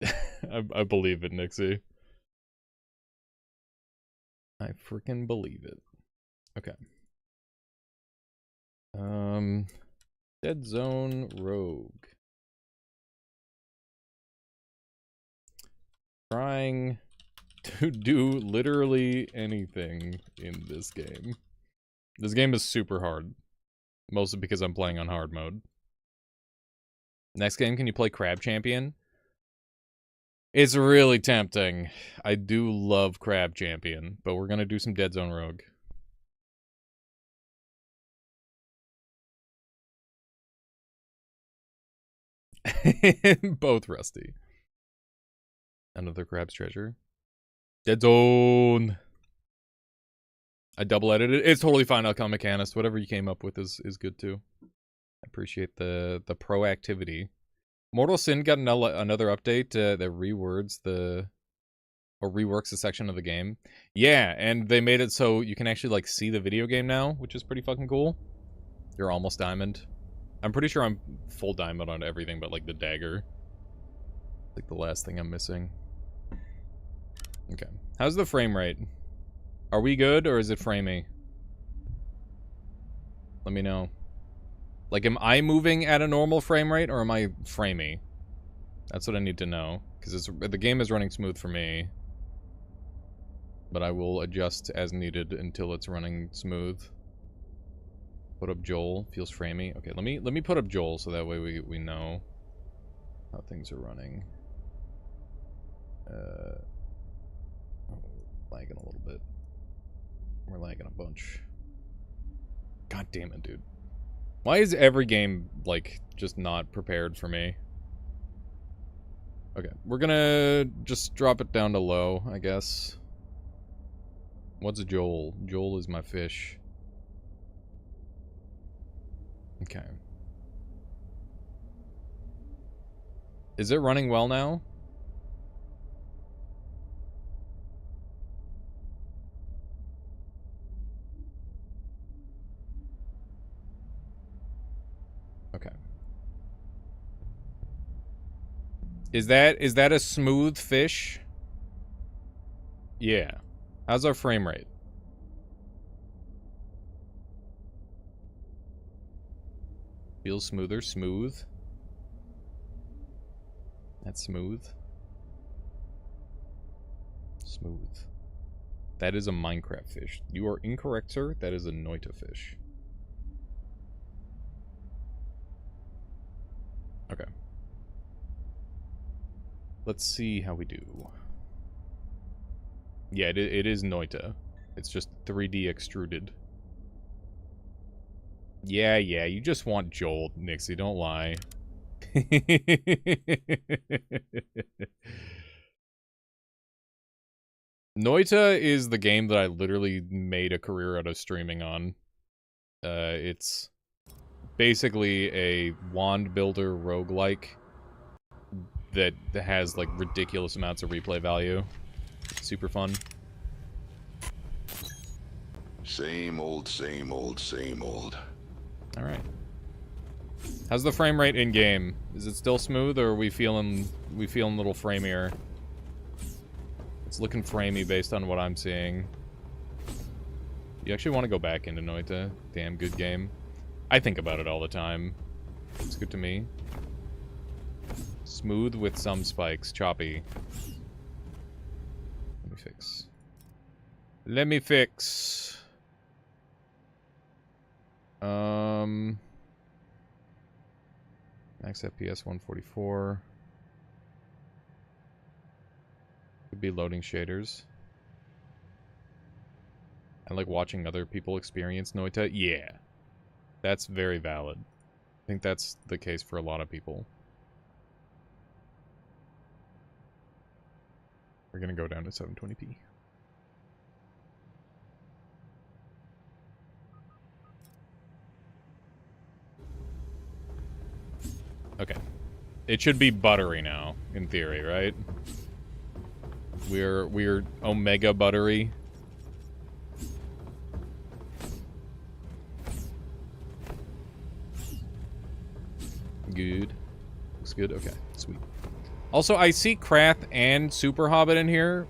I believe it, Nixie. I freaking believe it. Okay. Dead Zone Rogue. Trying to do literally anything in this game. This game is super hard. Mostly because I'm playing on hard mode. Next game, can you play Crab Champion? It's really tempting. I do love Crab Champion, but we're gonna do some Dead Zone Rogue. Both rusty. Another Crab's Treasure. Dead Zone! I double edited it. It's totally fine, Alcon Mechanist. Whatever you came up with is good too. I appreciate the proactivity. Mortal Sin got another update that rewords or reworks the section of the game. Yeah, and they made it so you can actually like see the video game now, which is pretty fucking cool. You're almost diamond. I'm pretty sure I'm full diamond on everything but like the dagger. Like the last thing I'm missing. Okay. How's the frame rate? Are we good or is it framey? Let me know. Like, am I moving at a normal frame rate or am I framey? That's what I need to know. Because the game is running smooth for me. But I will adjust as needed until it's running smooth. Put up Joel. Feels framey. Okay, let me put up Joel so that way we know how things are running. Lagging a little bit. We're lagging a bunch. God damn it, dude. Why is every game, like, just not prepared for me? Okay, we're gonna just drop it down to low, I guess. What's Joel? Joel is my fish. Okay. Is it running well now? Okay. Is that a smooth fish? Yeah. How's our frame rate? Feels smoother. Smooth. That's smooth. Smooth. That is a Minecraft fish. You are incorrect, sir. That is a Noita fish. Okay. Let's see how we do. Yeah, it is Noita. It's just 3D extruded. Yeah, you just want Joel, Nixie, don't lie. Noita is the game that I literally made a career out of streaming on. It's basically a wand builder roguelike that has like ridiculous amounts of replay value. Super fun. Same old, same old, same old. Alright. How's the frame rate in game? Is it still smooth, or are we feeling a little framier? It's looking framey based on what I'm seeing. You actually want to go back into Noita? Damn good game. I think about it all the time. It's good to me. Smooth with some spikes. Choppy. Let me fix. Let me fix. Max FPS 144. Could be loading shaders. I like watching other people experience Noita. Yeah. That's very valid. I think that's the case for a lot of people. We're gonna go down to 720p. Okay. It should be buttery now, in theory, right? We're omega buttery. Good. Looks good. Okay, sweet. Also, I see Krath and Super Hobbit in here.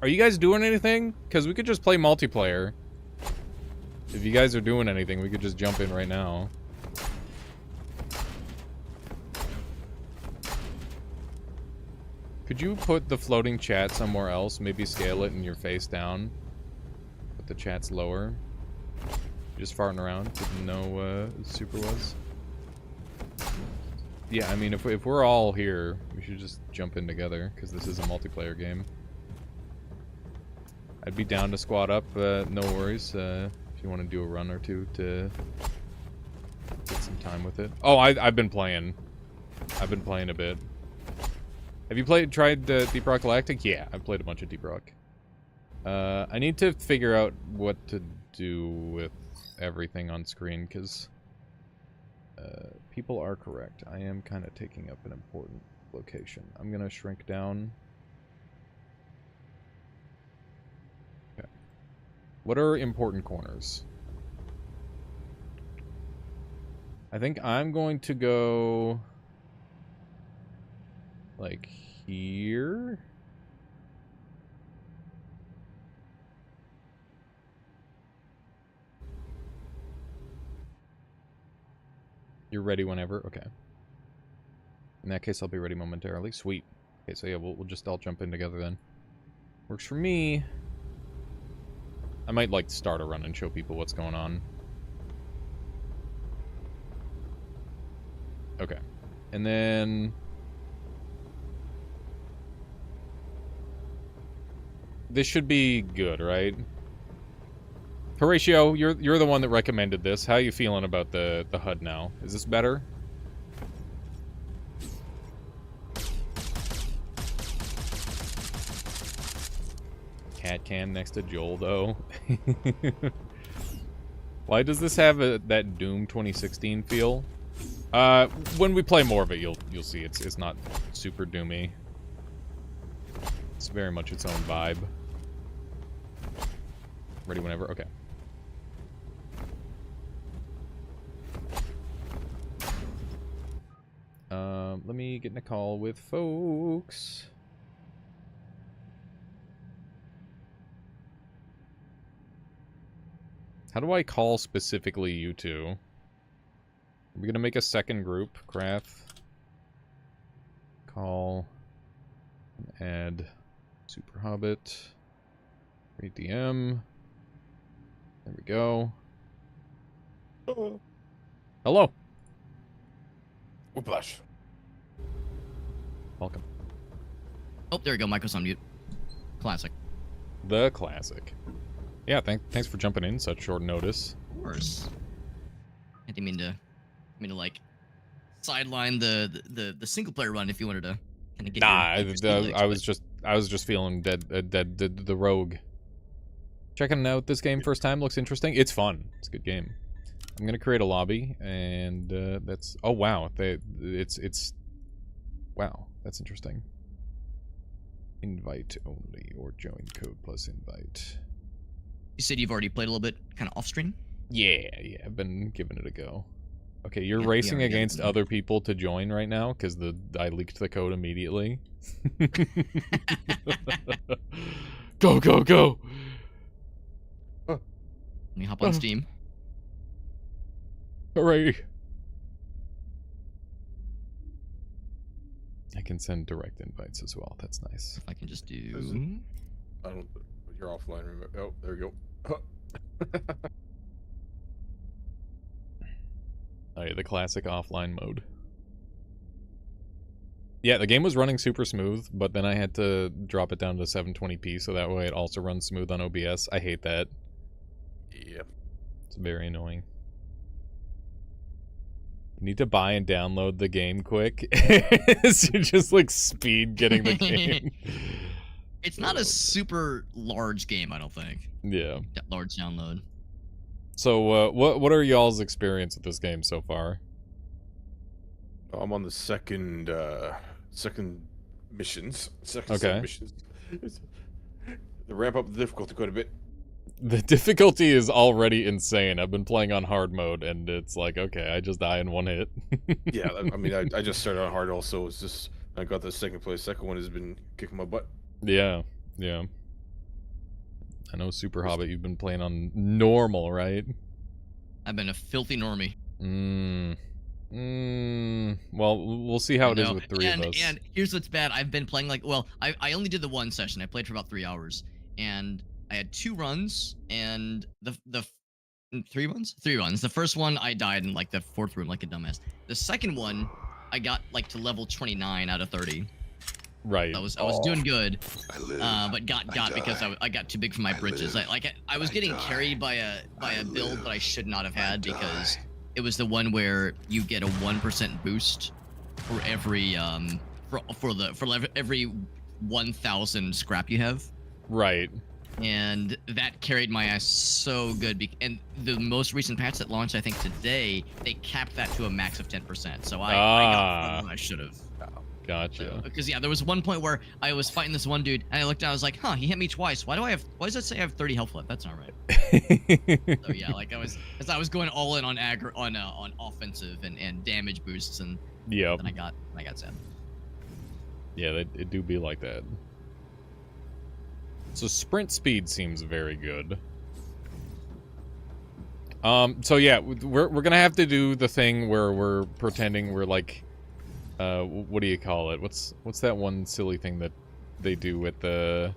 Are you guys doing anything? Because we could just play multiplayer. If you guys are doing anything, we could just jump in right now. Could you put the floating chat somewhere else? Maybe scale it and your face down. Put the chats lower. Just farting around. Didn't know Super was. Yeah, I mean, if we're all here, we should just jump in together, because this is a multiplayer game. I'd be down to squad up, no worries, if you want to do a run or two to get some time with it. Oh, I've been playing. I've been playing a bit. Have you tried Deep Rock Galactic? Yeah, I've played a bunch of Deep Rock. I need to figure out what to do with everything on screen, because people are correct. I am kind of taking up an important location. I'm going to shrink down. Okay. What are important corners? I think I'm going to go like here. You're ready whenever? Okay. In that case, I'll be ready momentarily. Sweet. Okay, so yeah, we'll just all jump in together then. Works for me. I might, like, start a run and show people what's going on. Okay. And then... this should be good, right? Horatio, you're the one that recommended this. How are you feeling about the HUD now? Is this better? Cat cam next to Joel, though. Why does this have that Doom 2016 feel? When we play more of it, you'll see it's not super doomy. It's very much its own vibe. Ready whenever? Okay. Let me get in a call with folks. How do I call specifically you two? Are we gonna make a second group? Krath. Call. Add Super Hobbit. Read DM. There we go. Hello. Whiplash. Welcome. Oh, there we go. Micro's on mute. Classic. The classic. Yeah, thanks for jumping in such short notice. Of course. I didn't mean to like sideline the single player run if you wanted to kind of get. Nah, your speed legs, I was just feeling the rogue. Checking out this game first time, looks interesting. It's fun. It's a good game. I'm gonna create a lobby, and that's. Oh wow, it's. Wow, that's interesting. Invite only, or join code plus invite. You said you've already played a little bit, kind of off stream. Yeah, I've been giving it a go. Okay, you're Yeah, racing yeah, against yeah. other people to join right now because I leaked the code immediately. Go, go, go! Let me hop on Steam. Hooray! I can send direct invites as well. That's nice. If I can just do. I don't. You're offline. Remember? Oh, there we go. Oh yeah, the classic offline mode. Yeah, the game was running super smooth, but then I had to drop it down to 720p so that way it also runs smooth on OBS. I hate that. Yep. It's very annoying. You need to buy and download the game quick. So you're just like speed getting the game. It's not a super large game, I don't think. Yeah. That large download. So what are y'all's experience with this game so far? I'm on the second missions. Second Okay. set of missions. The ramp up the difficulty quite a bit. The difficulty is already insane. I've been playing on hard mode, and it's like, okay, I just die in one hit. Yeah, I mean, I just started on hard also. It's just I got the second place. Second one has been kicking my butt. Yeah. I know, Super Hobbit, you've been playing on normal, right? I've been a filthy normie. Well, we'll see how it is with three of us. And here's what's bad. I've been playing like, well, I only did the one session. I played for about 3 hours, and I had 2 runs, and the 3 runs. 3 runs. The first one I died in like the 4th room like a dumbass. The second one I got like to level 29 out of 30. Right. I was doing good, I live. but got because I got too big for my britches. I was getting carried by a build that I should not have had because it was the one where you get a 1% boost for every every 1,000 scrap you have. Right. And that carried my ass so good. And the most recent patch that launched, I think today, they capped that to a max of 10%. So I got more than I should have. Gotcha. Because yeah, there was one point where I was fighting this one dude, and I looked down, I was like, huh, he hit me twice. Why does it say I have 30 health left? That's not right. So yeah, like I was going all in on on offensive and damage boosts, and Yep. then I got sad. Yeah, it do be like that. So sprint speed seems very good. So yeah, we're gonna have to do the thing where we're pretending we're like, what do you call it? What's that one silly thing that they do at the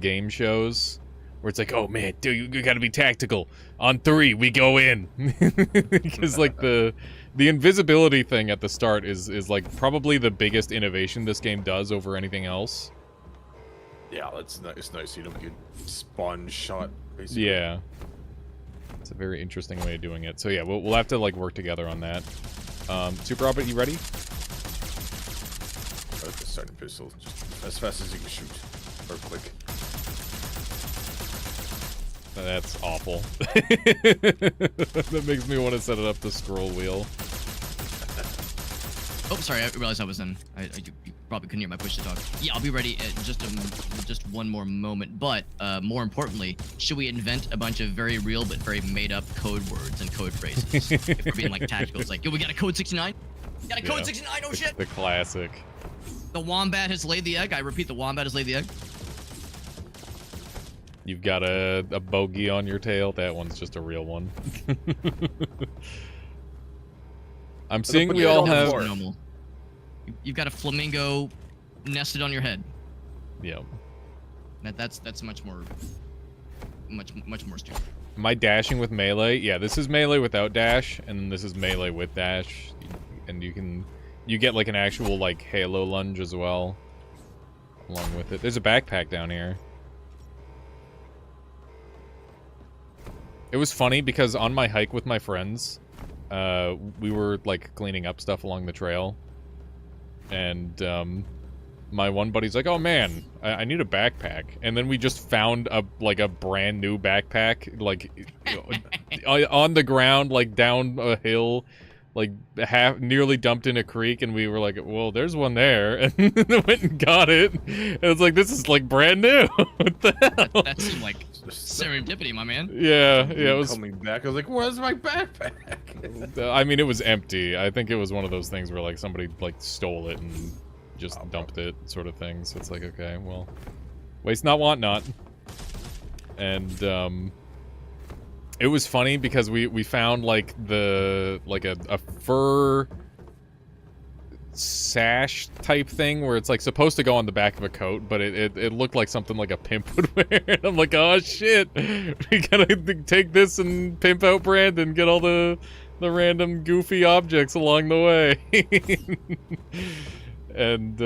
game shows? Where it's like, oh man, dude, you gotta be tactical. On 3, we go in. Because like the invisibility thing at the start is like probably the biggest innovation this game does over anything else. Yeah, it's nice. You don't get spawn shot, basically. Yeah. It's a very interesting way of doing it. So yeah, we'll have to like work together on that. Super Robert, you ready? The starting pistol, just as fast as you can shoot, or click. That's awful. That makes me want to set it up the scroll wheel. Oh, sorry, I realized I was in. You probably couldn't hear my push to talk. Yeah, I'll be ready in just one more moment. But more importantly, should we invent a bunch of very real but very made-up code words and code phrases? If we're being like tactical, it's like, yo, we got a code 69? Got a code 69? Oh shit! The classic. The wombat has laid the egg. I repeat, the wombat has laid the egg. You've got a bogey on your tail. That one's just a real one. I'm seeing we all have... Normal. You've got a flamingo nested on your head. Yeah. That's much more stupid. Am I dashing with melee? Yeah, this is melee without dash, and then this is melee with dash. And you get like an actual like halo lunge as well. Along with it. There's a backpack down here. It was funny because on my hike with my friends, we were like cleaning up stuff along the trail, and my one buddy's like, "Oh man, I need a backpack," and then we just found a brand new backpack, like on the ground, like down a hill, like nearly dumped in a creek, and we were like, "Well, there's one there," and then went and got it. And it's like, this is like brand new. What the hell? That seemed like serendipity, my man. Yeah, it was. Coming back, I was like, "Where's my backpack?" I mean, it was empty. I think it was one of those things where like somebody like stole it and just dumped it, sort of thing. So it's like, okay, well, waste not, want not. And it was funny because we found like a fur sash type thing where it's like supposed to go on the back of a coat, but it looked like something like a pimp would wear. And I'm like, oh shit, we gotta take this and pimp out Brandon, get all the random goofy objects along the way. And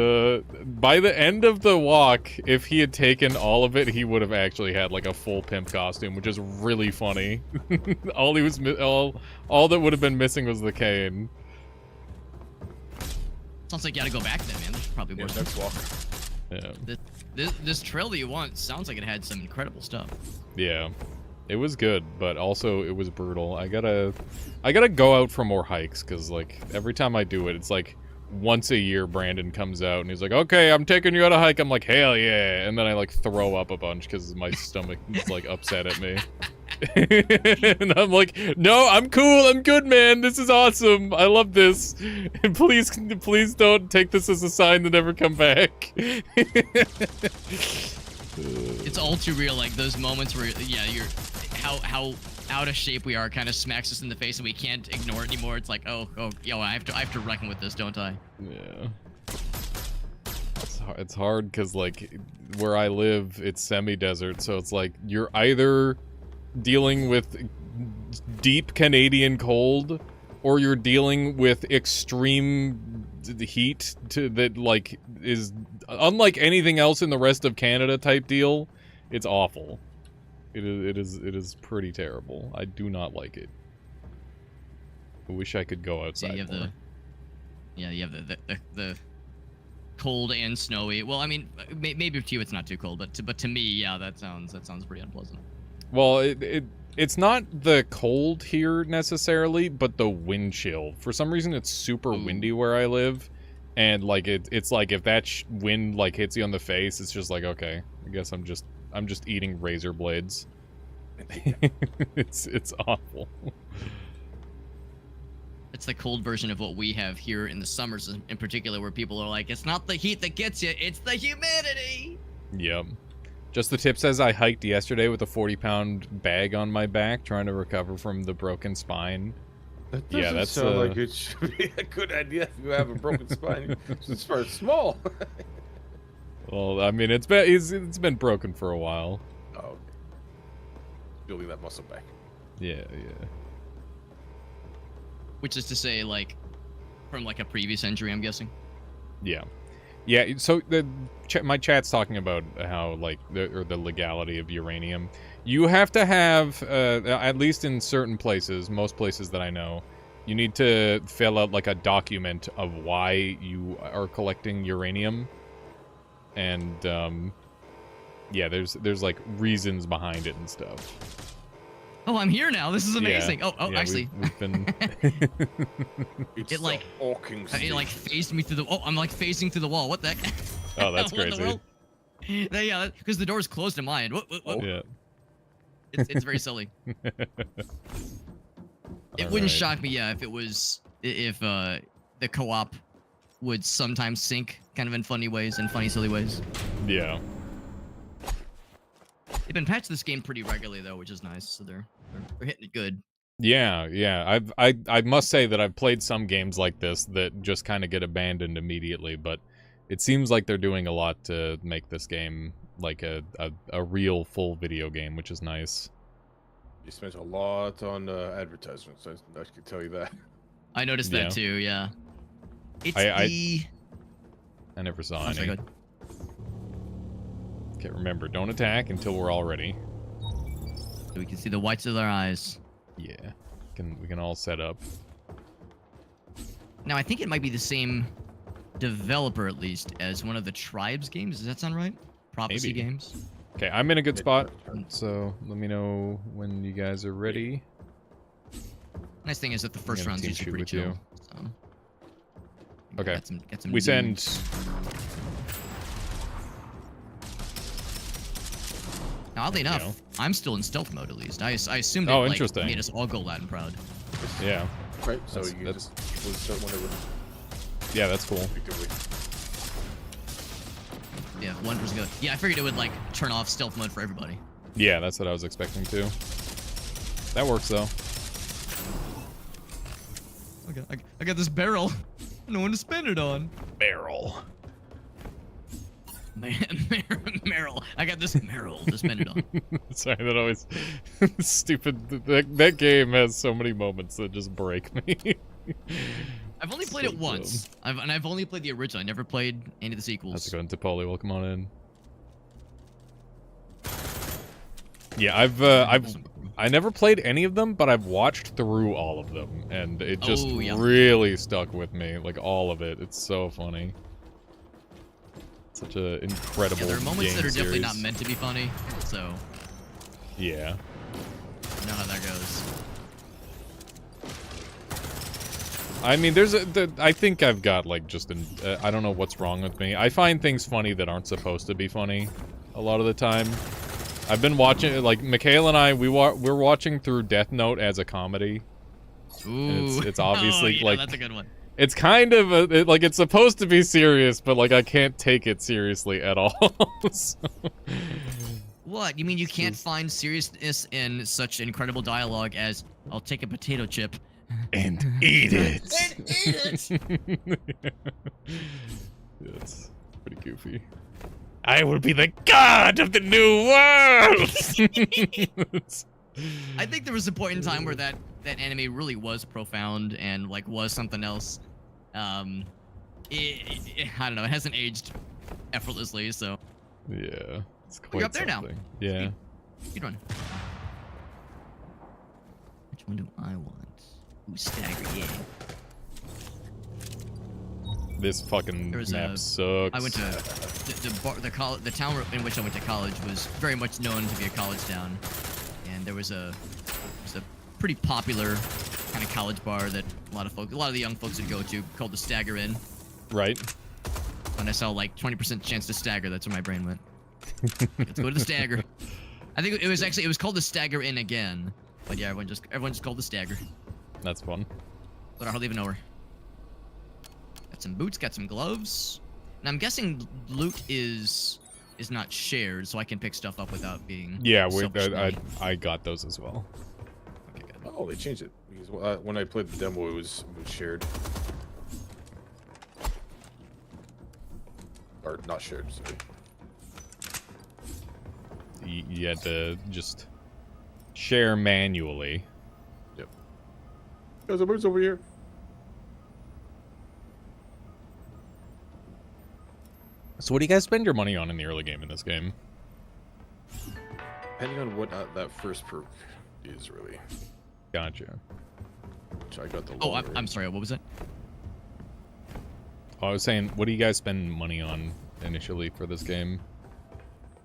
by the end of the walk, if he had taken all of it, he would have actually had like a full pimp costume, which is really funny. all that would have been missing was the cane. Sounds like you gotta go back then, man. There's probably more Next walk. Yeah. This trail that you want sounds like it had some incredible stuff. Yeah. It was good, but also it was brutal. I gotta go out for more hikes, because like every time I do it, it's like once a year Brandon comes out and he's like, okay, I'm taking you on a hike. I'm like, hell yeah. And then I like throw up a bunch because my stomach is like upset at me. And I'm like, no, I'm cool. I'm good, man. This is awesome. I love this. And please don't take this as a sign to never come back. It's all too real, like those moments where, yeah, you're how out of shape we are kind of smacks us in the face and we can't ignore it anymore. It's like, oh, yo, I have to reckon with this, don't I? Yeah. It's hard because like where I live, it's semi-desert, so it's like you're either dealing with deep Canadian cold or you're dealing with extreme heat that like is unlike anything else in the rest of Canada type deal. It's awful. It is pretty terrible. I do not like it. I wish I could go outside. Yeah, you have the cold and snowy. Well, I mean, maybe to you it's not too cold, but to me, yeah, that sounds pretty unpleasant. Well, it's not the cold here necessarily, but the wind chill. For some reason, it's super windy where I live, and like it's like if that wind like hits you on the face, it's just like, okay, I guess I'm just eating razor blades. It's awful. It's the cold version of what we have here in the summers in particular, where people are like, it's not the heat that gets you, it's the humidity. Yep. Just the tip says I hiked yesterday with a 40-pound bag on my back, trying to recover from the broken spine. That doesn't sound like it should be a good idea if you have a broken spine. It's very small. Well, I mean, it's been broken for a while. Oh, okay. Building that muscle back. Yeah. Which is to say, like, from like a previous injury, I'm guessing. Yeah. So my chat's talking about how like the legality of uranium. You have to have at least in certain places, most places that I know, you need to fill out like a document of why you are collecting uranium. And yeah, there's like reasons behind it and stuff. Oh, I'm here now. This is amazing. Yeah. Oh, Yeah, actually, we've been. it like phased me through the. Oh, I'm like phasing through the wall. What the heck? Oh, that's What the crazy. world? Yeah, because the door's closed in mine. What? Yeah. It's very silly. It wouldn't shock me, yeah, if the co-op would sometimes sync, kind of in funny ways, in funny, silly ways. Yeah. They've been patching this game pretty regularly though, which is nice. So they're hitting it good. Yeah. I must say that I've played some games like this that just kind of get abandoned immediately, but it seems like they're doing a lot to make this game like a real full video game, which is nice. You spent a lot on advertisements. I can tell you that. I noticed that too. Yeah. It's I never saw any. Good. Okay, remember, don't attack until we're all ready. So we can see the whites of their eyes. Yeah, we can all set up. Now I think it might be the same developer at least as one of the Tribes games. Does that sound right? Prophecy Maybe. Games. Okay, I'm in a good spot, so let me know when you guys are ready. Nice thing is that the first gonna round's team usually shoot pretty with chill. you. So. Okay. Get some We dudes. send. Now, oddly enough, know. I'm still in stealth mode at least. I assumed it Oh, like, interesting. made us all go Latin proud. Yeah. Right. So That's- you that's- just will start whenever. Yeah, that's cool. Effectively. Yeah, one person go. Yeah, I figured it would like turn off stealth mode for everybody. Yeah, that's what I was expecting too. That works though. Okay, I got this barrel. No one to spend it on. Barrel. Meryl. I got this Meryl to spend it on. Sorry, that always stupid. That game has so many moments that just break me. I've only played So it once. I've only played the original. I never played any of the sequels. How's it going, Tipoli? Welcome on in. Yeah, I never played any of them, but I've watched through all of them, and it just Oh, yeah. really stuck with me. Like all of it. It's so funny. Such a incredible. Yeah, there are moments game that are definitely series. not meant to be funny. So, Yeah. you know how that goes. I mean, I think I've got like just I don't know what's wrong with me. I find things funny that aren't supposed to be funny a lot of the time. I've been watching, like, Mikhail and I, we're watching through Death Note as a comedy. Ooh. It's obviously, oh, yeah, like, that's a good one. it's kind of, like, it's supposed to be serious, but, like, I can't take it seriously at all. So- What? You mean you can't find seriousness in such incredible dialogue as "I'll take a potato chip and eat it. and eat it"? Yeah, it's pretty goofy. I will be the god of the new world! I think there was a point in time where that anime really was profound and like was something else. I don't know. It hasn't aged effortlessly, so Yeah, it's quite You're up there now. something. Yeah. good one. Which one do I want? Ooh, stagger, yeah. This fucking There was map a- sucks. I went to the town in which I went to college was very much known to be a college town, and there was a pretty popular kind of college bar that a lot of the young folks would go to called the Stagger Inn. Right? When I saw like 20% chance to stagger, that's where my brain went. Let's go to the Stagger. I think it was called the Stagger Inn again, but yeah, everyone just called the Stagger. That's fun. But I hardly even know her. Got some boots, got some gloves. And I'm guessing loot is not shared, so I can pick stuff up without being. Yeah, selfish. I got those as well. Okay, good. Oh, they changed it because when I played the demo, it was shared. Or not shared, sorry. You had to just share manually. Yep. There's a bird's over here. So what do you guys spend your money on in the early game in this game? Depending on what that first perk is, really. Gotcha. Which I got the Oh, longer I'm sorry. What was it? Oh, I was saying, what do you guys spend money on initially for this game?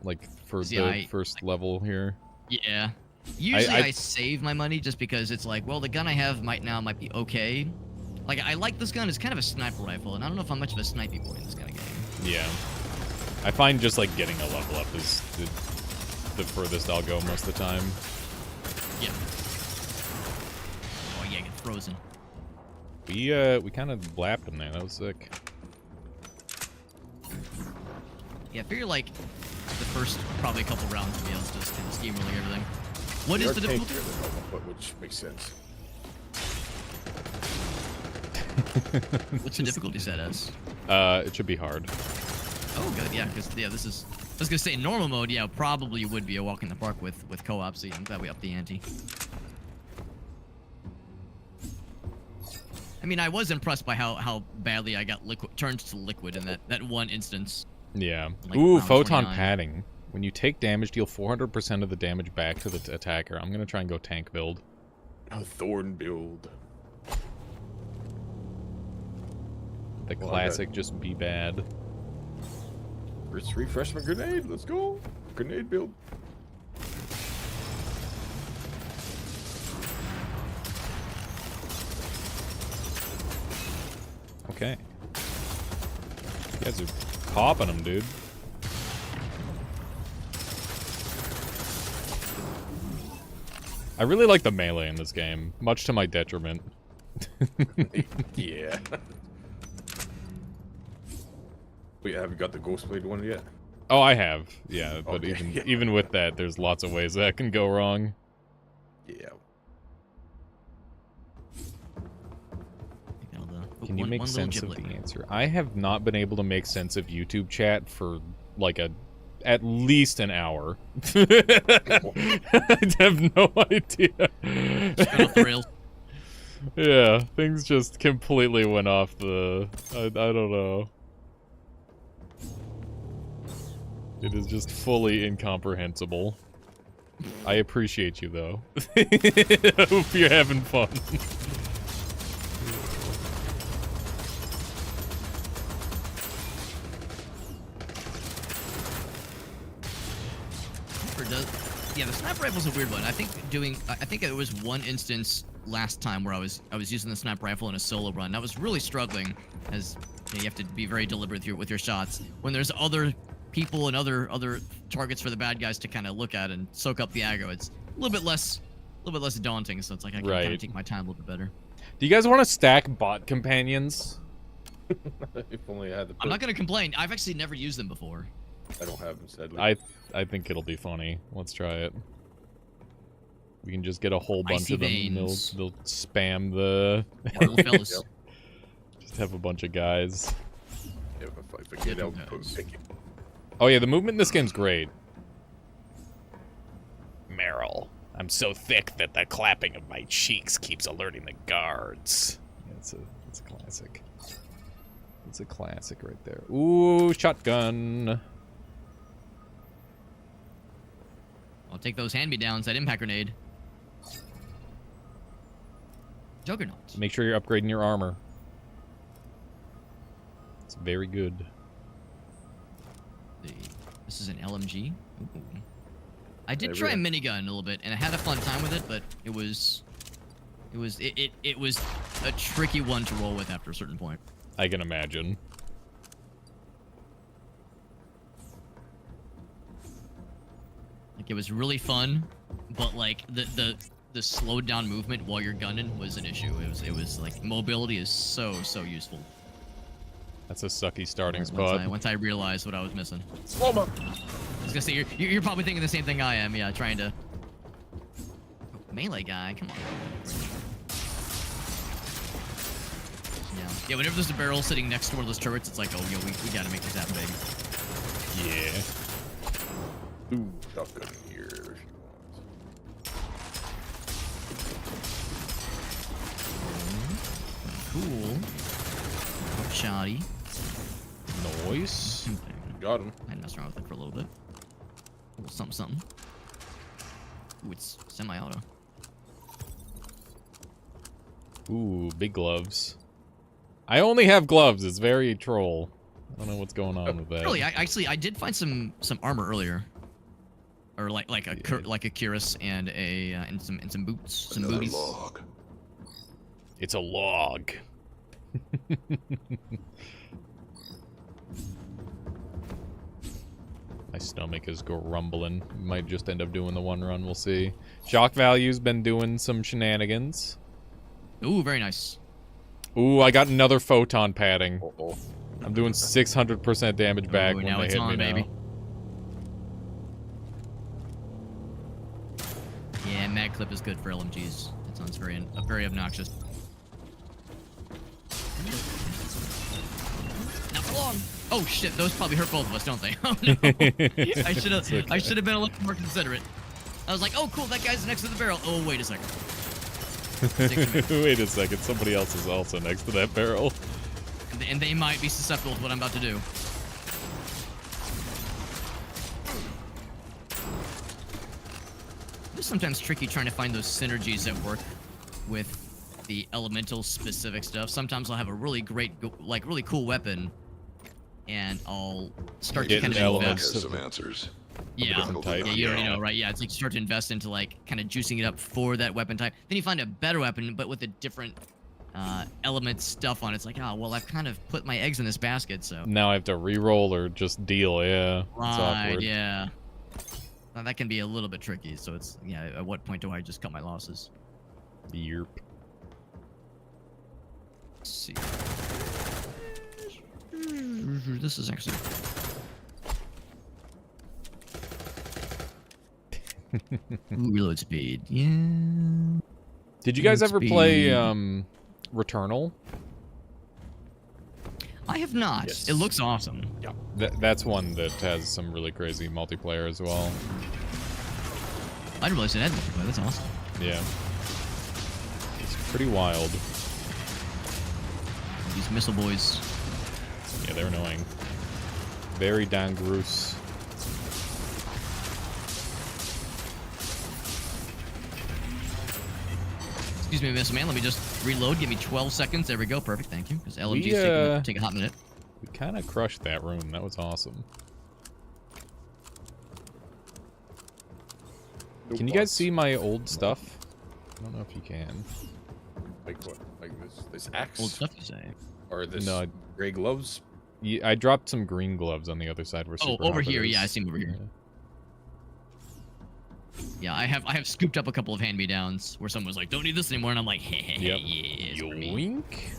Like, for See, the first level here? Yeah. Usually I- I save my money just because it's like, well, the gun I have might be okay. Like, I like this gun. It's kind of a sniper rifle, and I don't know if I'm much of a snipey boy in this kind of game. Yeah. I find just, like, getting a level up is the furthest I'll go most of the time. Yeah. Oh, yeah, get frozen. We kind of blapped him there. That was sick. Yeah, I figure, like, the first probably couple rounds of me, I was just kind of steamrolling everything. What is the difficulty? Which makes sense. What's the difficulty set as? It should be hard. Oh, good, yeah, because, yeah, this is... I was gonna say, normal mode, yeah, probably would be a walk in the park with co-op, so yeah, I'm glad we upped the ante. I mean, I was impressed by how badly I got turned to liquid in that one instance. Yeah. Like Ooh, round photon 29. padding. When you take damage, deal 400% of the damage back to the attacker. I'm gonna try and go tank build. A thorn build. Well, classic just be bad. First refreshment grenade. Let's go. Grenade build. Okay. You guys are popping them, dude. I really like the melee in this game, much to my detriment. Yeah. Wait, have you got the Ghostblade one yet? Oh, I have, yeah, but Okay. even with that, there's lots of ways that can go wrong. Yeah. Can you make sense of the answer? I have not been able to make sense of YouTube chat for like at least an hour. I have no idea. Just got off the rails. Yeah, things just completely went off the... I don't know. It is just fully incomprehensible. I appreciate you, though. I hope you're having fun. Yeah, the sniper rifle's a weird one. I think it was one instance last time where I was using the sniper rifle in a solo run. I was really struggling, as you have to be very deliberate with your shots. When there's other people and other targets for the bad guys to kind of look at and soak up the aggro, it's a little bit less daunting. So it's like I can kind of take my time a little bit better. Do you guys want to stack bot companions? If only I had the. I'm not gonna complain. I've actually never used them before. I don't have them, sadly. I think it'll be funny. Let's try it. We can just get a whole bunch Icy of them. veins. They'll spam the. Little fellas. Just have a bunch of guys. Yeah, if I forget, I'll pick it. Oh yeah, the movement in this game's great. Meryl, I'm so thick that the clapping of my cheeks keeps alerting the guards. Yeah, it's a classic. It's a classic right there. Ooh, shotgun. I'll take those hand-me-downs, that impact grenade. Juggernaut. Make sure you're upgrading your armor. It's very good. This is an LMG. Ooh. I did try a minigun a little bit, and I had a fun time with it, but it was a tricky one to roll with after a certain point. I can imagine. Like, it was really fun, but like the slowed down movement while you're gunning was an issue. It was like mobility is so useful. That's a sucky starting spot. Once I realized what I was missing. Slow-mo. I was gonna say you're probably thinking the same thing I am. Yeah, trying to. Oh, melee guy, come on. Yeah, whenever there's a barrel sitting next to one of those turrets, it's like, oh, yo, we gotta make this happen, baby. Yeah. Ooh, shotgun here if you want. Cool. Shoddy. Nice. Got him. I messed around with it for a little bit. A little something. Ooh, it's semi-auto. Ooh, big gloves. I only have gloves. It's very troll. I don't know what's going on with that. Really, I did find some armor earlier, or like a cuirass and some boots, some booties. Log. It's a log. My stomach is grumbling. Might just end up doing the one run. We'll see. Shock value's been doing some shenanigans. Ooh, very nice. Ooh, I got another photon padding. Uh-oh. I'm doing 600% damage back when now they it's hit on, me baby. now. Yeah, mag clip is good for LMGs. That sounds very obnoxious. Not for long. Oh shit, those probably hurt both of us, don't they? Oh no. I should have been a little more considerate. I was like, oh cool, that guy's next to the barrel. Oh wait a second. Wait a second, somebody else is also next to that barrel. And they might be susceptible to what I'm about to do. It's sometimes tricky trying to find those synergies that work with the elemental specific stuff. Sometimes I'll have a really great, like really cool weapon, and I'll start to Getting kind of elements. invest. Has some answers. Yeah, different type. yeah, you already know, right? Yeah, it's like you start to invest into like kind of juicing it up for that weapon type. Then you find a better weapon, but with a different element stuff on it. It's like, oh well, I've kind of put my eggs in this basket, so. Now I have to re-roll or just deal. Yeah, it's Right, awkward. yeah. Now, that can be a little bit tricky, so it's, yeah, at what point do I just cut my losses? Yerp. Let's see. This is actually... Ooh, reload speed, yeah. Did you guys Reload ever play speed. Returnal? I have not. Yes. It looks awesome. That's one that has some really crazy multiplayer as well. I didn't realize it had multiplayer. That's awesome. Yeah. It's pretty wild. These missile boys. Yeah, they're annoying. Very dangerous. Excuse me, Missile Man. Let me just reload. Give me 12 seconds. There we go. Perfect. Thank you. Because LMG's We, take a hot minute. We kind of crushed that room. That was awesome. Can you guys see my old stuff? I don't know if you can. Like what? Like this axe? Old stuff, you say? Or this No, gray gloves? Yeah, I dropped some green gloves on the other side. Where Oh, Super over Hopper here. is. Yeah, I see him over here. Yeah, I have scooped up a couple of hand-me-downs where someone was like, "Don't need this anymore," and I'm like, "Hey, Yep. yeah, it's for me." Yoink.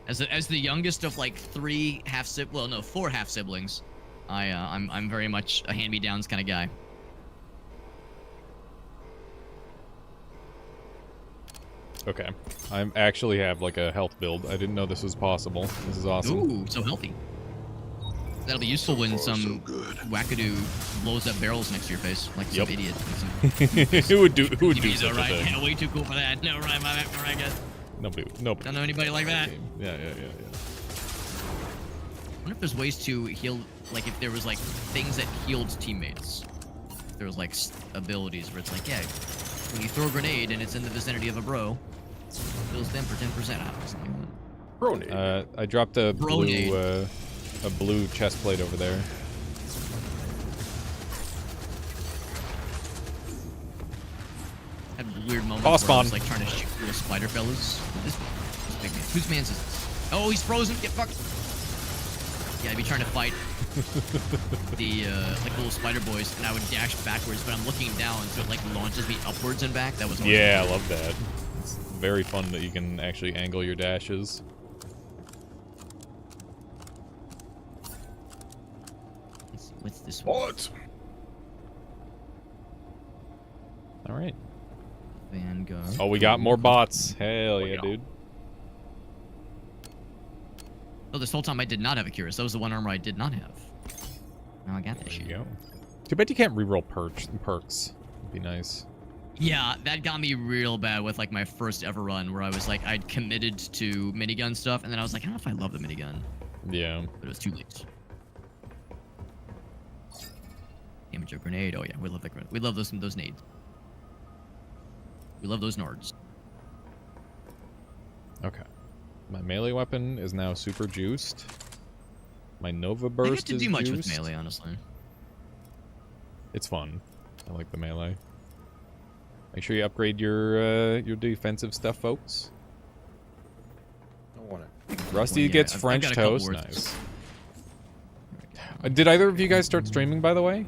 As the youngest of like four half siblings, I'm very much a hand-me-downs kind of guy. Okay. I actually have like a health build. I didn't know this was possible. This is awesome. Ooh, so healthy. That'll be useful when far, some so good. wackadoo blows up barrels next to your face, like Yep. some idiot. who would do TV's such a alright. thing? Yeah, way too cool for that. No, right, my guys. Nobody. Don't know anybody like that. Yeah. I wonder if there's ways to heal, like if there was like things that healed teammates. If there was like abilities where it's like, yeah, when you throw a grenade and it's in the vicinity of a bro, it heals them for 10% out or something like that. Pronade. I dropped a Pronade. blue chest plate over there. Had weird moments Boss where I was spawn. like trying to shoot little spider fellas. This big man. Whose man's is this? Oh, he's frozen. Get fucked. Yeah, I'd be trying to fight the like little spider boys, and I would dash backwards, but I'm looking down, so it like launches me upwards and back. That was awesome. Yeah, I love that. It's very fun that you can actually angle your dashes. What's this one? What? All right. Vanguard. Oh, we got more bots. Hell yeah, yeah. dude. Oh, this whole time I did not have a Curious. That was the one armor I did not have. Now I got that There shit. you go. Too bad you can't reroll perks. It'd be nice. Yeah, that got me real bad with like my first ever run where I was like, I'd committed to minigun stuff, and then I was like, I don't know if I love the minigun. Yeah. But it was too late. Amateur grenade. Oh yeah, we love that grenade. We love those nades. We love those nards. Okay. My melee weapon is now super juiced. My Nova I Burst didn't have to is do much juiced. with melee, honestly. It's fun. I like the melee. Make sure you upgrade your defensive stuff, folks. Don't want it. Rusty yeah, gets I've French got a couple toast. words. Nice. Did either of you guys start streaming, by the way?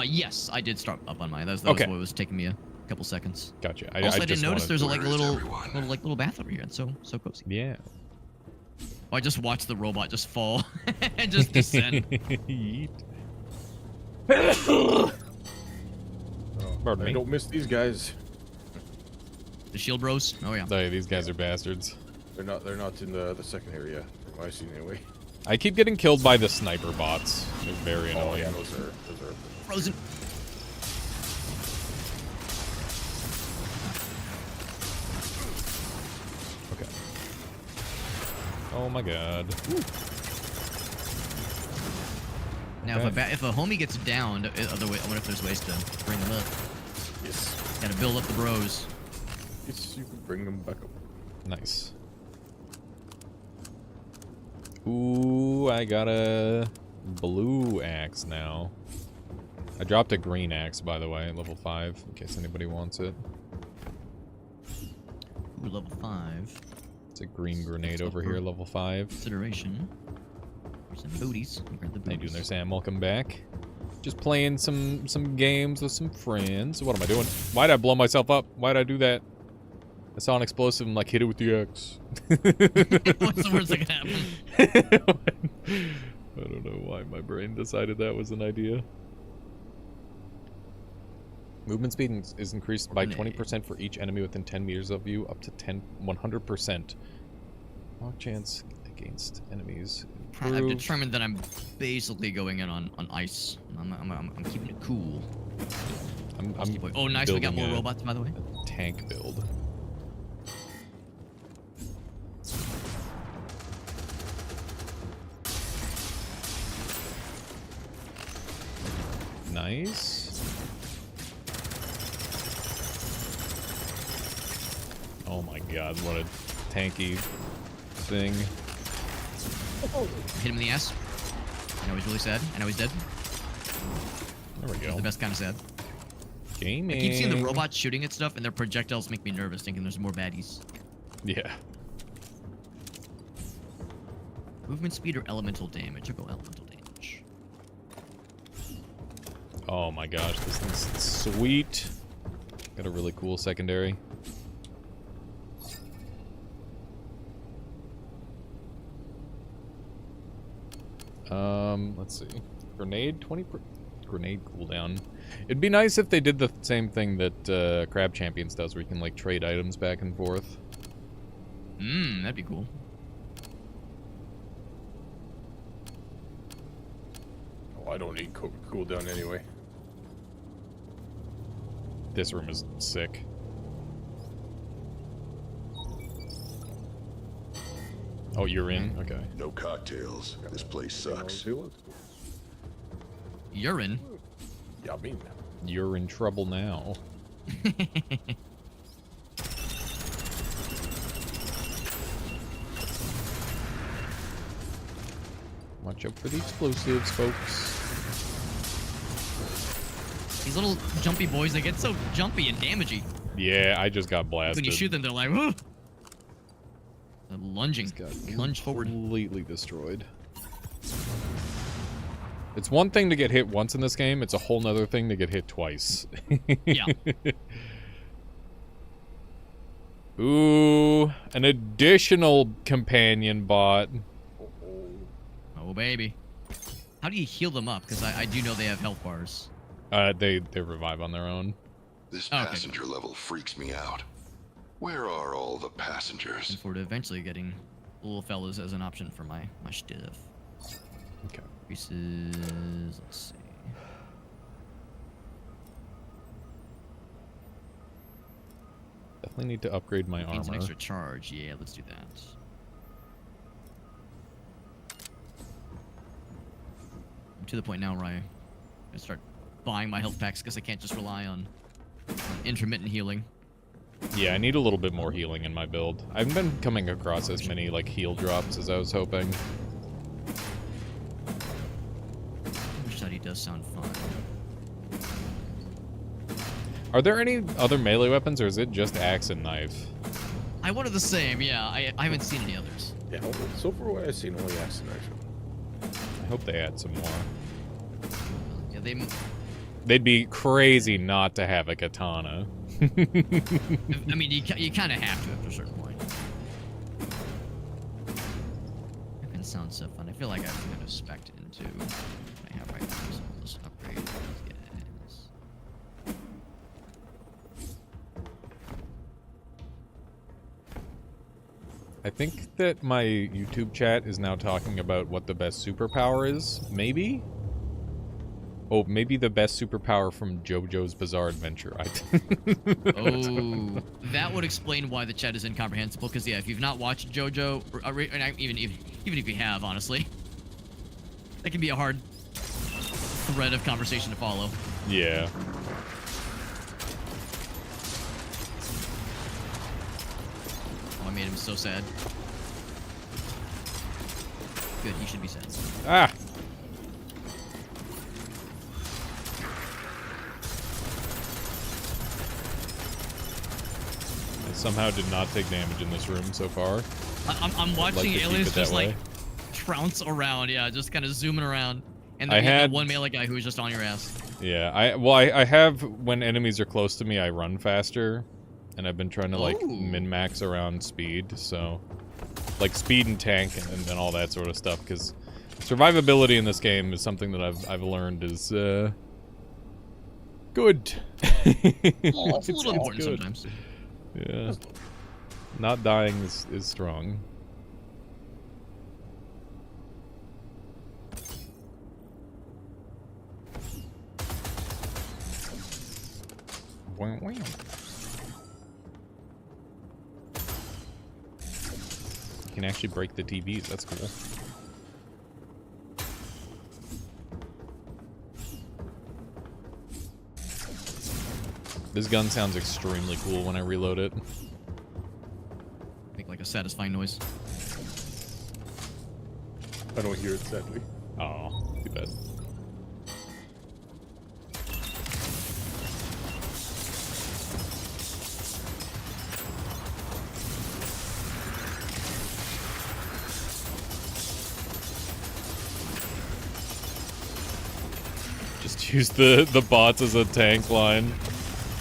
Yes, I did start up on mine. That was Okay. what was taking me a couple seconds. Gotcha. Also, I didn't just notice wanted- there's a like Where is little everyone? bath over here. It's so cozy. Yeah. Oh, I just watched the robot just fall and just descend. Yeet. Oh, Pardon I me. don't miss these guys. The shield bros. Oh yeah. Hey, these guys are bastards. They're not in the second area from what I've seen anyway. I keep getting killed by the sniper bots. They're very Oh annoying. yeah, those are Frozen. Okay. Oh my god. Now, Okay. if a homie gets downed, I wonder if there's ways to bring them up. yes. Gotta build up the bros. Yes, you can bring them back up. Nice. Ooh, I got a blue axe now. I dropped a green axe, by the way, level 5, in case anybody wants it. Ooh, level 5. It's a green grenade over here, level 5. Consideration. There's some booties. Grab the How you doing booties. there, Sam? Welcome back. Just playing some games with some friends. What am I doing? Why'd I blow myself up? Why'd I do that? I saw an explosive and like hit it with the axe. What's the worst that could happen? I don't know why my brain decided that was an idea. Movement speed is increased by 20% for each enemy within 10 meters of you, up to 100%. Knock chance against enemies. I've Improved. determined that I'm basically going in on ice. I'm keeping it cool. I'm Oh, nice. We got building more a robots, by the way. tank build. Nice. Oh my god, what a tanky thing. Hit him in the ass. I know he's really sad. I know he's dead. There we He's go. the best kind of sad. Gaming. I keep seeing the robots shooting at stuff, and their projectiles make me nervous, thinking there's more baddies. Yeah. Movement speed or elemental damage? I'll go elemental damage. Oh my gosh, this thing's sweet. Got a really cool secondary. Let's see. Grenade, 20 grenade cooldown. It'd be nice if they did the same thing that Crab Champions does, where you can like trade items back and forth. That'd be cool. Oh, I don't need cooldown anyway. This room is sick. Oh, you're in? Okay. No cocktails. This place sucks. Urine. Yeah, I mean. You're in trouble now. Watch out for the explosives, folks. These little jumpy boys, they get so jumpy and damagey. Yeah, I just got blasted. When you shoot them, they're like, whoa! They're lunging. Just got Lunge forward. completely destroyed. It's one thing to get hit once in this game, it's a whole nother thing to get hit twice. Yeah. Ooh, an additional companion bot. Oh, baby. How do you heal them up? Because I do know they have health bars. They revive on their own. This Okay. passenger level freaks me out. Where are all the passengers? And forward to eventually getting little fellas as an option for my stuff. Okay. Increases. Let's see. Definitely need to upgrade my Gains an armor. extra charge. Yeah, let's do that. I'm to the point now where I start buying my health packs because I can't just rely on intermittent healing. Yeah, I need a little bit more healing in my build. I haven't been coming across as many like heal drops as I was hoping. Study does sound fun. Are there any other melee weapons, or is it just axe and knife? I wanted the same, yeah. I haven't seen any others. Yeah, so far what I've seen only accident actually. I hope they add some more. Yeah, They'd be crazy not to have a katana. I mean, you kind of have to after a certain point. That can sound so fun. I feel like I've kind of spec'd into what I have right now. So I'll just upgrade these guys. I think that my YouTube chat is now talking about what the best superpower is. Maybe? Oh, maybe the best superpower from JoJo's Bizarre Adventure. Oh, that would explain why the chat is incomprehensible. Because yeah, if you've not watched JoJo, or even if you have, honestly, that can be a hard thread of conversation to follow. Yeah. made him so sad. Good, he should be sad. Ah! I somehow did not take damage in this room so far. I'm watching to keep aliens it that just way. like trounce around, yeah, just kind of zooming around. And then I you have had- that one melee guy who's just on your ass. Yeah, I have, when enemies are close to me, I run faster. And I've been trying to, like, Ooh. min-max around speed, so... Like, speed and tank and all that sort of stuff, because survivability in this game is something that I've learned is, good. Well, it's a little important good. sometimes. Yeah. Not dying is strong. Wow, wow. You can actually break the TVs, that's cool. This gun sounds extremely cool when I reload it. Make like a satisfying noise. I don't hear it, sadly. Oh, too bad. Just use the bots as a tank line.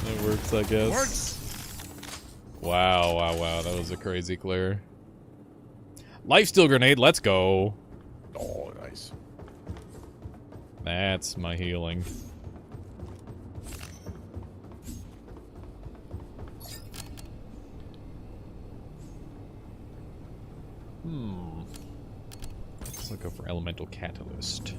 It works, I guess. Works. Wow, wow, wow. That was a crazy clear. Lifesteal grenade, let's go. Oh, nice. That's my healing. Let's go for elemental catalyst.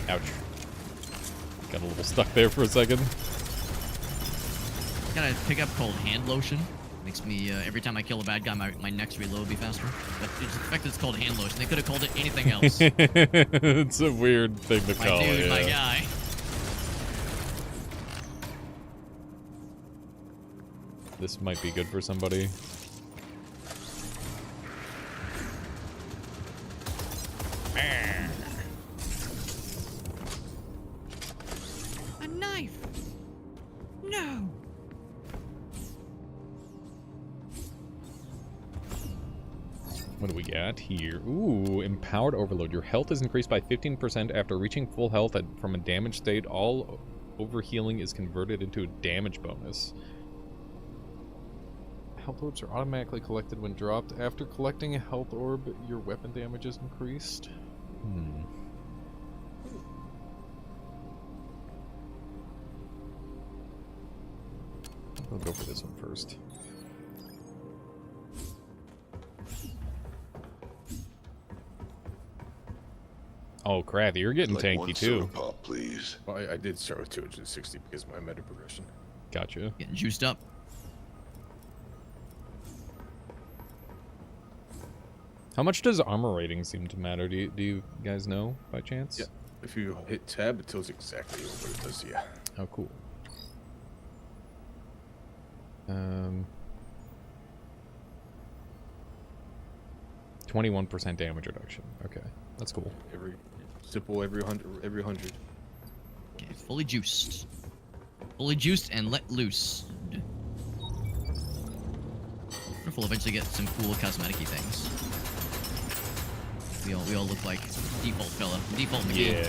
Ouch. Got a little stuck there for a second. Gotta pick up cold hand lotion. Makes me, every time I kill a bad guy, my next reload will be faster. But it's the fact that it's called hand lotion. They could have called it anything else. It's a weird thing to My call dude, it. my Yeah. guy. This might be good for somebody. A knife. No. What do we got here? Ooh, Empowered Overload. Your health is increased by 15% after reaching full health from a damage state. All overhealing is converted into a damage bonus. Health orbs are automatically collected when dropped. After collecting a health orb, your weapon damage is increased. I'll go for this one first. Oh crap, you're getting Like tanky one too. soda pop, please. Well, I did start with 260 because of my meta progression. Gotcha. Getting juiced up. How much does armor rating seem to matter? Do you guys know by chance? Yeah. If you hit tab, it tells exactly what it does. Yeah. Oh, cool. 21% damage reduction. Okay, that's cool. Every simple every 100. Okay, fully juiced. Fully juiced and let loose. Wonder if we'll eventually get some cool cosmetic-y things. We all look like default fella. Default McGee. Yeah.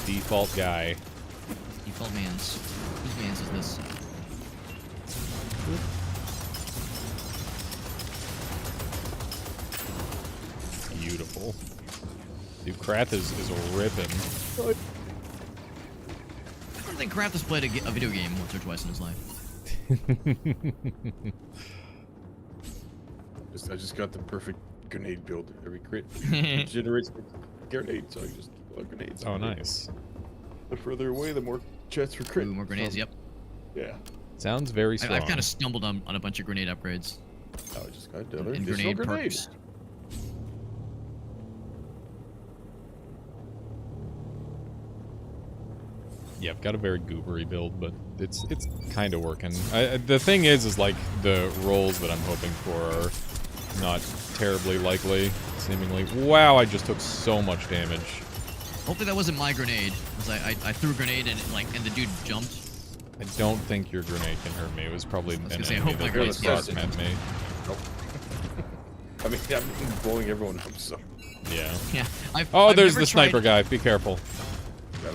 Default guy. Default mans. Whose mans is this? Beautiful. Dude, Krath is ripping. I don't think Kraft has played a video game once or twice in his life. I just got the perfect grenade build. Every crit generates grenades, so I just plug grenades. Oh, nice. The further away, the more chance for crit. Ooh, more grenades, yep. Yeah. Sounds very strong. I've kind of stumbled on a bunch of grenade upgrades. Oh, I just got another And additional grenade grenade. perks. Yeah, I've got a very goobery build, but it's kind of working. The thing is like the rolls that I'm hoping for are not terribly likely, seemingly. Wow, I just took so much damage. Hopefully that wasn't my grenade. Cause I threw a grenade and the dude jumped. I don't think your grenade can hurt me. It was probably an enemy hope my that grenade was doesn't. at me. Nope. I mean, I'm blowing everyone up, so. Yeah. Yeah. I've There's never the sniper tried- guy. Be careful.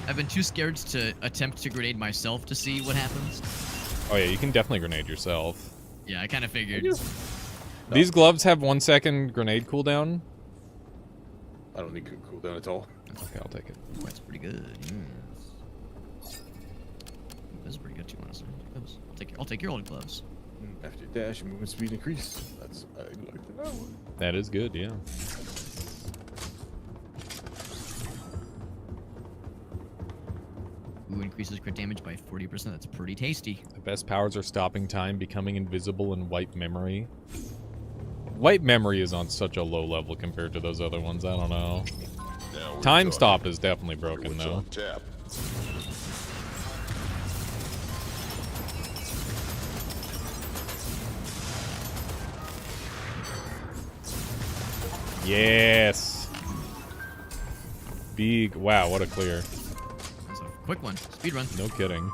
I've been too scared to attempt to grenade myself to see what happens. Oh yeah, you can definitely grenade yourself. Yeah, I kind of figured. These gloves have 1 second grenade cooldown. I don't need good cooldown at all. Okay, I'll take it. Ooh, that's pretty good. Those are pretty good too, honestly. Those. I'll take your old gloves. After your dash, your movement speed increase. That's I'd like to know. That is good, yeah. Ooh, increases crit damage by 40%. That's pretty tasty. The best powers are stopping time, becoming invisible, and wipe memory. Wipe memory is on such a low level compared to those other ones. I don't know. Now we're Time talking. stop is definitely broken What's though. on tap? Yes. Big. Wow, what a clear. That's a quick one. Speed run. No kidding.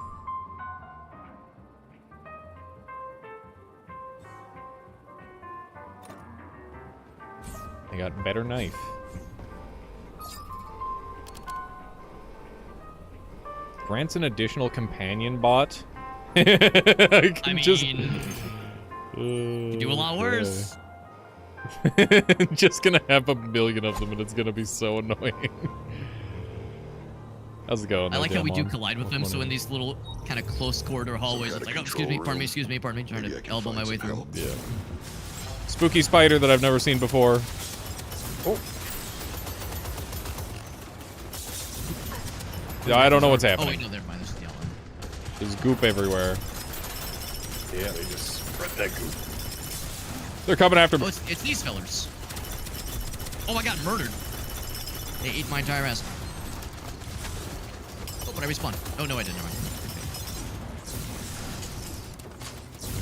I got better knife. Grants an additional companion bot. I can I just mean, you do a lot worse. Just gonna have a million of them, and it's gonna be so annoying. How's it going? I like how we do Demon? collide with them, so in these little kind of close corridor hallways, it's like, oh, excuse me, pardon me, excuse me, pardon me, trying Maybe I to can elbow my find way some through. help. Yeah. Spooky spider that I've never seen before. Oh, Yeah, I don't know what's Oh, happening. wait, no, never mind, there's the yellow. There's goop everywhere. yeah, they just spread that goop. They're coming after me. Oh, it's these fellers. Oh, I got murdered. They ate my entire ass. Oh, but I respawned. Oh, no, I didn't. Never mind.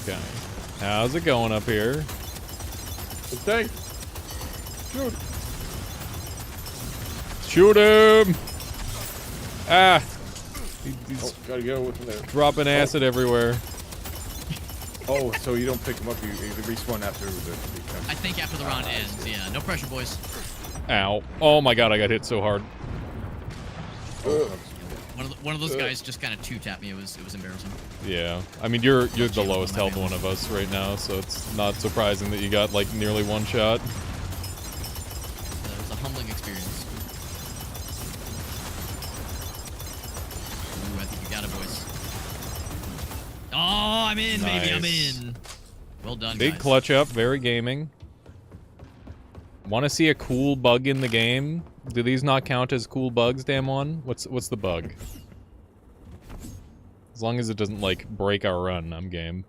Okay. How's it going up here? Okay. Shoot. Shoot him! Ah! He's Oh, gotta get away from there. dropping acid everywhere. Oh, so you don't pick them up, you respawn after the I think after the round ends, yeah. No pressure, boys. Ow. Oh my god, I got hit so hard. One of those guys just kind of two-tapped me. It was embarrassing. Yeah. I mean, you're the Cheating lowest on my health man. one of us right now, so it's not surprising that you got, like, nearly one shot. It was a humbling experience. Ooh, I think you got it, boys. Oh, I'm in, baby. I'm Nice. in. Well done, Big guys. clutch up, very gaming. Want to see a cool bug in the game? Do these not count as cool bugs, damn one? What's the bug? As long as it doesn't, like, break our run, I'm game.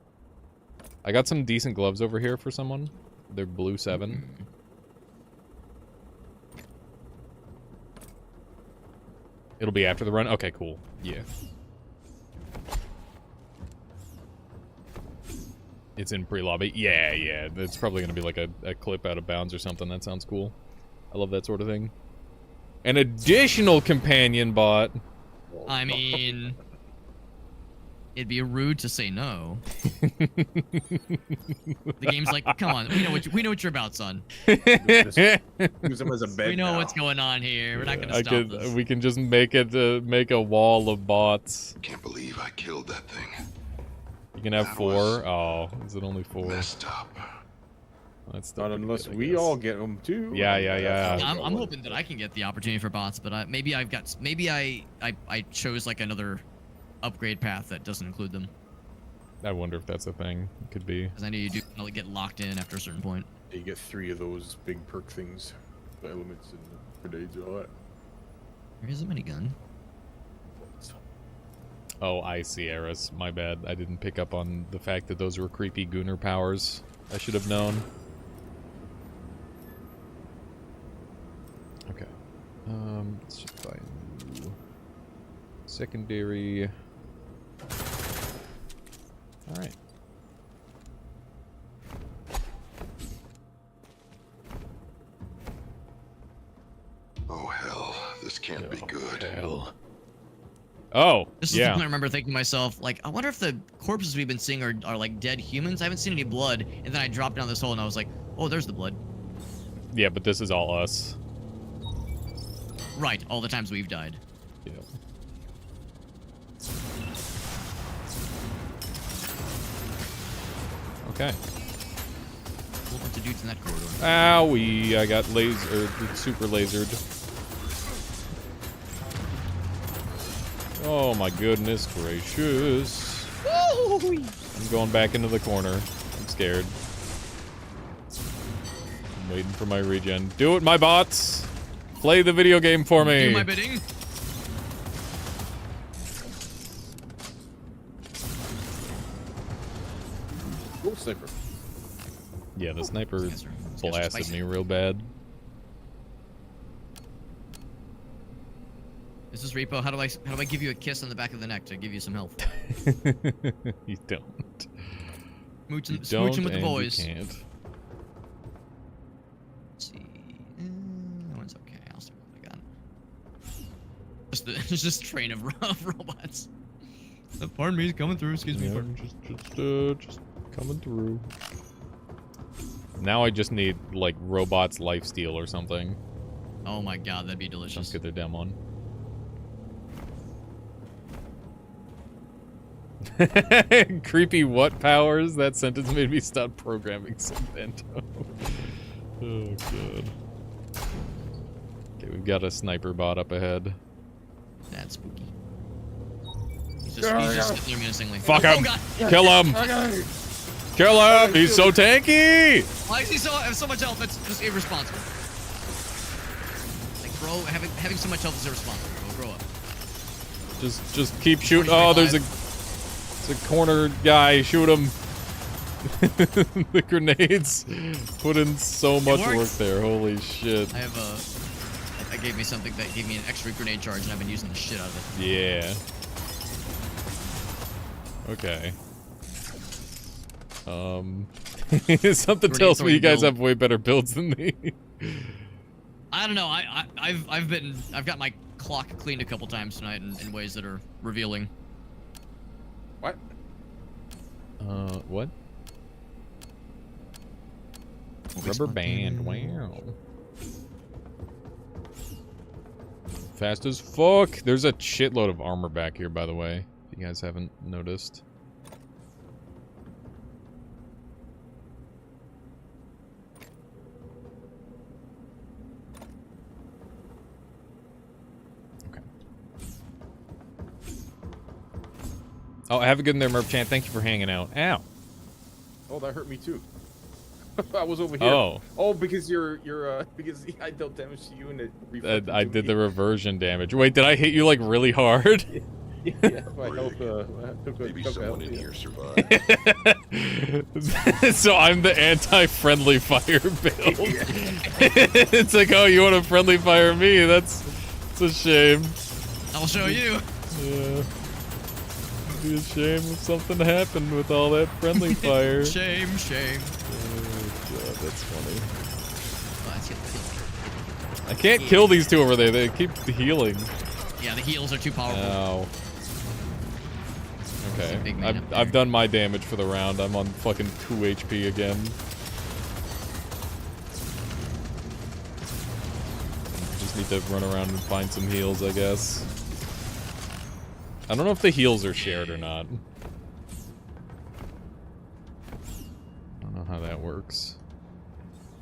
I got some decent gloves over here for someone. They're blue 7. It'll be after the run? Okay, cool. Yeah. It's in pre-lobby? Yeah, yeah. It's probably going to be like a clip out of bounds or something. That sounds cool. I love that sort of thing. An additional companion bot. I mean, it'd be rude to say no. The game's like, come on, we know what you're about, son. Use them as a bed We know now. what's going on here. We're not gonna stop this. We can just make it make a wall of bots. Can't believe I killed that thing. You can have That 4. was Oh, is it only 4? Messed up. That's still Not pretty unless good, I we guess. all get them too. Yeah, yeah, yeah. I'm hoping that I can get the opportunity for bots, but maybe I chose like another upgrade path that doesn't include them, I wonder if that's a thing. It could be. because I know you do kinda, like, get locked in after a certain point. You get 3 of those big perk things, the elements and the grenades and all that. Here's a minigun. Oh, I see, Eris. My bad. I didn't pick up on the fact that those were creepy Gooner powers. I should have known. Okay. Let's just buy a new Secondary. Alright. Oh hell, this can't be good. Hell. Oh, This is yeah. the point I remember thinking to myself, like, I wonder if the corpses we've been seeing are like dead humans. I haven't seen any blood, and then I dropped down this hole and I was like, oh, there's the blood. Yeah, but this is all us. Right, all the times we've died. Yeah. Okay. Whole bunch of dudes in that corridor. Owie, I got super lasered. Oh my goodness gracious. I'm going back into the corner. I'm scared. I'm waiting for my regen. Do it, my bots! Play the video game for me! Do my bidding. Oh, sniper. Yeah, the sniper These guys are blasted spicy. me real bad. This is Repo. How do I give you a kiss on the back of the neck to give you some health? You don't. Smooching, You don't, smooching with the and boys. you can't. Let's see. That one's okay. I'll start with what I got. Just train of robots. Pardon me, coming through. Excuse me. Yeah, Pardon. just coming through. Now I just need, like, robots lifesteal or something. Oh my god, that'd be delicious. Let's get their demon. Creepy what powers? That sentence made me stop programming Santo. Oh, god. Okay, we've got a sniper bot up ahead. That's spooky. He's just sitting there menacingly. Fuck Oh him! god! Kill him! Kill him! He's so tanky! Why is he have so much health? That's just irresponsible. Like, bro, having so much health is irresponsible. Bro, grow up. Just keep shooting. Oh, there's a corner guy. Shoot him. The grenades put in so much work works. there. Holy shit. I have that gave me something that gave me an extra grenade charge, and I've been using the shit out of it. Yeah. Okay. Something Grenade tells me you guys throwing have way better builds than me. I don't know. I've got my clock cleaned a couple times tonight in ways that are revealing. What? What? What Rubber makes band. my- Wow. Fast as fuck. There's a shitload of armor back here, by the way. If you guys haven't noticed. Okay. Oh, have a good one there, Murph Chan. Thank you for hanging out. Ow. Oh, that hurt me too. I was over here. Oh. Oh, because because I dealt damage to you and it reflected I to did me. the reversion damage. Wait, did I hit you like really hard? Yeah, my health, Maybe took someone health, in yeah. here survived. So I'm the anti-friendly fire build. It's like, oh, you want to friendly fire me? It's a shame. I'll show you. Yeah. It'd be a shame if something happened with all that friendly fire. Shame. Oh god, that's funny. Oh, that's good. I can't kill these two over there. They keep healing. Yeah, the heals are too powerful. Ow. Okay, Big man up there. I've done my damage for the round. I'm on fucking 2 HP again. Just need to run around and find some heals, I guess. I don't know if the heals are shared or not. I don't know how that works.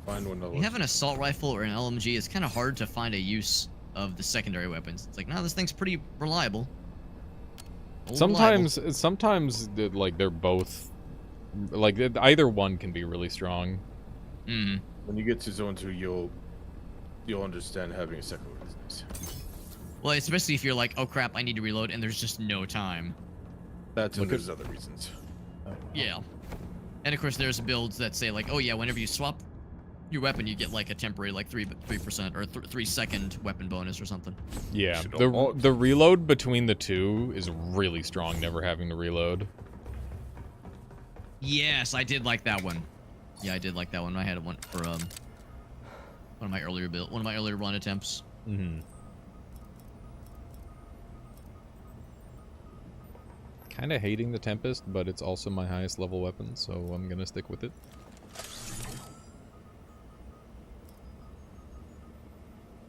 Find one If you have an assault rifle or an LMG, it's kind of hard to find a use of the secondary weapons. It's like, no, this thing's pretty reliable. Old Sometimes like they're both, like either one can be really strong. reliable. When you get to zone 2, you'll understand having a second weapon is nice. Well, especially if you're like, oh crap, I need to reload, and there's just no time. That's and Look there's other reasons. Yeah. And of course, there's builds that say like, oh yeah, whenever you swap your weapon, you get like a temporary like 3% or 3-second weapon bonus or something. Yeah, Should the all- the reload between the two is really strong. Never having to reload. Yes, I did like that one. Yeah, I did like that one. I had one for one of my earlier run attempts. Mm-hmm. Kind of hating the Tempest, but it's also my highest level weapon, so I'm gonna stick with it.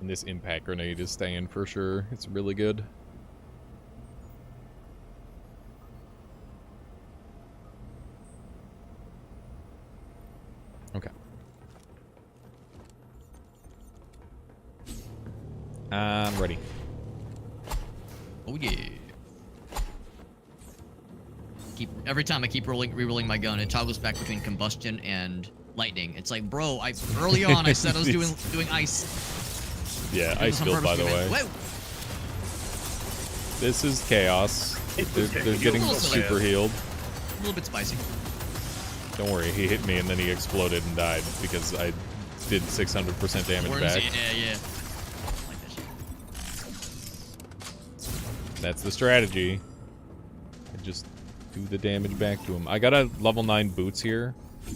And this impact grenade is staying for sure. It's really good. Okay. I'm ready. Oh yeah. Every time I keep re-rolling my gun, it toggles back between combustion and lightning. It's like, bro, early on I said I was doing ice. Yeah, ice build, by the way. Whoa. This is chaos. They're getting super healed. A little bit spicy. Don't worry, he hit me and then he exploded and died because I did 600% damage Worms, back. yeah. I like that shit. That's the strategy. I just do the damage back to him. I got a level 9 boots here.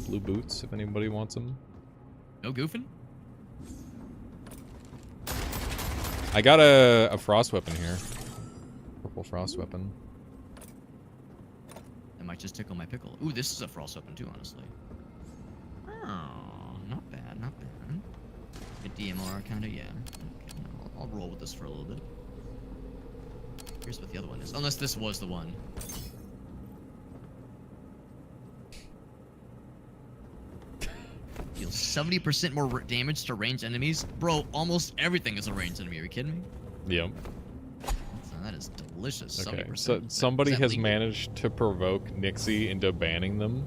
Blue boots, if anybody wants them. No goofing? I got a frost weapon here. Purple frost weapon. That might just tickle my pickle. Ooh, this is a frost weapon too, honestly. Oh, not bad, not bad. A DMR kinda, yeah. Okay, I'll roll with this for a little bit. Here's what the other one is. Unless this was the one. Deals 70% more damage to ranged enemies. Bro, almost everything is a ranged enemy. Are you kidding me? Yep. That is delicious. Okay, 70%. so somebody Is that has legal? managed to provoke Nixie into banning them.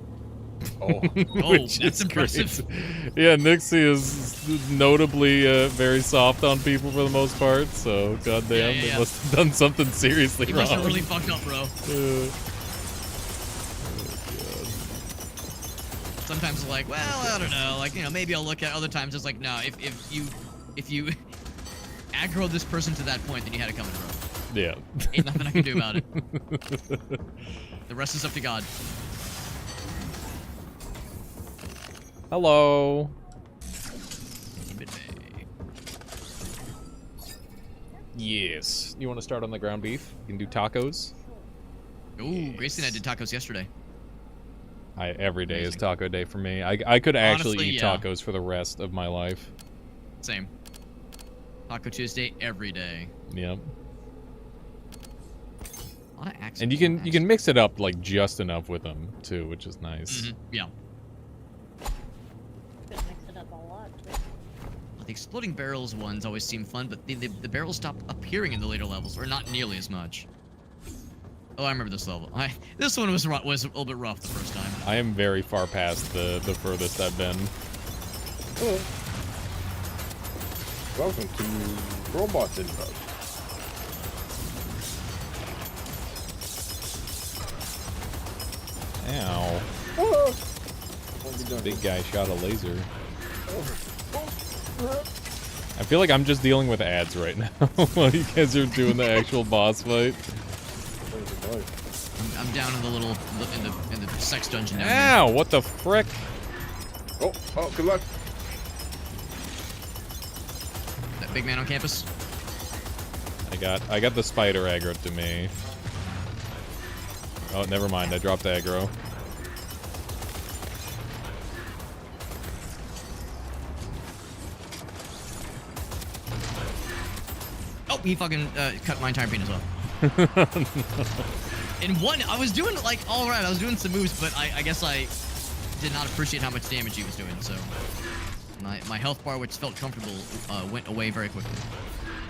Oh, Oh, Which that's is impressive. great. Yeah, Nixie is notably very soft on people for the most part, so goddamn, Yeah. they must have done something seriously He wrong. must have really fucked up, bro. Sometimes it's like, well, I don't know, like, you know, maybe I'll look at other times it's like, no, if you aggro this person to that point, then you had to come in, bro. Yeah. Ain't nothing I can do about it. The rest is up to God. Hello. Yes. You want to start on the ground beef? You can do tacos. Ooh, Gracie and I did tacos yesterday. Every day is Amazing. taco day for me. I could actually Honestly, eat yeah. tacos for the rest of my life. Same. Taco Tuesday every day. Yep. A lot of accents. And you can mix it up like just enough with them too, which is nice. Mhm, yeah. Could mix it up a lot. Too. The exploding barrels ones always seem fun, but the barrels stop appearing in the later levels, or not nearly as much. Oh, I remember this level. This one was a little bit rough the first time. I am very far past the furthest I've been. hello. Welcome to Robots Info. Ow. Big guy shot a laser. I feel like I'm just dealing with ads right now while you guys are doing the actual boss fight. I'm down in the little in the sex dungeon down here. Ow! What the frick? Oh, good luck. That big man on campus. I got the spider aggro to me. Oh, never mind. I dropped aggro. Oh, he fucking cut my entire penis off. In one, I was doing like all right. I was doing some moves, but I guess I did not appreciate how much damage he was doing. So my health bar, which felt comfortable, went away very quickly.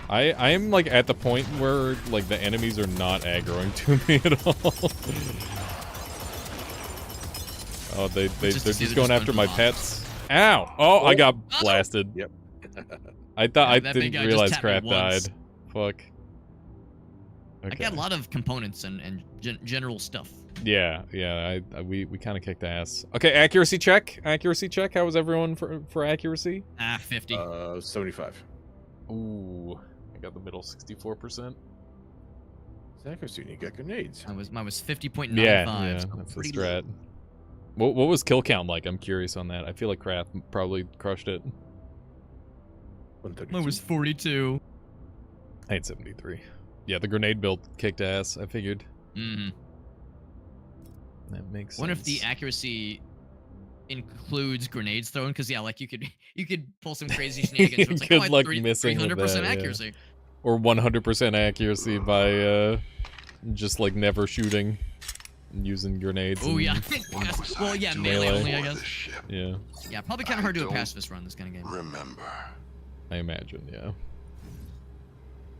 I am like at the point where like the enemies are not aggroing to me at all. Oh, they're just going after my pets. Ow! Oh, I got blasted. Yep. I thought Yeah, I that big didn't guy just realize tapped me Crap once. died. Fuck. I got a lot of components and general stuff. Yeah, we kind of kicked ass. Okay, accuracy check. Accuracy check. How was everyone for accuracy? 50. 75. Ooh, I got the middle 64%. Accuracy, you got grenades. Mine was 50.95. Yeah, so that's the pretty strat. What was kill count like? I'm curious on that. I feel like Kraft probably crushed it. 132. Mine was 42. I had 73. Yeah, the grenade build kicked ass. I figured. Mm-hmm. That makes sense. Wonder if the accuracy includes grenades thrown, because yeah, like you could pull some crazy shenanigans. Where it's like, Good I had luck missing with 300% that, yeah. accuracy. Or 100% accuracy by just like never shooting and using grenades. Oh and- yeah. What was Well, I yeah, doing melee only, I aboard guess. this ship? Yeah, Yeah, probably kind of I hard to do a don't pacifist run this kind of game. Remember. I imagine, yeah.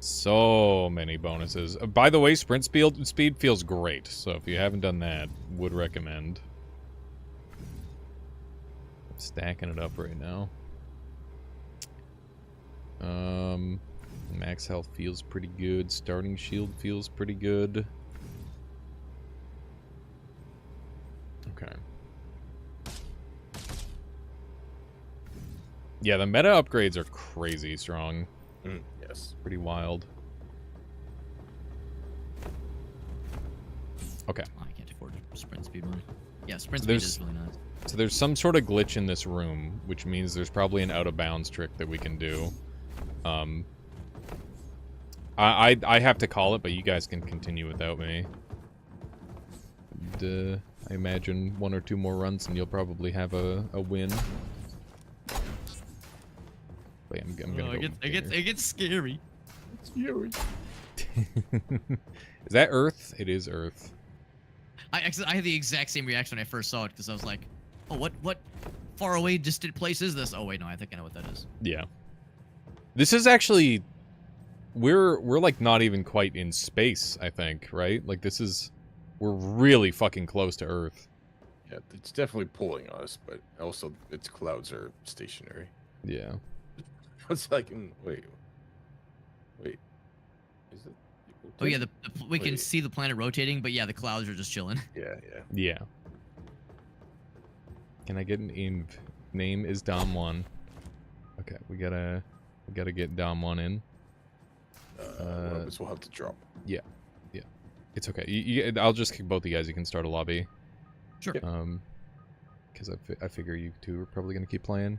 So many bonuses. By the way, sprint speed feels great, so if you haven't done that, would recommend. I'm stacking it up right now. Max health feels pretty good. Starting shield feels pretty good. Okay. Yeah, the meta upgrades are crazy strong. Yes. Pretty wild. Okay. Oh, I can't afford a sprint speed one. Yeah, sprint speed There's- is really nice. So there's some sort of glitch in this room, which means there's probably an out-of-bounds trick that we can do. I have to call it, but you guys can continue without me. And, I imagine 1 or 2 more runs and you'll probably have a win. Wait, I'm gonna go It gets scary. It's Fury. Is that Earth? It is Earth. I had the exact same reaction when I first saw it, because I was like, oh, what far away distant place is this? Oh wait, no, I think I know what that is. Yeah. This is actually... We're like not even quite in space, I think, right? Like this is... We're really fucking close to Earth. Yeah, it's definitely pulling us, but also its clouds are stationary. Yeah. It's like, wait. Is it? Oh yeah, we can Wait. see the planet rotating, but yeah, the clouds are just chilling. Yeah. Yeah. Can I get an inv? Name is Dom1. Okay, we gotta get Dom1 in. One of us will have to drop. Yeah. It's okay. I'll just kick both of you guys. You can start a lobby. Sure. Because I figure you two are probably gonna keep playing.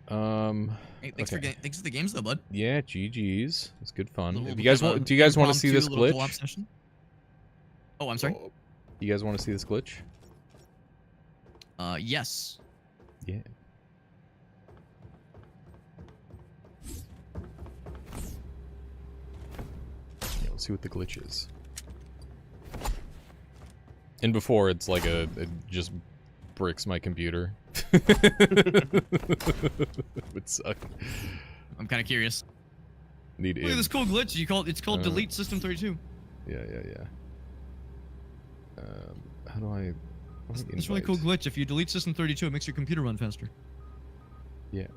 Hey, thanks for the games though, bud. Yeah, GG's. It's good fun. Little If you guys bit of want, a do you guys want to see this impromptu little co-op glitch? session. Oh, I'm sorry. Oh, You guys want to see this glitch? Yes. Yeah. Yeah, let's see what the glitch is. And before it's like it just bricks my computer. Would suck. I'm kind of curious. Need Look at this cool glitch. It's called delete system 32. Yeah. How do I? It's really cool glitch. If you delete system 32, it makes your computer run faster. Yeah.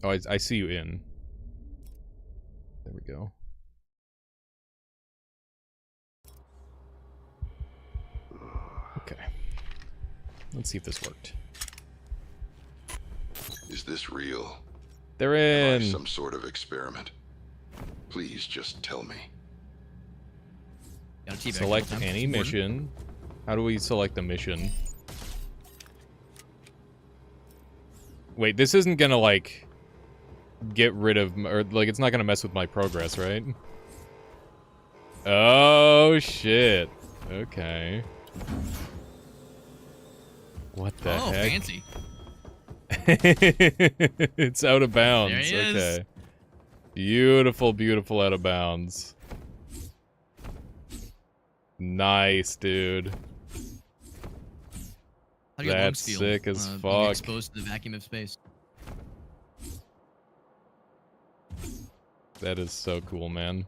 Oh, I see you in. There we go. Okay. Let's see if this worked. Is this real? They're Am I in. some sort of experiment? Please just tell me. Got a teabag Select all the time. any Important. mission. How do we select the mission? Wait, this isn't gonna like get rid of, or like it's not gonna mess with my progress, right? Oh shit. Okay. What the Oh, heck? fancy. It's out of bounds. There he is. Okay. Beautiful out of bounds. Nice, dude. How do your lungs That's feel, sick as being fuck. exposed to the vacuum of space. That is so cool, man.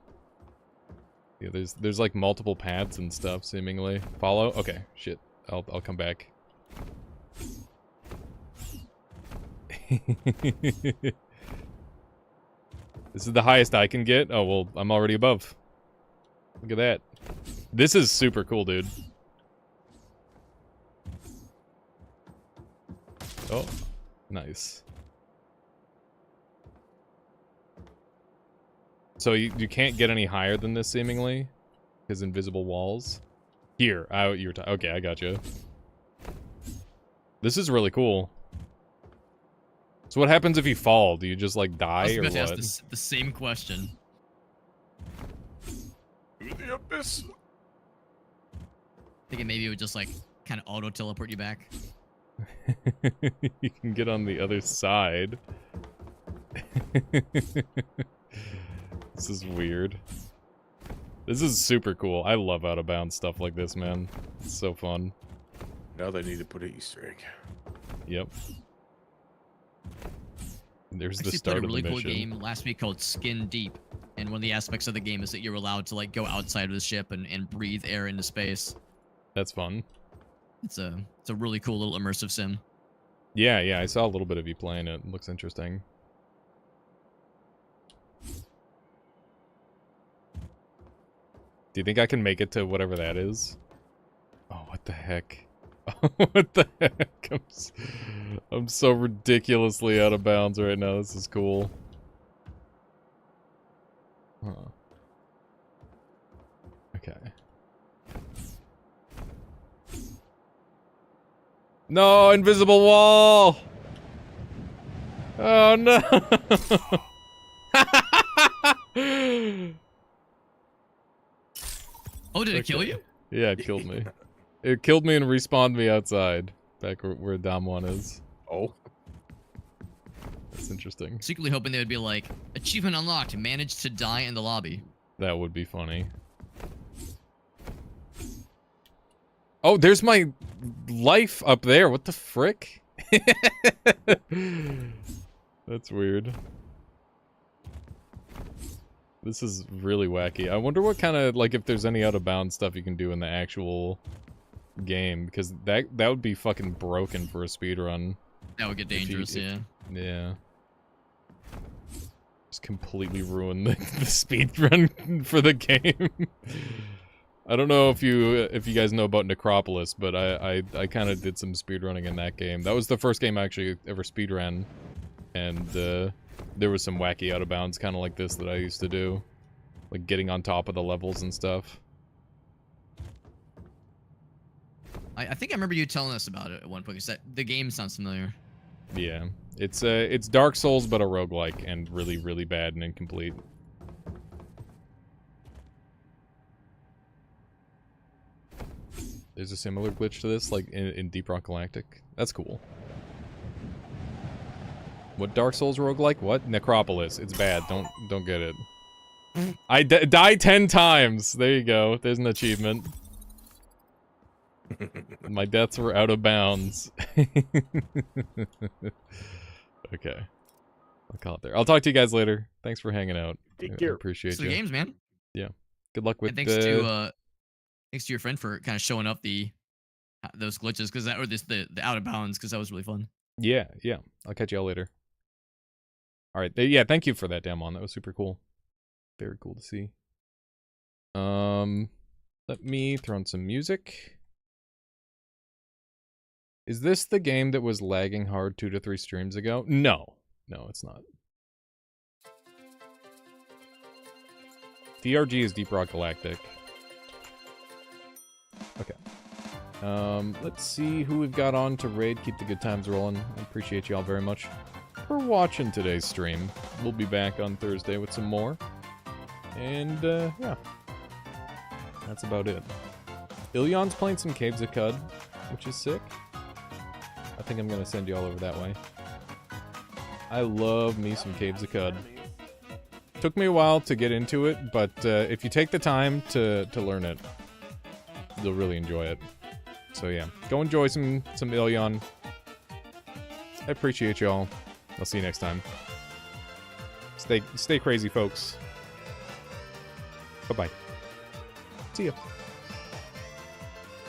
Yeah, there's like multiple paths and stuff seemingly. Follow? Okay, shit. I'll come back. This is the highest I can get. Oh, well, I'm already above. Look at that. This is super cool, dude. Oh, nice. So you can't get any higher than this, seemingly? Because invisible walls? Here. Okay, I got you. This is really cool. So what happens if you fall? Do you just, like, die, or what? I was ask the same question. The abyss. Thinking maybe it would just, like, kind of auto-teleport you back. You can get on the other side. This is weird. This is super cool. I love out-of-bounds stuff like this, man. It's so fun. Now they need to put an Easter egg. Yep. There's I the actually start played a of really the cool mission. game last week called Skin Deep, and one of the aspects of the game is that you're allowed to like go outside of the ship and breathe air into space. That's fun. It's a really cool little immersive sim. Yeah, I saw a little bit of you playing it. It looks interesting. Do you think I can make it to whatever that is? Oh, what the heck? What the heck? I'm so ridiculously out of bounds right now. This is cool. Huh. Okay. No, invisible wall! Oh no! Oh, did it kill you? Yeah, it killed me. It killed me and respawned me outside, back where Dom 1 is. Oh. That's interesting. Secretly hoping they would be like, achievement unlocked, managed to die in the lobby. That would be funny. Oh, there's my life up there. What the frick? That's weird. This is really wacky. I wonder what kind of, like, if there's any out-of-bounds stuff you can do in the actual game, because that would be fucking broken for a speedrun. That would get dangerous, yeah. Yeah. Just completely ruin the speedrun for the game. I don't know if you guys know about Necropolis, but I kind of did some speedrunning in that game. That was the first game I actually ever speedran, and there was some wacky out-of-bounds kind of like this that I used to do. Like getting on top of the levels and stuff. I think I remember you telling us about it at one point, because the game sounds familiar. Yeah. It's Dark Souls, but a roguelike, and really, really bad and incomplete. There's a similar glitch to this, like in Deep Rock Galactic. That's cool. What Dark Souls roguelike? What? Necropolis. It's bad. Don't get it. I die 10 times. There you go. There's an achievement. My deaths were out of bounds. Okay. I'll call it there. I'll talk to you guys later. Thanks for hanging out. Take care. I appreciate It's you. the games, man. Yeah. Good luck with And thanks to your friend for kind of showing up those glitches, because that, or the out of bounds, because that was really fun. Yeah. I'll catch y'all later. All right. Yeah, thank you for that, Damon. That was super cool. Very cool to see. Let me throw in some music. Is this the game that was lagging hard 2 to 3 streams ago? No, it's not. DRG is Deep Rock Galactic. Okay. Let's see who we've got on to raid. Keep the good times rolling. I appreciate y'all very much for watching today's stream. We'll be back on Thursday with some more. And, yeah. That's about it. Ilion's playing some Caves of Cud, which is sick. I think I'm gonna send you all over that way. I love me some Caves of Cud. Took me a while to get into it, but if you take the time to learn it, you'll really enjoy it. So yeah, go enjoy some Ilion. I appreciate y'all. I'll see you next time. Stay crazy, folks. Bye-bye. See ya.